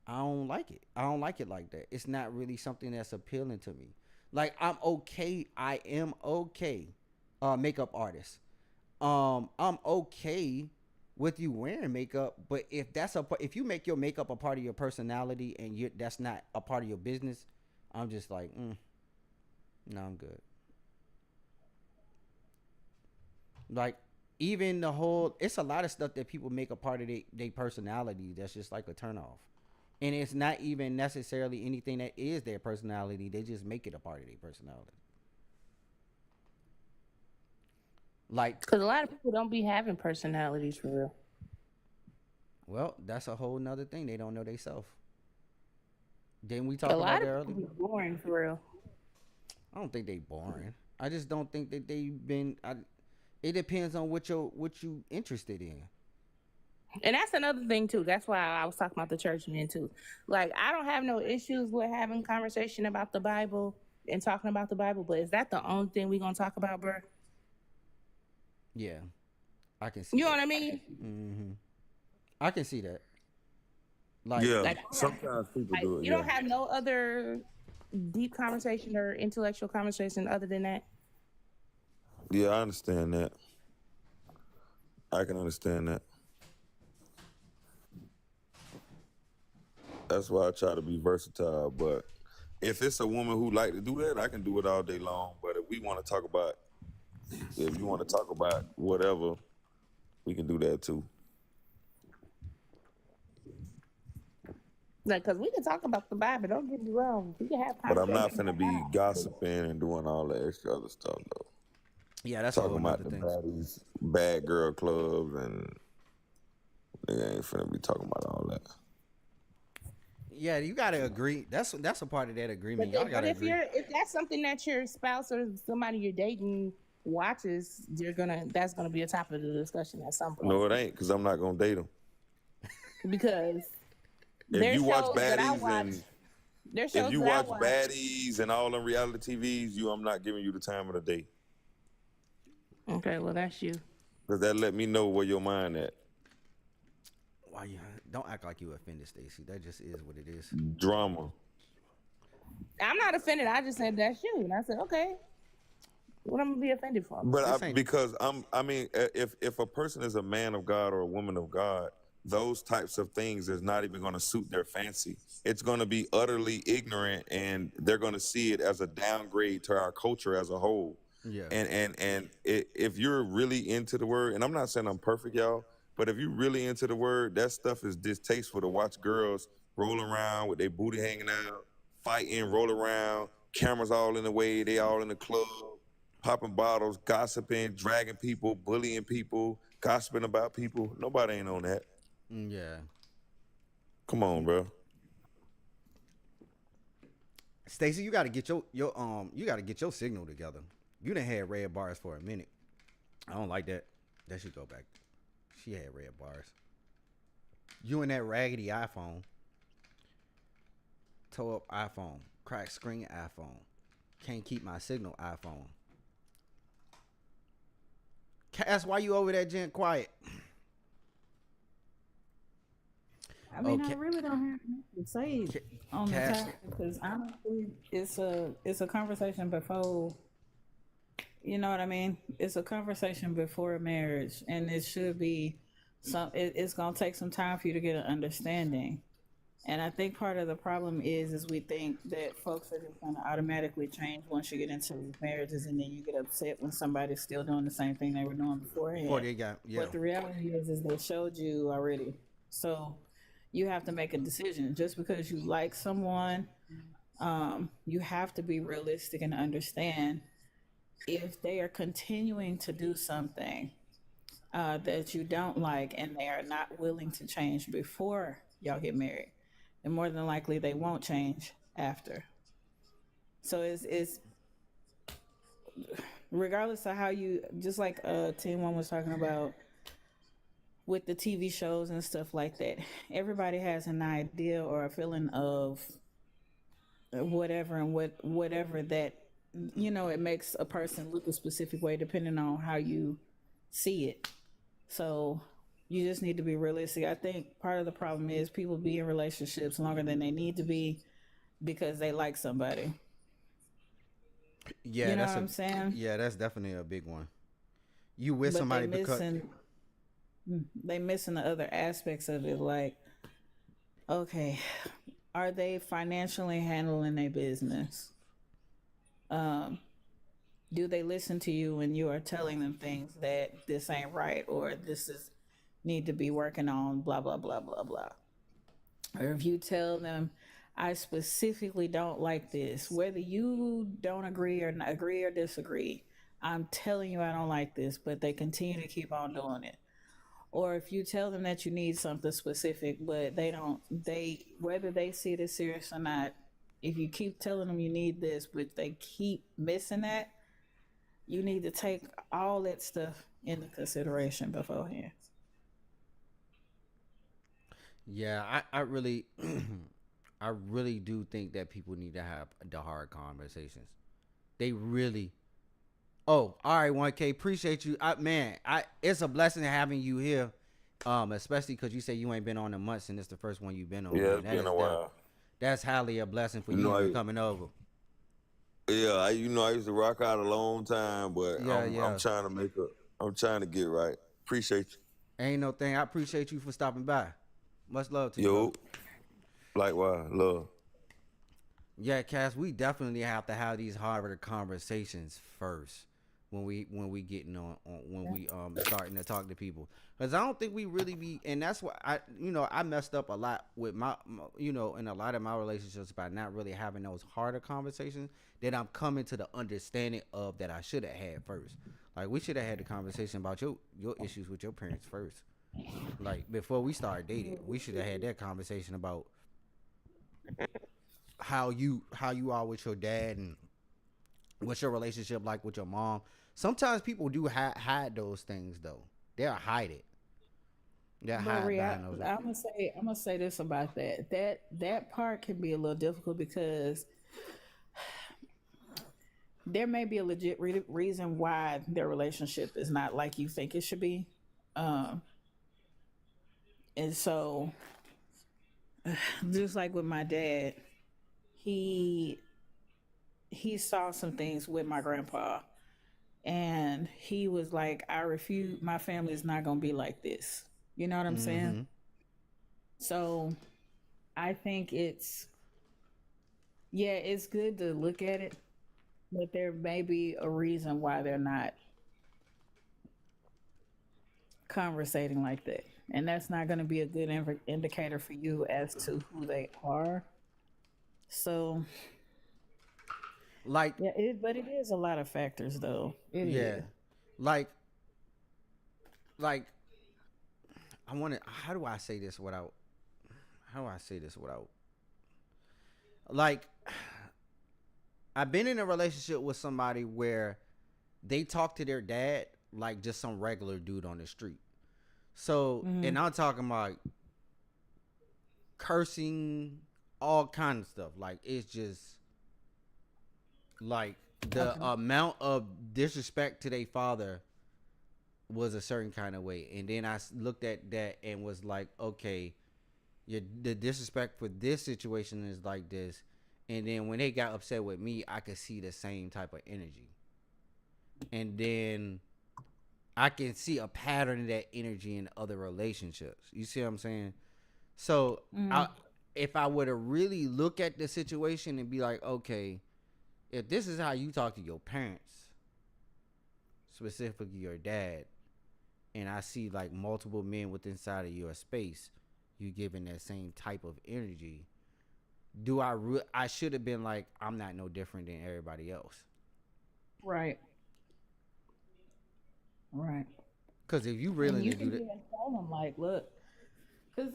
I don't like it. I don't like it like that. It's not really something that's appealing to me. Like I'm okay. I am okay. Makeup artist. I'm okay with you wearing makeup, but if you make your makeup a part of your personality and that's not a part of your business, I'm just like, no, I'm good. Like even it's a lot of stuff that people make a part of their personality that's just like a turnoff. And it's not even necessarily anything that is their personality. They just make it a part of their personality. Like, because a lot of people don't be having personalities for real. Well, that's a whole nother thing. They don't know themselves. Didn't we talk about that earlier? A lot of people be boring for real. I don't think they boring. I just don't think that they've been. It depends on what you interested in. And that's another thing too. That's why I was talking about the church men too. Like I don't have no issues with having conversation about the Bible and talking about the Bible, but is that the only thing we gonna talk about, bro? Yeah, I can see. You know what I mean? Mm-hmm. I can see that. Like, yeah, sometimes people do it. You don't have no other deep conversation or intellectual conversation other than that. Yeah, I understand that. I can understand that. That's why I try to be versatile. But if it's a woman who like to do that, I can do it all day long. But if you want to talk about whatever, we can do that too. Like, cause we can talk about the Bible. Don't get me wrong. We can have. But I'm not finna be gossiping and doing all the extra other stuff though. Yeah, that's talking about the baddies, bad girl clubs, and they ain't finna be talking about all that. Yeah, you gotta agree. That's a part of that agreement. But if that's something that your spouse or somebody you're dating watches, that's gonna be a topic of the discussion at some point. No, it ain't, because I'm not gonna date them. Because if you watch baddies baddies and all them reality TVs, I'm not giving you the time of the day. Okay, well that's you. Because that let me know where your mind at. Why you don't act like you offended, Stacey? That just is what it is. Drama. I'm not offended. I just said that's you, and I said okay. What I'm gonna be offended for? But because if a person is a man of God or a woman of God, those types of things is not even going to suit their fancy. It's going to be utterly ignorant, and they're going to see it as a downgrade to our culture as a whole. Yeah. And if you're really into the word, and I'm not saying I'm perfect, y'all, but if you're really into the word, that stuff is distasteful to watch girls roll around with their booty hanging out, fighting, roll around, cameras all in the way, they all in the club, popping bottles, gossiping, dragging people, bullying people, gossiping about people. Nobody ain't on that. Yeah. Come on, bro. Stacey, you gotta get your signal together. You done had red bars for a minute. I don't like that. That should go back. She had red bars. You and that raggedy iPhone. Toe up iPhone. Crack screen iPhone. Can't keep my signal iPhone. That's why you over there, Jen, quiet. I mean, Okay. I really don't have much to say on the Cass- topic because honestly, it's a conversation before. You know what I mean? It's a conversation before marriage, and it should be it's gonna take some time for you to get an understanding. And I think part of the problem is we think that folks are just gonna automatically change once you get into marriages, and then you get upset when somebody's still doing the same thing they were doing beforehand. Before they got, yeah. But the reality is they showed you already. So you have to make a decision. Just because you like someone, you have to be realistic and understand if they are continuing to do something that you don't like and they are not willing to change before y'all get married, then more than likely they won't change after. So it's regardless of how you, just like Team One was talking about with the TV shows and stuff like that, everybody has an idea or a feeling of whatever and whatever that, you know, it makes a person look a specific way depending on how you see it. So you just need to be realistic. I think part of the problem is people be in relationships longer than they need to be because they like somebody. Yeah, You know that's what I'm saying? Yeah, that's definitely a big one. You with But somebody because they missing the other aspects of it. Like, okay, are they financially handling their business? Do they listen to you when you are telling them things that this ain't right or this is need to be working on, blah blah blah blah blah? Or if you tell them, I specifically don't like this, whether you don't agree or disagree, I'm telling you I don't like this, but they continue to keep on doing it. Or if you tell them that you need something specific, but whether they see it as serious or not, if you keep telling them you need this, but they keep missing that, you need to take all that stuff into consideration beforehand. yeah, I really I really do think that people need to have the hard conversations. They really. Oh, all right, 1K. Appreciate you, it's a blessing having you here, especially because you say you ain't been on in months and it's the first one you've been on. Yeah, man. it's been a while. That's highly a blessing for You you know, for coming over. Yeah, I used to rock out a long time, but Yeah, I'm trying to I'm trying to get right. Appreciate you. Ain't no thing. I appreciate you for stopping by. Much love to you. Yo, likewise, love. Yeah, Cass, we definitely have to have these harder conversations first when we getting on when we starting to talk to people, because I don't think we really be, and that's why I messed up a lot with my in a lot of my relationships by not really having those harder conversations that I'm coming to the understanding of that I should have had first. Like, we should have had the conversation about your issues with your parents first. Like, before we started dating, we should have had that conversation about how you are with your dad and what's your relationship like with your mom. Sometimes people do hide those things though. They'll hide it. But I'm gonna say this about that. That part can be a little difficult because there may be a legit reason why their relationship is not like you think it should be, and so just like with my dad, he saw some things with my grandpa, and he was like, I refuse, my family is not gonna be like this. You know what I'm saying? So I think it's good to look at it, but there may be a reason why they're not conversating like that. And that's not going to be a good indicator for you as to who they are. So, like, but it is a lot of factors, though. It is. Like, I want to. How do I say this without? Like, I've been in a relationship with somebody where they talk to their dad like just some regular dude on the street. So, and I'm talking about cursing, all kind of stuff. Like, it's just like the amount of disrespect to their father was a certain kind of way. And then I looked at that and was like, okay, the disrespect for this situation is like this, and then when they got upset with me, I could see the same type of energy, and then I can see a pattern of that energy in other relationships. You see what I'm saying? So if I were to really look at the situation and be like, okay, if this is how you talk to your parents, specifically your dad, and I see like multiple men within inside of your space, you giving that same type of energy, do I should have been like, I'm not no different than everybody else. Right. Right. Because if you really you do can that, even tell them like, look, because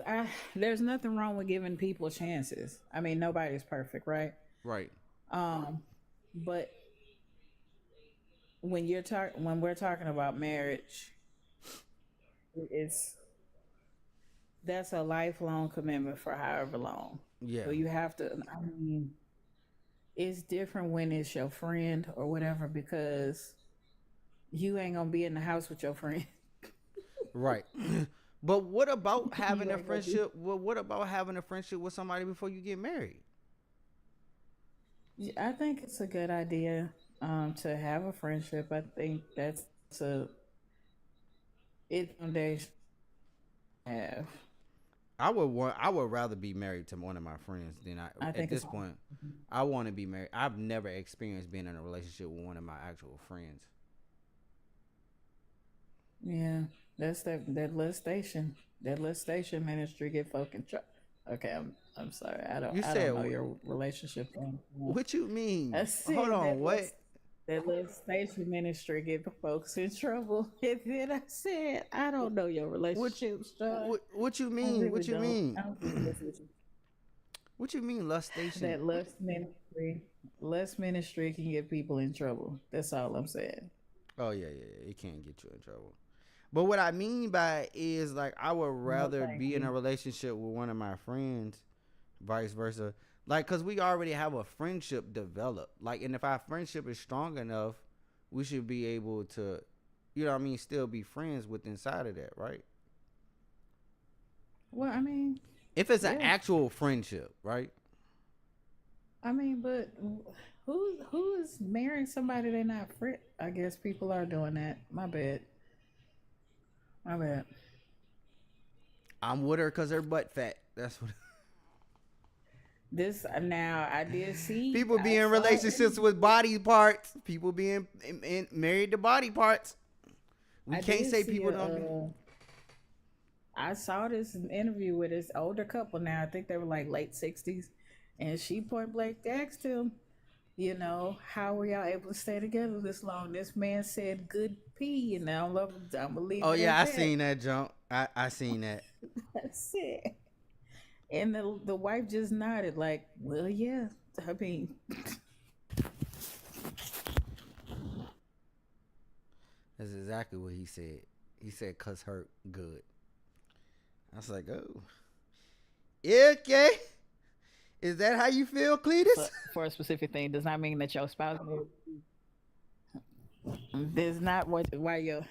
there's nothing wrong with giving people chances. I mean, nobody's perfect, right? right? But when we're talking about marriage, that's a lifelong commitment for however long. Yeah. So you have to. I mean, it's different when it's your friend or whatever, because you ain't gonna be in the house with your friend. Right. But what about having a friendship? Well, what about having a friendship with somebody before you get married? I think it's a good idea to have a friendship. I think that's it's foundation to have. I would rather be married to one of my friends than I think at this it's- point. I want to be married. I've never experienced being in a relationship with one of my actual friends. Yeah, that's that little station. That little station ministry get fucking Okay, I'm sorry. I don't know your relationship. What you mean? I said Hold on, what? That little station ministry get folks in trouble. And then I said, I don't know your relationship. What you mean? really What you don't. mean? I don't think that's what you- What you mean, lust station? That lust ministry can get people in trouble. That's all I'm saying. Oh yeah. It can't get you in trouble. But what I mean by it is like I would rather thank be in you. a relationship with one of my friends, vice versa. Like, cause we already have a friendship developed. Like, and if our friendship is strong enough, we should be able to, you know what I mean, still be friends with inside of that, right? Well, I mean, If it's an Yeah. actual friendship, right? but who is marrying somebody they're not friend? I guess people are doing that. My bad. I'm with her cause her butt fat. That's what. This now I did see People be I in saw relationships with body parts. People being married to body parts. We I can't did say see people don't be. I saw this interview with this older couple now. I think they were like late 60s. And she point blank asked him, you know, how were y'all able to stay together this long? This man said good pee, and I'm gonna leave Oh it yeah, I at that. seen that jump. I seen that. That's it. And the wife just nodded like, well, yeah. I mean, That's exactly what he said. He said, "Cuz hurt good." I was like, "Oh, okay. Is that how you feel, Cletus?" for a specific thing does not mean that your spouse. There's not why your.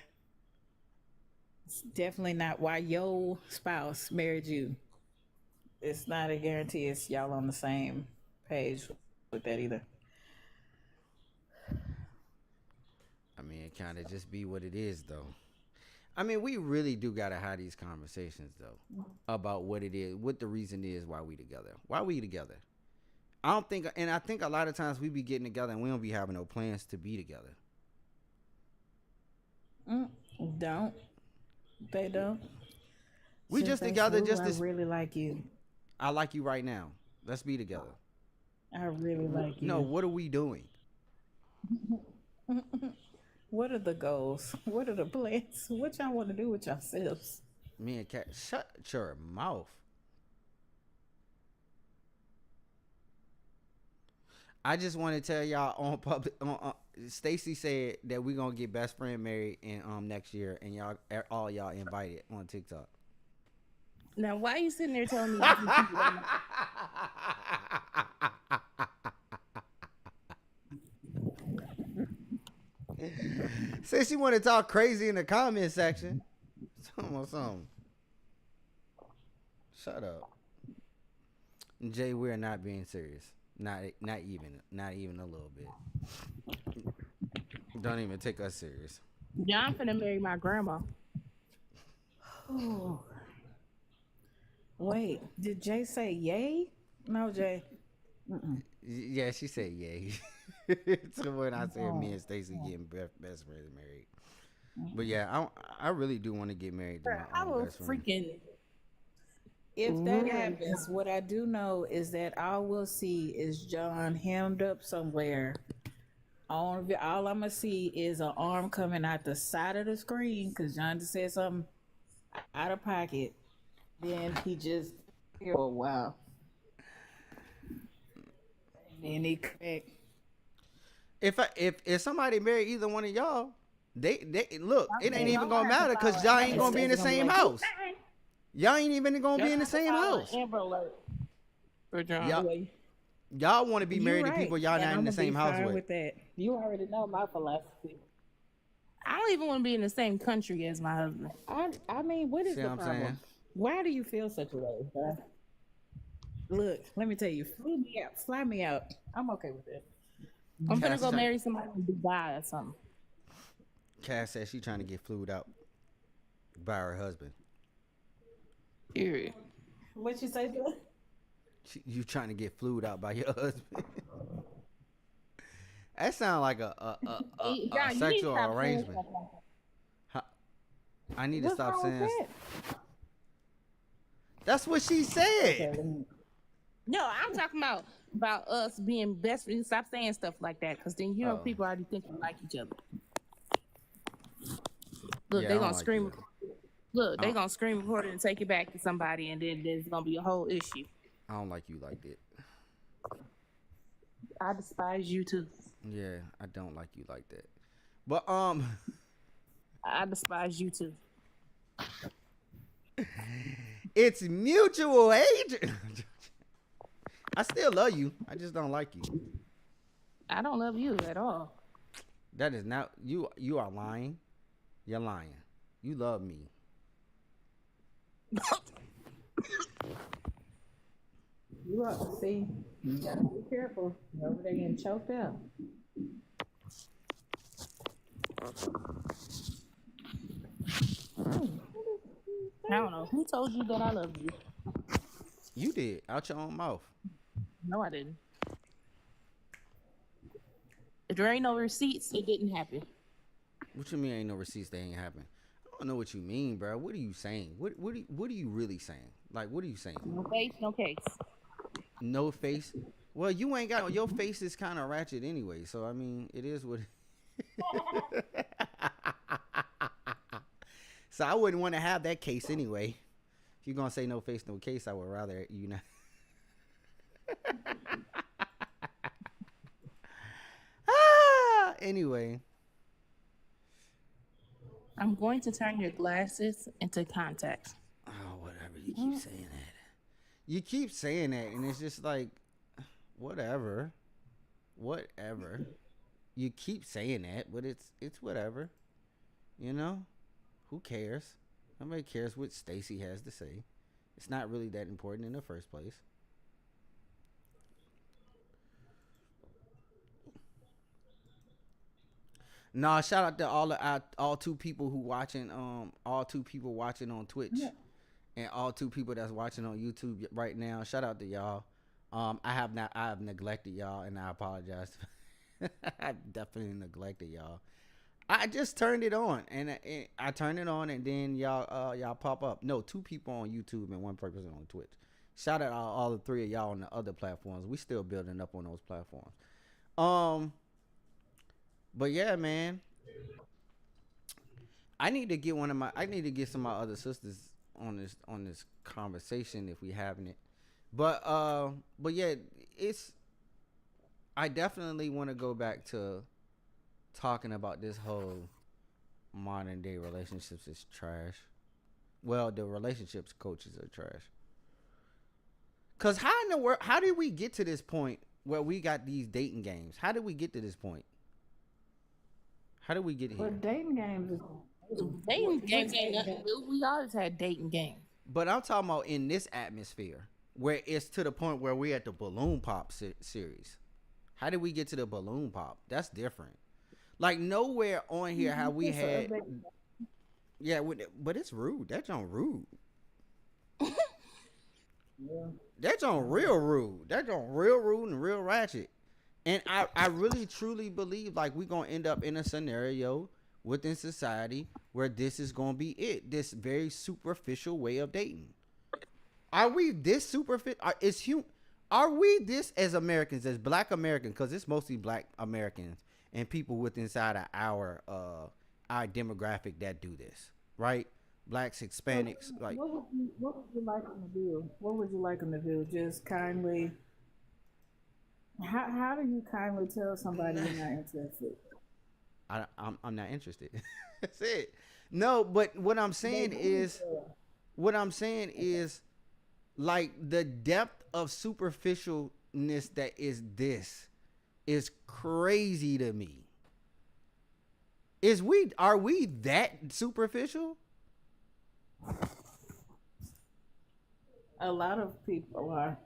It's definitely not why your spouse married you. It's not a guarantee. It's y'all on the same page with that either. I mean, it kind of just be what it is, though. I mean, we really do gotta have these conversations though about what it is, what the reason is why we together. Why we together? I don't think, and I think a lot of times we be getting together and we don't be having no plans to be together. Don't they don't? We Since just that's together true, just I to. really like you. I like you right now. Let's be together. I really like you. No, what are we doing? What are the goals? What are the plans? What y'all want to do with yourselves? Me and Kat, shut your mouth. I just want to tell y'all on public. Stacy said that we gonna get best friend married in next year, and y'all all y'all invited on TikTok. Now, why are you sitting there telling me? Said she want to talk crazy in the comment section. Something. Shut up. Jay, we're not being serious. Not even a little bit. Don't even take us serious. Yeah, I'm finna marry my grandma. Oh. Wait, did Jay say yay? No, Jay. Yeah, she said yay. So when I said me and Stacey getting best friends married. But yeah, I really do want to get married to my own best friend. If that happens, what I do know is that all we'll see is John hemmed up somewhere. All I'm gonna see is an arm coming out the side of the screen because John just said something out of pocket. Then he just, oh wow. And he correct. If somebody marry either one of y'all, they look. It ain't even gonna matter because y'all ain't gonna be in the same house. Y'all ain't even gonna be in the same house. Amber Alert for John. Y'all want to be married to people y'all not in the same house with. That. You already know my philosophy. I don't even want to be in the same country as my husband. I mean, what is See the what I'm problem? saying? Why do you feel such a way? Huh? Look, let me tell you, fly me out. I'm okay with it. I'm gonna go marry somebody in Dubai or something. Cass said she trying to get flued out by her husband. Period. What you say, Joe? You trying to get flued out by your husband? That sounds like a sexual arrangement. I need to stop saying. That's what she said. No, I'm talking about us being best friends. Stop saying stuff like that, because then people already think we like each other. Look, they gonna scream. Look, they gonna scream, record it, and take it back to somebody, and then there's gonna be a whole issue. I don't like you like that. I despise you too. Yeah, I don't like you like that. But I despise you too. It's mutual, Adrian. I still love you. I just don't like you. I don't love you at all. That is not you. You are lying. You're lying. You love me. You are. See, you gotta be careful. You're over there getting choked up. I don't know. Who told you that I love you? You did, out your own mouth. No, I didn't. If there ain't no receipts, it didn't happen. What you mean ain't no receipts? They ain't happen. I don't know what you mean, bro. What are you saying? What are you really saying? Like, what are you saying? No face, no case. No face. Well, you ain't got your face is kind of ratchet anyway. So I mean, it is what. So I wouldn't want to have that case anyway. If you're gonna say no face, no case, I would rather you not. Anyway. I'm going to turn your glasses into contacts. Oh, whatever. You keep saying that. You keep saying that, and it's just like, whatever. Whatever. You keep saying that, but it's whatever. You know? Who cares? Nobody cares what Stacey has to say. It's not really that important in the first place. Nah, shout out to all two people who watching all two people watching on Twitch, and all two people that's watching on YouTube right now. Shout out to y'all. I have neglected y'all, and I apologize. I definitely neglected y'all. I just turned it on, and I turned it on, and then y'all pop up. No, two people on YouTube and one person on Twitch. Shout out all the three of y'all on the other platforms. We still building up on those platforms. But yeah, man, I need to get some of my other sisters on this conversation if we having it. But yeah, I definitely want to go back to talking about this whole modern day relationships is trash. Well, the relationships coaches are trash. Cause how in the world? How did we get to this point where we got these dating games? How did we get to this point? How did we get here? Well, dating games ain't nothing new. We always had dating games. But I'm talking about in this atmosphere. where it's to the point where we're at the balloon pop series. How did we get to the balloon pop? That's different. Like nowhere on here how we had. Yeah, but it's rude. That's on rude. Yeah. That's on real rude. That's on real rude and real ratchet. And I really truly believe like we're gonna end up in a scenario within society where this is gonna be it. This very superficial way of dating. Are we this superficial? Are we this as Americans, as Black Americans? Because it's mostly Black Americans and people with inside of our demographic that do this, right? Blacks, Hispanics, like. What would you like them to do? What would you like them to do? Just kindly. How do you kindly tell somebody you're not interested? I'm not interested. That's it. No, but what I'm saying is, like the depth of superficialness that is crazy to me. Are we that superficial? A lot of people are.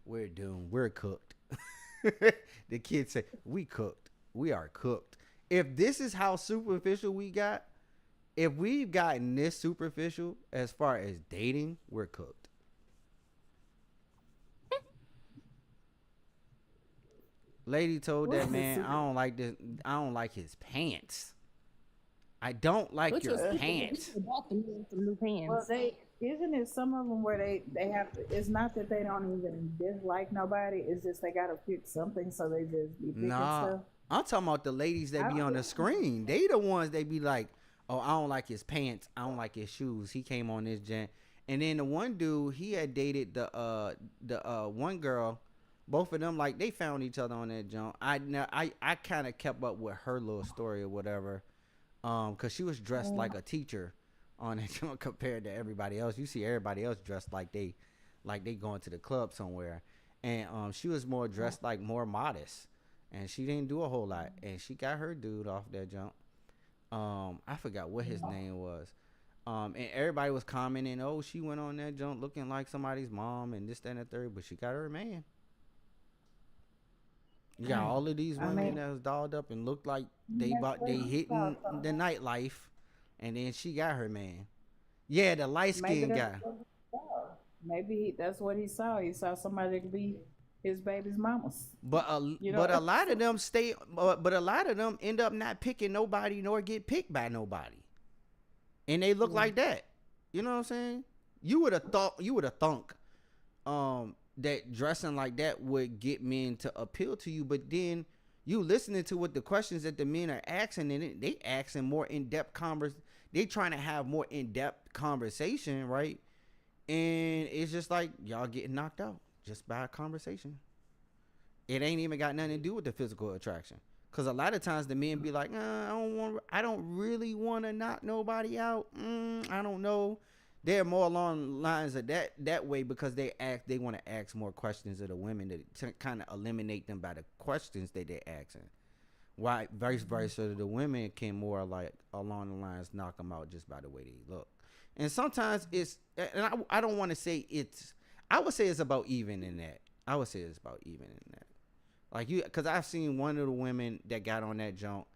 We're doomed. We're cooked. The kids say, we cooked. We are cooked. If this is how superficial we got, if we've gotten this superficial as far as dating, we're cooked. Lady told that man, I don't like this. I don't like his pants. I don't like your pants. Well, isn't it some of them where they have to, it's not that they don't even dislike nobody, it's just they gotta pick something, so they just be picking stuff. I'm talking about the ladies that be on the screen. They the ones they be like, oh, I don't like his pants, I don't like his shoes, he came on this gent. And then the one dude, he had dated the one girl. Both of them, like, they found each other on that jump. I kind of kept up with her little story or whatever, cause she was dressed like a teacher on that jump compared to everybody else. You see everybody else dressed like they going to the club somewhere, and she was more dressed like more modest, and she didn't do a whole lot, and she got her dude off that jump. I forgot what his name was. And everybody was commenting, oh, she went on that jump looking like somebody's mom and this, that, and the third, but she got her man. You got all of these women that was dolled up and looked like they hitting the nightlife, and then she got her man. Yeah, the light skinned guy. Maybe that's what he saw. He saw somebody that could be his baby's mamas. But a lot of them but a lot of them end up not picking nobody nor get picked by nobody, and they look like that. You know what I'm saying? You would have thunk that dressing like that would get men to appeal to you, but then you listening to what the questions that the men are asking, and they asking more in-depth they trying to have more in-depth conversation, right? And it's just like y'all getting knocked out just by a conversation. It ain't even got nothing to do with the physical attraction, because a lot of times the men be like, I don't really want to knock nobody out. I don't know. They're more along the lines of that way, because they want to ask more questions of the women to kind of eliminate them by the questions that they're asking. Why vice versa, the women can more like along the lines knock them out just by the way they look. And sometimes it's, and I don't want to say it's, I would say it's about even in that. I would say it's about even in that. Like because I've seen one of the women that got on that jump,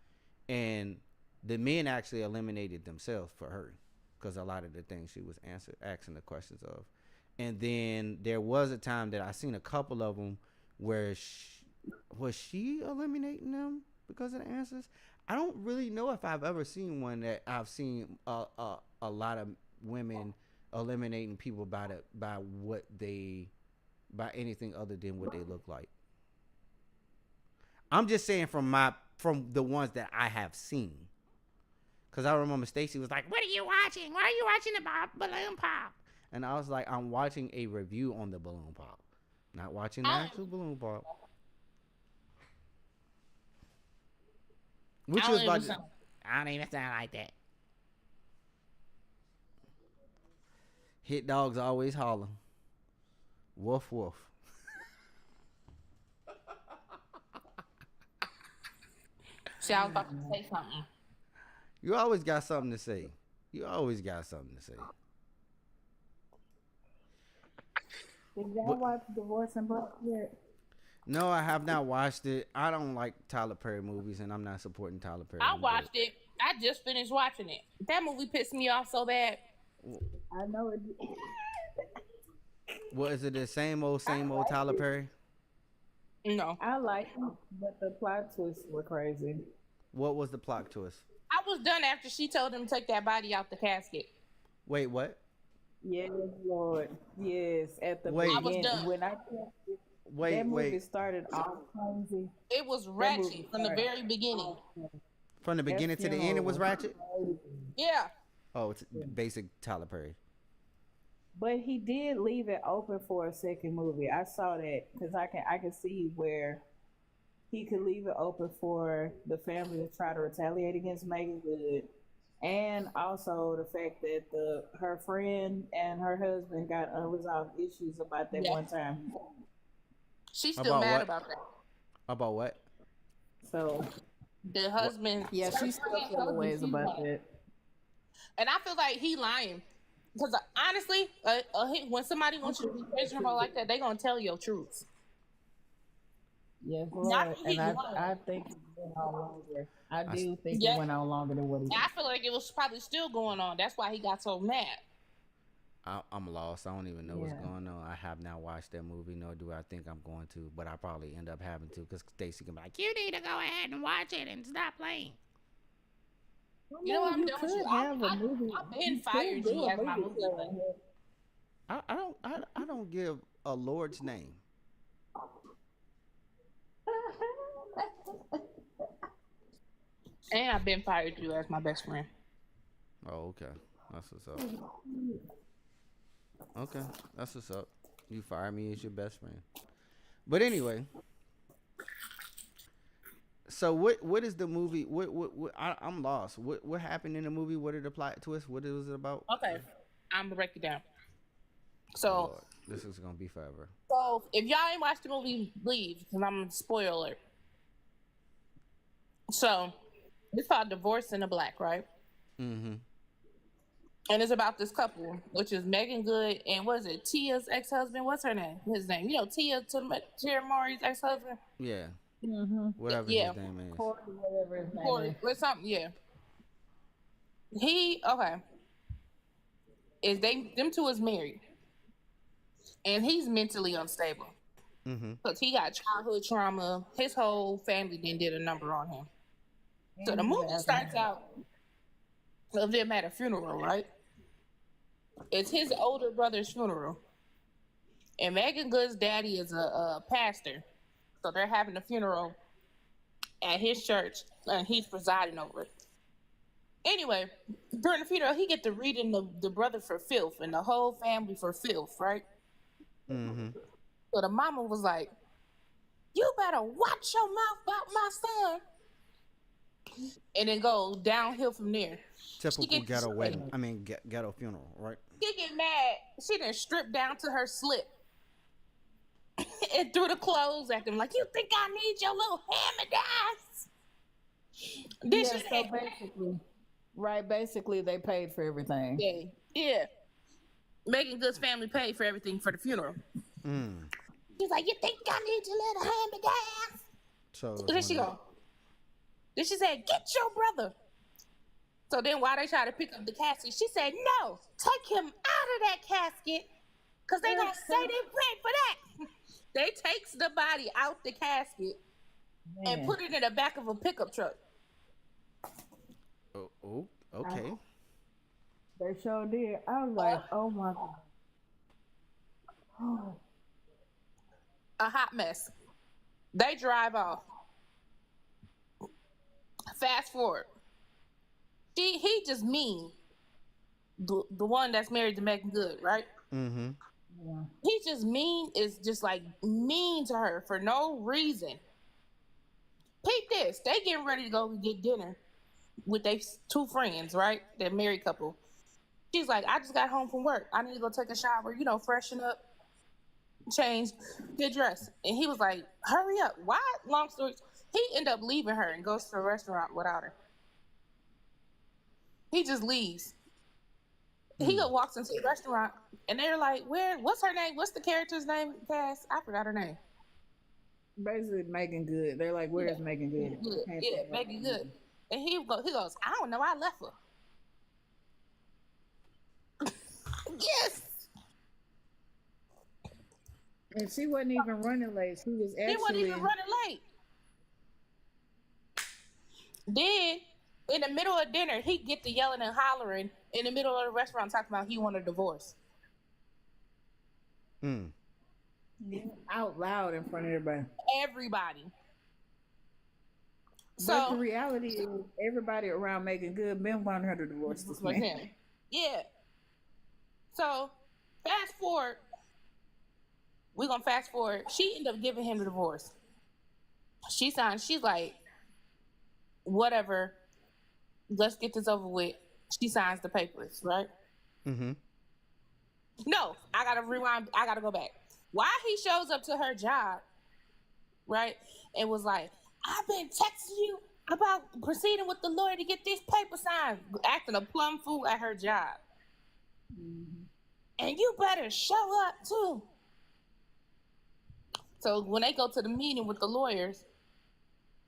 and the men actually eliminated themselves for her, because a lot of the things she was asking the questions of. And then there was a time that I seen a couple of them where was she eliminating them because of the answers? I don't really know if I've ever seen one that I've seen a lot of women eliminating people by anything other than what they look like. I'm just saying from the ones that I have seen. Because I remember Stacy was like, what are you watching? Why are you watching the balloon pop? And I was like, I'm watching a review on the balloon pop. Not watching the actual balloon pop. Which was like, I don't even sound like that. Hit dogs always holler. Woof, woof. See, I was about to say something. You always got something to say. You always got something to say. Did y'all watch Divorce and Black yet? No, I have not watched it. I don't like Tyler Perry movies, and I'm not supporting Tyler Perry. I watched it. I just finished watching it. That movie pissed me off so bad. I know it. What is it? The same old Tyler Perry? No. I like it, but the plot twists were crazy. What was the plot twist? I was done after she told him to take that body out the casket. Wait, what? Yes, Lord. Yes, at the Wait. beginning. I was done. When that movie started off crazy. It was ratchet from the very beginning. From the beginning to the end, it was ratchet? Yeah. Oh, it's basic Tyler Perry. But he did leave it open for a second movie. I saw that because I can see where he could leave it open for the family to try to retaliate against Megan Good, and also the fact that her friend and her husband got unresolved issues about that one time. She's still mad what? about that. About what? So the husband, yeah, she's still feeling ways about that. And I feel like he lying. Because honestly, when somebody wants you to be miserable like that, they gonna tell your truth. Yes, Lord. And I think it went on longer. I do think it went on longer than what he did. I feel like it was probably still going on. That's why he got so mad. I'm lost. I don't even know what's going on. I have not watched that movie, nor do I think I'm going to. But I probably end up having to because Stacy can be like, "You need to go ahead and watch it and stop playing." You know what I'm doing with you? I've been fired you as my movie. I don't give a Lord's name. And I've been fired you as my best friend. Oh, okay. That's what's up. Okay, that's what's up. You fire me as your best friend. But anyway, so what is the movie? I'm lost. What happened in the movie? What did the plot twist? What was it about? Okay, I'm gonna break it down. So Lord, this is gonna be forever. So if y'all ain't watched the movie, leave because I'm gonna spoil it. So it's called Divorce in the Black, right? Mm-hmm. And it's about this couple, which is Megan Good and what is it, Tia's ex-husband? What's her name? His name, you know, Tia Murray's ex-husband. Yeah. Mm-hmm. Whatever his name is. Corey, whatever his name Corey, is. with something, yeah. Them two is married, and he's mentally unstable. Mm-hmm. Because he got childhood trauma. His whole family then did a number on him. So the movie starts out of them at a funeral, right? It's his older brother's funeral. And Megan Good's daddy is a pastor. So they're having a funeral at his church, and he's presiding over it. Anyway, during the funeral, he get to reading the brother for filth and the whole family for filth, right? Mm-hmm. So the mama was like, "You better watch your mouth about my son." And then go downhill from there. Typical ghetto wedding. I mean, ghetto funeral, right? She get mad. She done stripped down to her slip and threw the clothes at them like, "You think I need your little hand-me-downs?" Basically, they paid for everything. Yeah. Megan Good's family paid for everything for the funeral. She's like, "You think I need your little hand-me-downs?" So there she go. Then she said, "Get your brother." So then while they try to pick up the casket, she said, "No, take him out of that casket because they going to say they paid for that." They takes the body out the casket and put it in the back of a pickup truck. Oh, okay. They sure did. I was like, oh my God. A hot mess. They drive off. Fast forward. He just mean. The one that's married to Megan Good, right? Mm-hmm. Yeah. He just mean is just like mean to her for no reason. Peep this. They getting ready to go get dinner with their two friends, right? That married couple. She's like, "I just got home from work. I need to go take a shower, freshen up, change, get dressed." And he was like, "Hurry up." Why? Long story. He ended up leaving her and goes to the restaurant without her. He just leaves. He walks into the restaurant, and they're like, what's her name? What's the character's name, Cass? I forgot her name. Basically, Megan Good. They're like, where's Megan Good? Yeah, Megan Good. And he goes, I don't know, I left her. Yes. And she wasn't even running late. She was actually. She wasn't even running late. Then, in the middle of dinner, he get to yelling and hollering in the middle of the restaurant, talking about he wanted a divorce. Out loud in front of everybody. Everybody. But the reality is, everybody around Megan Good been wanting her to divorce this man. Yeah. So, fast forward. We're gonna fast forward. She ended up giving him the divorce. She signed. She's like, whatever. Let's get this over with. She signs the papers, right? No, I gotta rewind. I gotta go back. Why he shows up to her job, right? And was like, I've been texting you about proceeding with the lawyer to get this paper signed, acting a plum fool at her job. And you better show up too. So when they go to the meeting with the lawyers,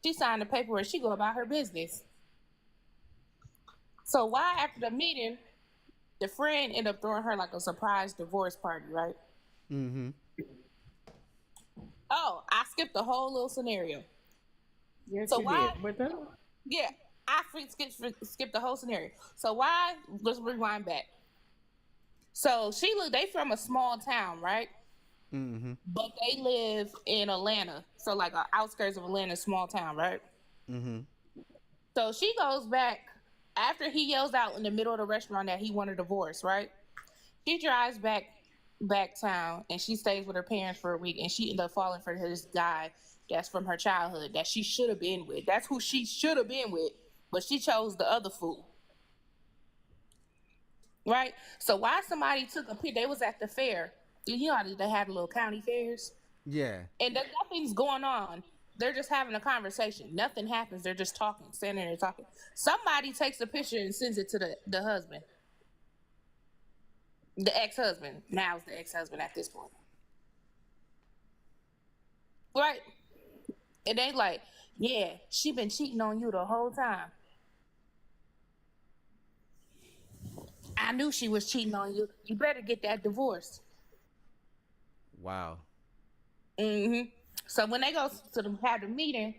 she signed the paperwork. She go about her business. So why after the meeting, the friend ended up throwing her like a surprise divorce party, right? Oh, I skipped the whole little scenario. Yes, so you why? did. Yeah, I skipped the whole scenario. So why? Let's rewind back. So they from a small town, right? But they live in Atlanta, so like outskirts of Atlanta, small town, right? So she goes back after he yells out in the middle of the restaurant that he wanted a divorce, right? She drives back town and she stays with her parents for a week, and she ended up falling for this guy that's from her childhood that she should have been with. That's who she should have been with, but she chose the other fool. Right? So why somebody took a picture? They was at the fair. You know how they had little county fairs? Yeah. And nothing's going on. They're just having a conversation. Nothing happens. They're just talking, standing there talking. Somebody takes a picture and sends it to the husband. The ex-husband. Now it's the ex-husband at this point. Right? And they like, yeah, she been cheating on you the whole time. I knew she was cheating on you. You better get that divorce. Wow. So when they go to have the meeting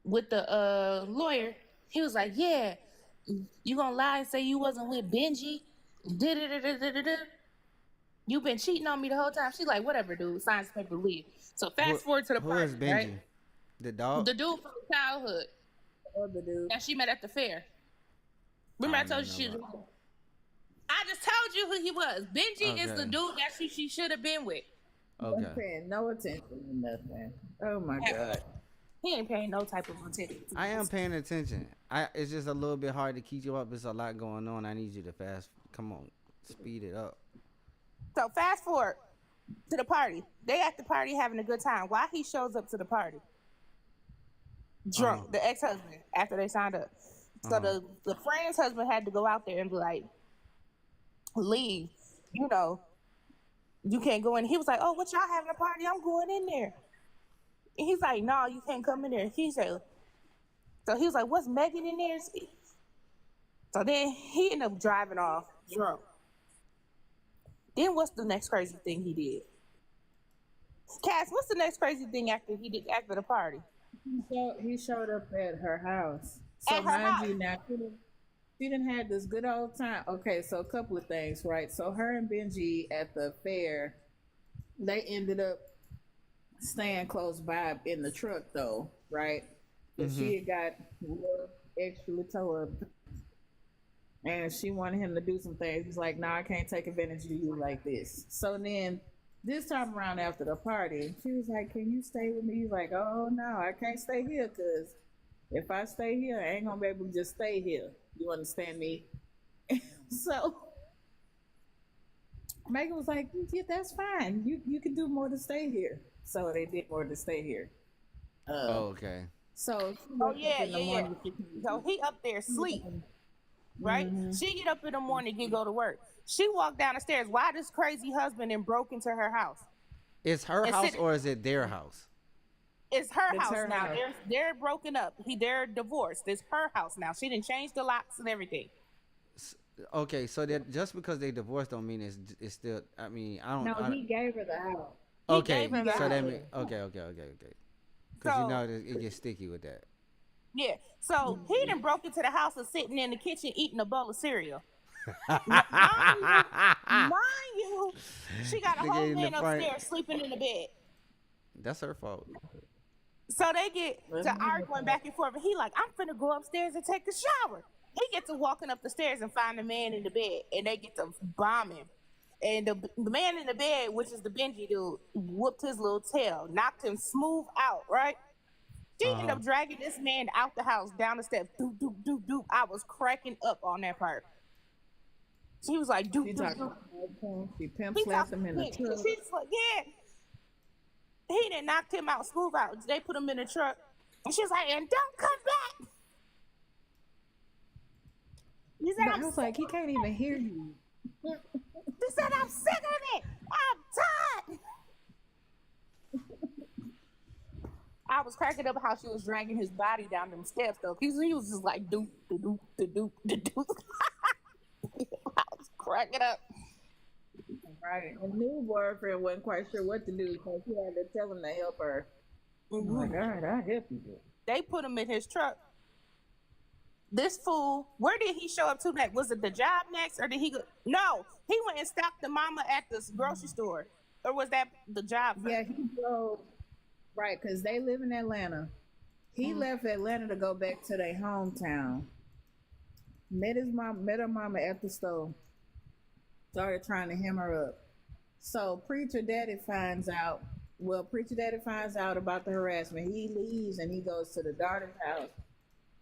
with the lawyer, he was like, yeah, you gonna lie and say you wasn't with Benji? You been cheating on me the whole time. She's like, whatever, dude. Signs the paper, leave. So fast forward to the party, who is Benji? right? The dog? The dude from childhood. The dude. That she met at the fair. Remember I told you I just told you who he was. Benji is the dude that she should have been with. I'm paying no attention to nothing. Oh my God. He ain't paying no type of attention. I am paying attention. It's just a little bit hard to keep you up. There's a lot going on. I need you to come on, speed it up. So fast forward to the party. They at the party having a good time. Why he shows up to the party? Drunk, the ex-husband, after they signed up. So the friend's husband had to go out there and be like, leave, you know, you can't go in. He was like, oh, what y'all having a party? I'm going in there. And he's like, no, you can't come in there. So he was like, what's Megan in there? So then he ended up driving off drunk. Then what's the next crazy thing he did? Cass, what's the next crazy thing after the party? He showed up at her house. So mind you, now she done had this good old time. Okay, so a couple of things, right? So her and Benji at the fair, they ended up staying close by in the truck, though, right? But she had got a little extra toe up, and she wanted him to do some things. He's like, "No, I can't take advantage of you like this." So then, this time around after the party, she was like, "Can you stay with me?" He's like, "Oh no, I can't stay here because if I stay here, I ain't gonna be able to just stay here. You understand me?" So Megan was like, "Yeah, that's fine. You can do more to stay here." So they did more to stay here. Okay. So So he up there sleep. right? She get up in the morning and go to work. She walked down the stairs. Why this crazy husband and broke into her house? Is her And house sit- or is it their house? It's her It's house her now. house. They're broken up. They're divorced. It's her house now. She didn't change the locks and everything. Okay, so that just because they divorced don't mean it's still. I mean, I don't. No, I, he gave her the house. okay, gave her the so house. that mean okay. Because So- you know it gets sticky with that. Yeah. So he done broke into the house and sitting in the kitchen eating a bowl of cereal. Mind you, she got a Nigga whole in the man front. upstairs sleeping in the bed. That's her fault. So they get to arguing back and forth. And he like, I'm finna go upstairs and take a shower. He gets to walking up the stairs and find the man in the bed, and they get to bomb him. And the man in the bed, which is the Benji dude, whooped his little tail, knocked him smooth out, right? She ended up dragging this man out the house, down the steps, doop, doop, doop, doop. I was cracking up on that part. She was like, doop, doop, doop. She pimp He slapped talking him in the shit. truck. She's like, yeah. He done knocked him out, smooth out. They put him in the truck. And she's like, and don't come back. He said, But I I'm was like, he can't even hear you. He said, I'm sick of it. I'm tired. I was cracking up how she was dragging his body down them steps, though. He was just like, doop, doop, doop, doop, doop. I was cracking up. Right. And new boyfriend wasn't quite sure what to do because he had to tell him to help her. I'm like, all right, I'll help you. They put him in his truck. This fool, where did he show up to next? Was it the job next, or did he go? No, he went and stopped the mama at the grocery store, or was that the job? Yeah, he drove. Right, because they live in Atlanta. He left Atlanta to go back to their hometown. Met her mama at the store. Started trying to hem her up. So Preacher Daddy finds out about the harassment. He leaves and he goes to the daughter's house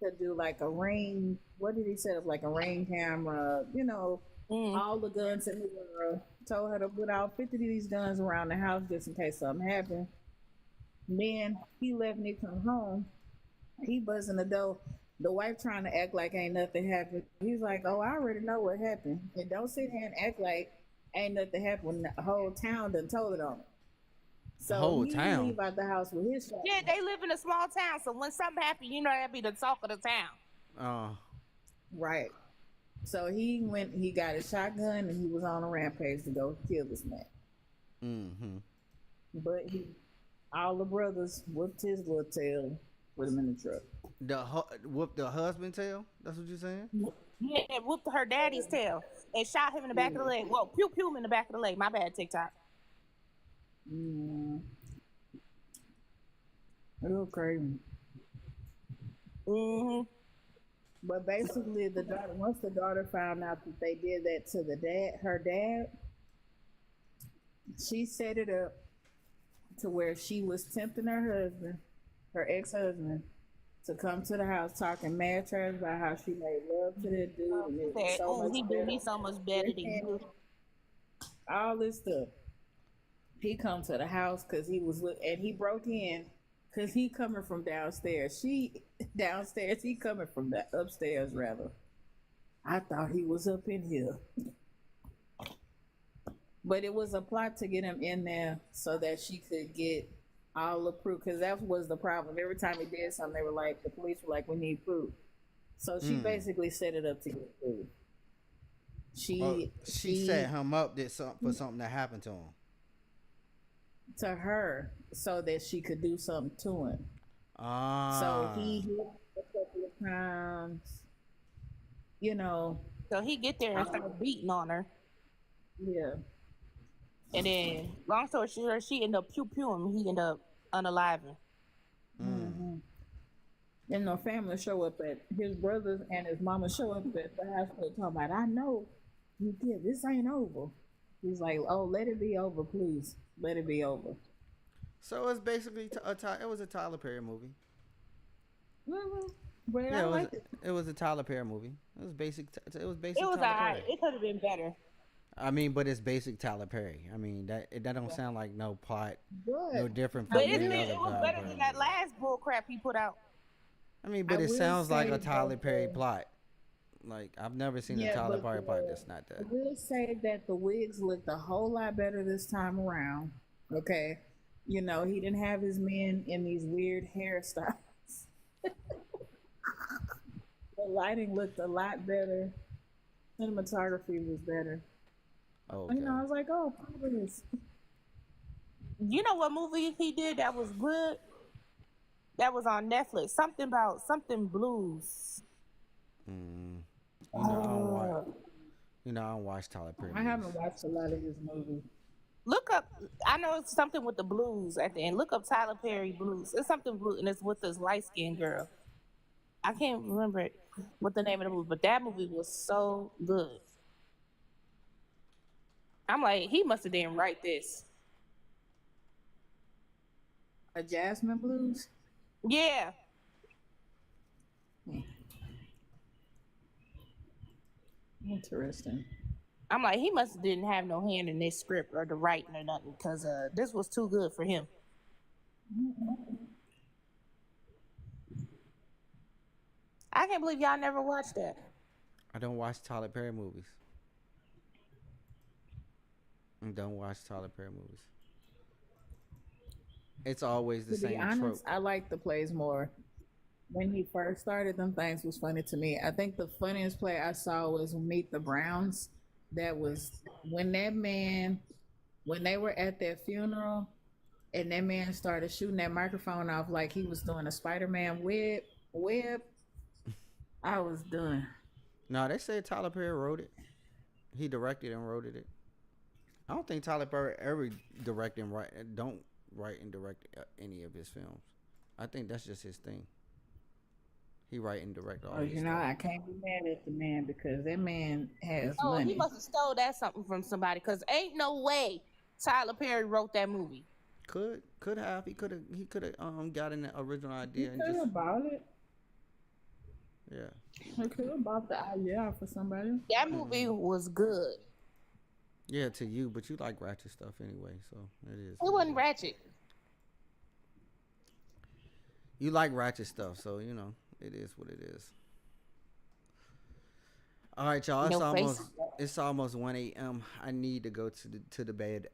to do like a ring. What did he set up? Like a ring camera, all the guns in the world. Told her to put all 50 of these guns around the house just in case something happened. Then he left Nick come home. He buzzing the door. The wife trying to act like ain't nothing happened. He's like, oh, I already know what happened. And don't sit here and act like ain't nothing happened when the whole town done told it on him. So The whole he town? leave out the house with his shot. Yeah, they live in a small town, so when something happens, that'd be the talk of the town. Right. So he got his shotgun and he was on a rampage to go kill this man. Mm-hmm. But all the brothers whooped his little tail, put him in the truck. Whoop the husband tail? That's what you're saying? Yeah, whooped her daddy's tail and shot him in the back of the leg. Well, pew pew him in the back of the leg. My bad, TikTok. Real crazy. But basically, once the daughter found out that they did that to her dad, she set it up to where she was tempting her ex-husband, to come to the house talking mad trash about how she made love to that dude. And it was so much he do me so much better than you. All this stuff. He come to the house because he broke in because he coming from downstairs. She downstairs, he coming from the upstairs rather. I thought he was up in here. But it was a plot to get him in there so that she could get all the proof, because that was the problem. Every time he did something, the police were like, we need proof. So she basically set it up to get proof. She set him up for something that happened to him. To her, so that she could do something to him. So he hit a couple of times, So he get there and start beating on her. Yeah. And then, long story short, she ended up pew-pewing. He ended up unaliving. And the family show up his brothers and his mama show up at the hospital talking about, I know you did. This ain't over. He's like, oh, let it be over, please. Let it be over. So it's basically it was a Tyler Perry movie. But Yeah, it was a Tyler Perry movie. It was basic. It was basic. It was Tyler alright. Perry. It could have been better. I mean, but it's basic Tyler Perry. I mean, that don't sound like no plot, no different from But any it other was Tyler better Perry. than that last bull crap he put out. I mean, but I it will sounds like say a Tyler that, Perry plot. Like I've never seen a Yeah, Tyler but Perry part that's not I that. will say that the wigs looked a whole lot better this time around. Okay. You know, he didn't have his men in these weird hairstyles. The lighting looked a lot better. Cinematography was better. Oh, You know, I was like, oh, this. You know what movie he did that was good? That was on Netflix. Something blues. You know, I don't watch. You know, I don't watch Tyler Perry. I haven't watched a lot of his movies. Look up. I know it's something with the blues at the end. Look up Tyler Perry blues. It's something blue, and it's with this light skinned girl. I can't remember what the name of the movie, but that movie was so good. I'm like, he must have didn't write this. A Jasmine Blues? Yeah. Interesting. I'm like, he must have didn't have no hand in this script or the writing or nothing, because this was too good for him. I can't believe y'all never watched that. I don't watch Tyler Perry movies. I don't watch Tyler Perry movies. It's always the To be same honest, trope. I like the plays more. When he first started, them things was funny to me. I think the funniest play I saw was Meet the Browns. That was when they were at their funeral, and that man started shooting that microphone off like he was doing a Spider-Man web. I was done. No, they said Tyler Perry wrote it. He directed and wrote it. I don't think Tyler Perry ever don't write and direct any of his films. I think that's just his thing. He write and direct all. You know, I can't be mad at the man because that man has Oh, money. he must have stole that something from somebody, because ain't no way Tyler Perry wrote that movie. Could have. He could have gotten the original idea and He could just have bought it. yeah. He could have bought the idea for somebody. That movie was good. Yeah, to you, but you like ratchet stuff anyway, so it is. It wasn't ratchet. You like ratchet stuff, so you know it is what it is. All right, y'all. It's almost 1 a.m. I need to go to the bed.